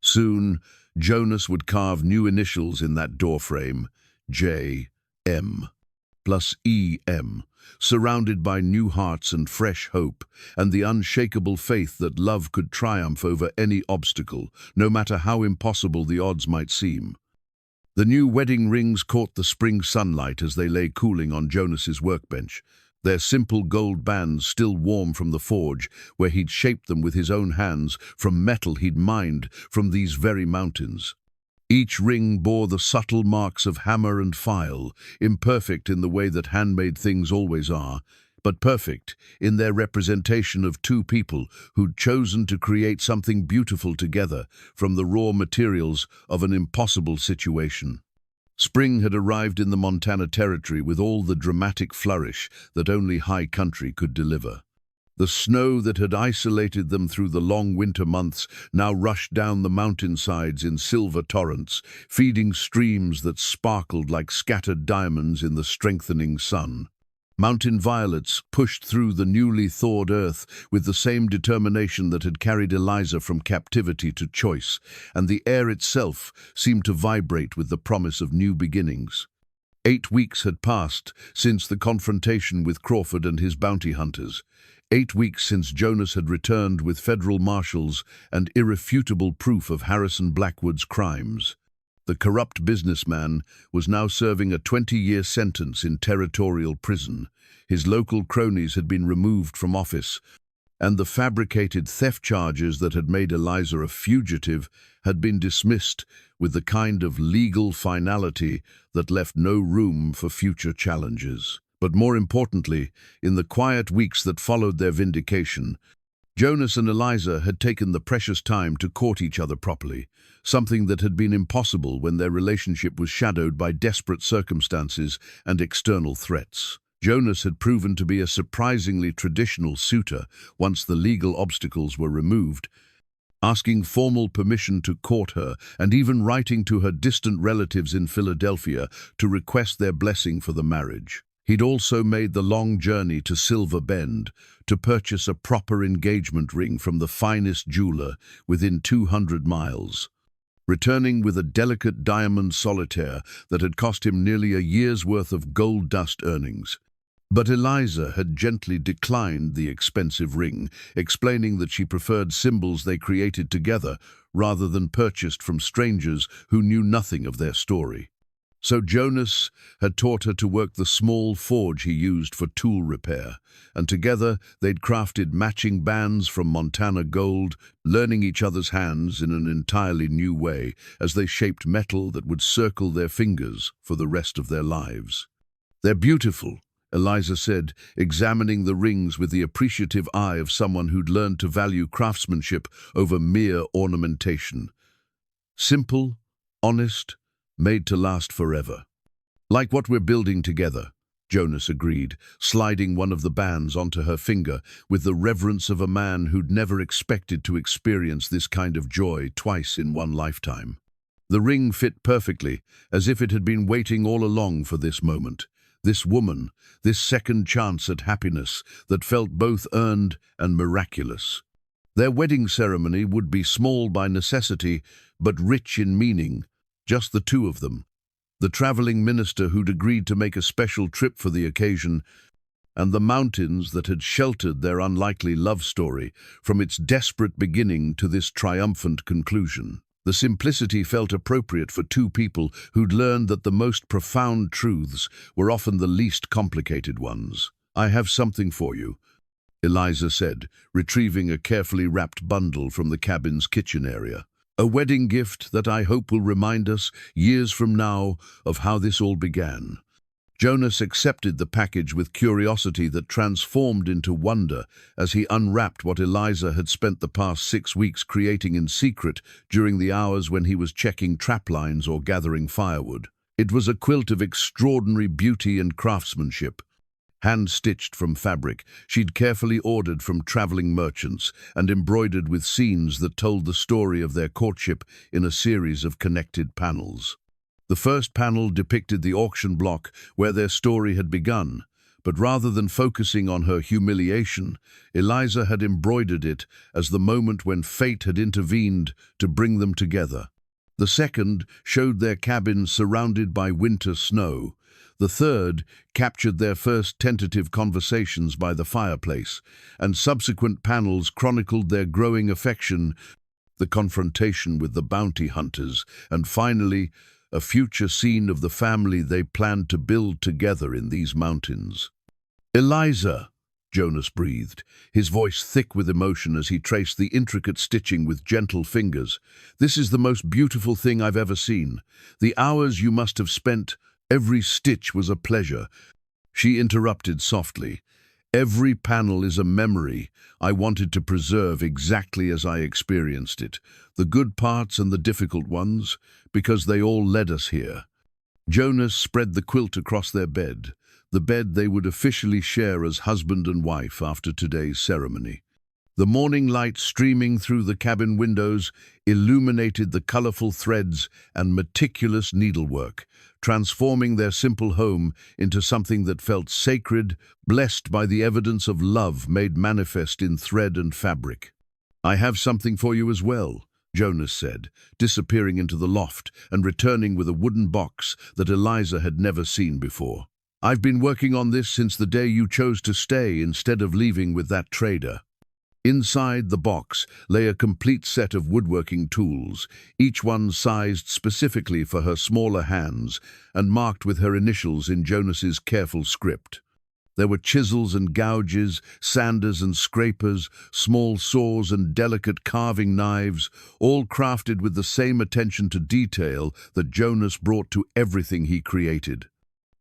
A: Soon, Jonas would carve new initials in that doorframe, J.M. plus E.M., surrounded by new hearts and fresh hope, and the unshakable faith that love could triumph over any obstacle, no matter how impossible the odds might seem. The new wedding rings caught the spring sunlight as they lay cooling on Jonas's workbench, their simple gold bands still warm from the forge, where he'd shaped them with his own hands, from metal he'd mined from these very mountains. Each ring bore the subtle marks of hammer and file, imperfect in the way that handmade things always are, but perfect in their representation of two people who'd chosen to create something beautiful together from the raw materials of an impossible situation. Spring had arrived in the Montana Territory with all the dramatic flourish that only high country could deliver. The snow that had isolated them through the long winter months now rushed down the mountainsides in silver torrents, feeding streams that sparkled like scattered diamonds in the strengthening sun. Mountain violets pushed through the newly thawed earth with the same determination that had carried Eliza from captivity to choice, and the air itself seemed to vibrate with the promise of new beginnings. 8 weeks had passed since the confrontation with Crawford and his bounty hunters. 8 weeks since Jonas had returned with federal marshals and irrefutable proof of Harrison Blackwood's crimes. The corrupt businessman was now serving a 20-year sentence in territorial prison. His local cronies had been removed from office, and the fabricated theft charges that had made Eliza a fugitive had been dismissed with the kind of legal finality that left no room for future challenges. But more importantly, in the quiet weeks that followed their vindication, Jonas and Eliza had taken the precious time to court each other properly, something that had been impossible when their relationship was shadowed by desperate circumstances and external threats. Jonas had proven to be a surprisingly traditional suitor once the legal obstacles were removed, asking formal permission to court her and even writing to her distant relatives in Philadelphia to request their blessing for the marriage. He'd also made the long journey to Silver Bend to purchase a proper engagement ring from the finest jeweler within 200 miles, returning with a delicate diamond solitaire that had cost him nearly a year's worth of gold dust earnings. But Eliza had gently declined the expensive ring, explaining that she preferred symbols they created together rather than purchased from strangers who knew nothing of their story. So Jonas had taught her to work the small forge he used for tool repair, and together they'd crafted matching bands from Montana gold, learning each other's hands in an entirely new way as they shaped metal that would circle their fingers for the rest of their lives. "They're beautiful," Eliza said, examining the rings with the appreciative eye of someone who'd learned to value craftsmanship over mere ornamentation. "Simple, honest, made to last forever." "Like what we're building together," Jonas agreed, sliding one of the bands onto her finger with the reverence of a man who'd never expected to experience this kind of joy twice in one lifetime. The ring fit perfectly, as if it had been waiting all along for this moment, this woman, this second chance at happiness that felt both earned and miraculous. Their wedding ceremony would be small by necessity, but rich in meaning. Just the two of them, the traveling minister who'd agreed to make a special trip for the occasion, and the mountains that had sheltered their unlikely love story from its desperate beginning to this triumphant conclusion. The simplicity felt appropriate for two people who'd learned that the most profound truths were often the least complicated ones. "I have something for you," Eliza said, retrieving a carefully wrapped bundle from the cabin's kitchen area. A wedding gift that I hope will remind us, years from now, of how this all began. Jonas accepted the package with curiosity that transformed into wonder as he unwrapped what Eliza had spent the past 6 weeks creating in secret during the hours when he was checking trap lines or gathering firewood. It was a quilt of extraordinary beauty and craftsmanship. Hand-stitched from fabric, she'd carefully ordered from traveling merchants and embroidered with scenes that told the story of their courtship in a series of connected panels. The first panel depicted the auction block where their story had begun, but rather than focusing on her humiliation, Eliza had embroidered it as the moment when fate had intervened to bring them together. The second showed their cabin surrounded by winter snow. The third captured their first tentative conversations by the fireplace, and subsequent panels chronicled their growing affection, the confrontation with the bounty hunters, and finally, a future scene of the family they planned to build together in these mountains. "Eliza," Jonas breathed, his voice thick with emotion as he traced the intricate stitching with gentle fingers. "This is the most beautiful thing I've ever seen. The hours you must have spent, every stitch was a pleasure." She interrupted softly. "Every panel is a memory I wanted to preserve exactly as I experienced it, the good parts and the difficult ones, because they all led us here." Jonas spread the quilt across their bed, the bed they would officially share as husband and wife after today's ceremony. The morning light streaming through the cabin windows illuminated the colorful threads and meticulous needlework, transforming their simple home into something that felt sacred, blessed by the evidence of love made manifest in thread and fabric. "I have something for you as well," Jonas said, disappearing into the loft and returning with a wooden box that Eliza had never seen before. "I've been working on this since the day you chose to stay instead of leaving with that trader." Inside the box lay a complete set of woodworking tools, each one sized specifically for her smaller hands and marked with her initials in Jonas's careful script. There were chisels and gouges, sanders and scrapers, small saws and delicate carving knives, all crafted with the same attention to detail that Jonas brought to everything he created.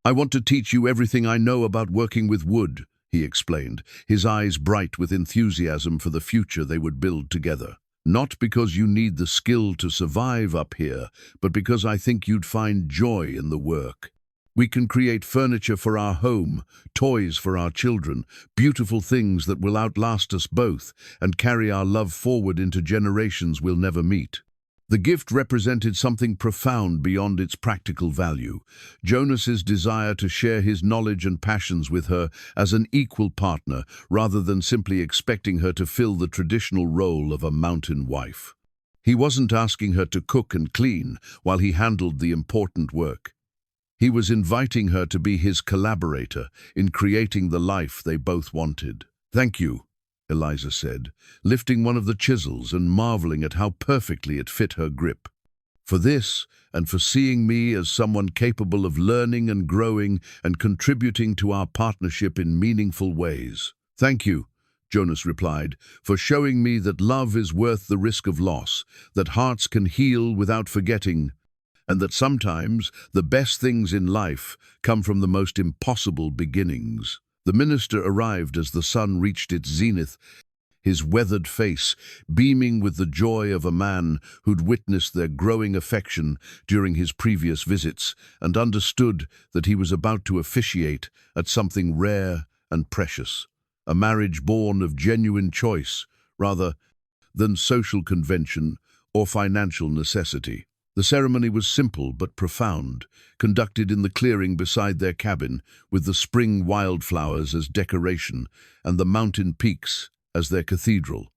A: "I want to teach you everything I know about working with wood," he explained, his eyes bright with enthusiasm for the future they would build together. "Not because you need the skill to survive up here, but because I think you'd find joy in the work. We can create furniture for our home, toys for our children, beautiful things that will outlast us both and carry our love forward into generations we'll never meet." The gift represented something profound beyond its practical value, Jonas's desire to share his knowledge and passions with her as an equal partner, rather than simply expecting her to fill the traditional role of a mountain wife. He wasn't asking her to cook and clean while he handled the important work. He was inviting her to be his collaborator in creating the life they both wanted. "Thank you," Eliza said, lifting one of the chisels and marveling at how perfectly it fit her grip. "For this, and for seeing me as someone capable of learning and growing and contributing to our partnership in meaningful ways." "Thank you," Jonas replied, "for showing me that love is worth the risk of loss, that hearts can heal without forgetting, and that sometimes the best things in life come from the most impossible beginnings." The minister arrived as the sun reached its zenith, his weathered face beaming with the joy of a man who'd witnessed their growing affection during his previous visits and understood that he was about to officiate at something rare and precious, a marriage born of genuine choice rather than social convention or financial necessity. The ceremony was simple but profound, conducted in the clearing beside their cabin, with the spring wildflowers as decoration and the mountain peaks as their cathedral.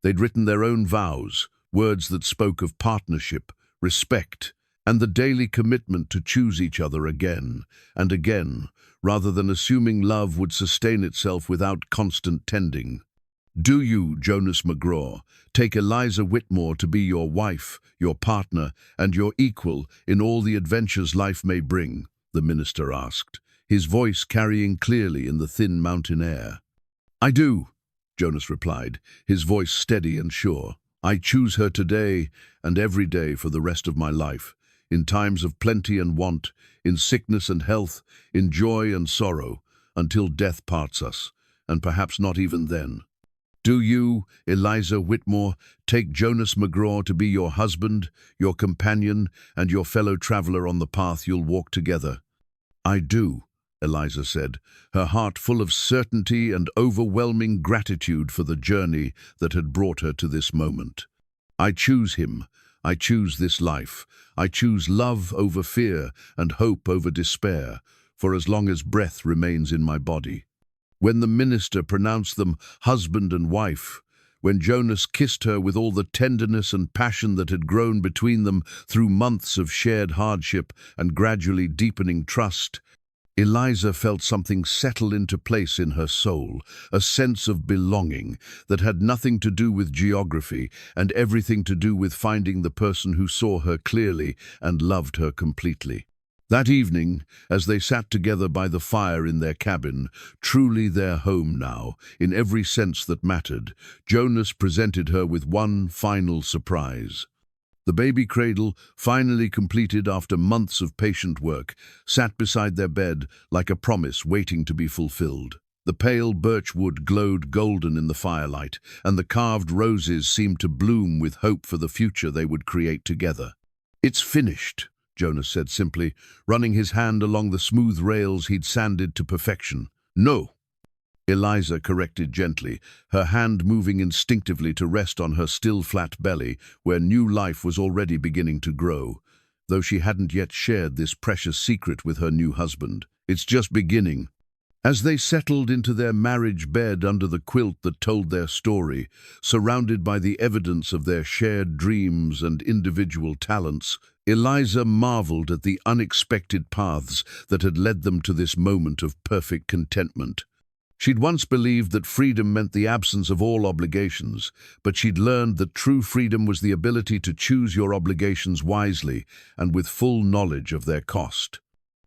A: They'd written their own vows, words that spoke of partnership, respect, and the daily commitment to choose each other again and again, rather than assuming love would sustain itself without constant tending. "Do you, Jonas McGraw, take Eliza Whitmore to be your wife, your partner, and your equal in all the adventures life may bring?" the minister asked, his voice carrying clearly in the thin mountain air. "I do," Jonas replied, his voice steady and sure. I choose her today and every day for the rest of my life, in times of plenty and want, in sickness and health, in joy and sorrow, until death parts us, and perhaps not even then. Do you, Eliza Whitmore, take Jonas McGraw to be your husband, your companion, and your fellow traveler on the path you'll walk together? I do, Eliza said, her heart full of certainty and overwhelming gratitude for the journey that had brought her to this moment. I choose him. I choose this life. I choose love over fear and hope over despair, for as long as breath remains in my body. When the minister pronounced them husband and wife, when Jonas kissed her with all the tenderness and passion that had grown between them through months of shared hardship and gradually deepening trust, Eliza felt something settle into place in her soul, a sense of belonging that had nothing to do with geography and everything to do with finding the person who saw her clearly and loved her completely. That evening, as they sat together by the fire in their cabin, truly their home now, in every sense that mattered, Jonas presented her with one final surprise. The baby cradle, finally completed after months of patient work, sat beside their bed like a promise waiting to be fulfilled. The pale birch wood glowed golden in the firelight, and the carved roses seemed to bloom with hope for the future they would create together. "It's finished," Jonas said simply, running his hand along the smooth rails he'd sanded to perfection. "No," Eliza corrected gently, her hand moving instinctively to rest on her still flat belly, where new life was already beginning to grow, though she hadn't yet shared this precious secret with her new husband. "It's just beginning." As they settled into their marriage bed under the quilt that told their story, surrounded by the evidence of their shared dreams and individual talents, Eliza marveled at the unexpected paths that had led them to this moment of perfect contentment. She'd once believed that freedom meant the absence of all obligations, but she'd learned that true freedom was the ability to choose your obligations wisely and with full knowledge of their cost.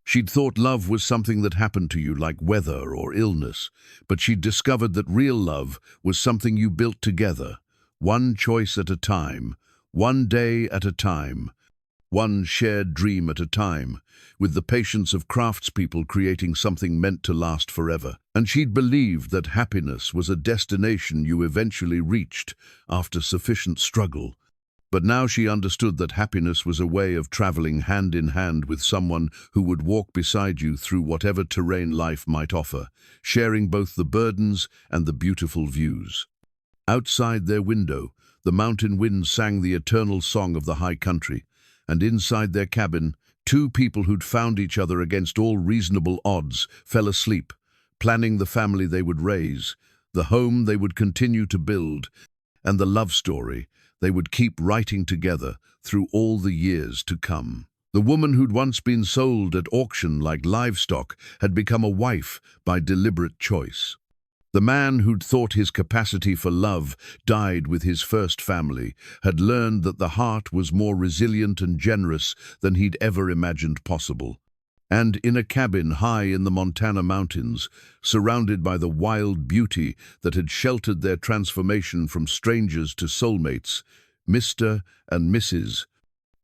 A: She'd thought love was something that happened to you like weather or illness, but she'd discovered that real love was something you built together, one choice at a time, one day at a time, one shared dream at a time, with the patience of craftspeople creating something meant to last forever. And she'd believed that happiness was a destination you eventually reached after sufficient struggle. But now she understood that happiness was a way of traveling hand in hand with someone who would walk beside you through whatever terrain life might offer, sharing both the burdens and the beautiful views. Outside their window, the mountain wind sang the eternal song of the high country, and inside their cabin, two people who'd found each other against all reasonable odds fell asleep, planning the family they would raise, the home they would continue to build, and the love story they would keep writing together through all the years to come. The woman who'd once been sold at auction like livestock had become a wife by deliberate choice. The man who'd thought his capacity for love died with his first family had learned that the heart was more resilient and generous than he'd ever imagined possible. And in a cabin high in the Montana mountains, surrounded by the wild beauty that had sheltered their transformation from strangers to soulmates, Mr. and Mrs.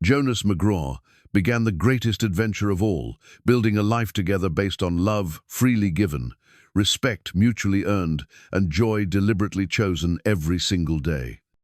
A: Jonas McGraw began the greatest adventure of all, building a life together based on love freely given, respect mutually earned, and joy deliberately chosen every single day.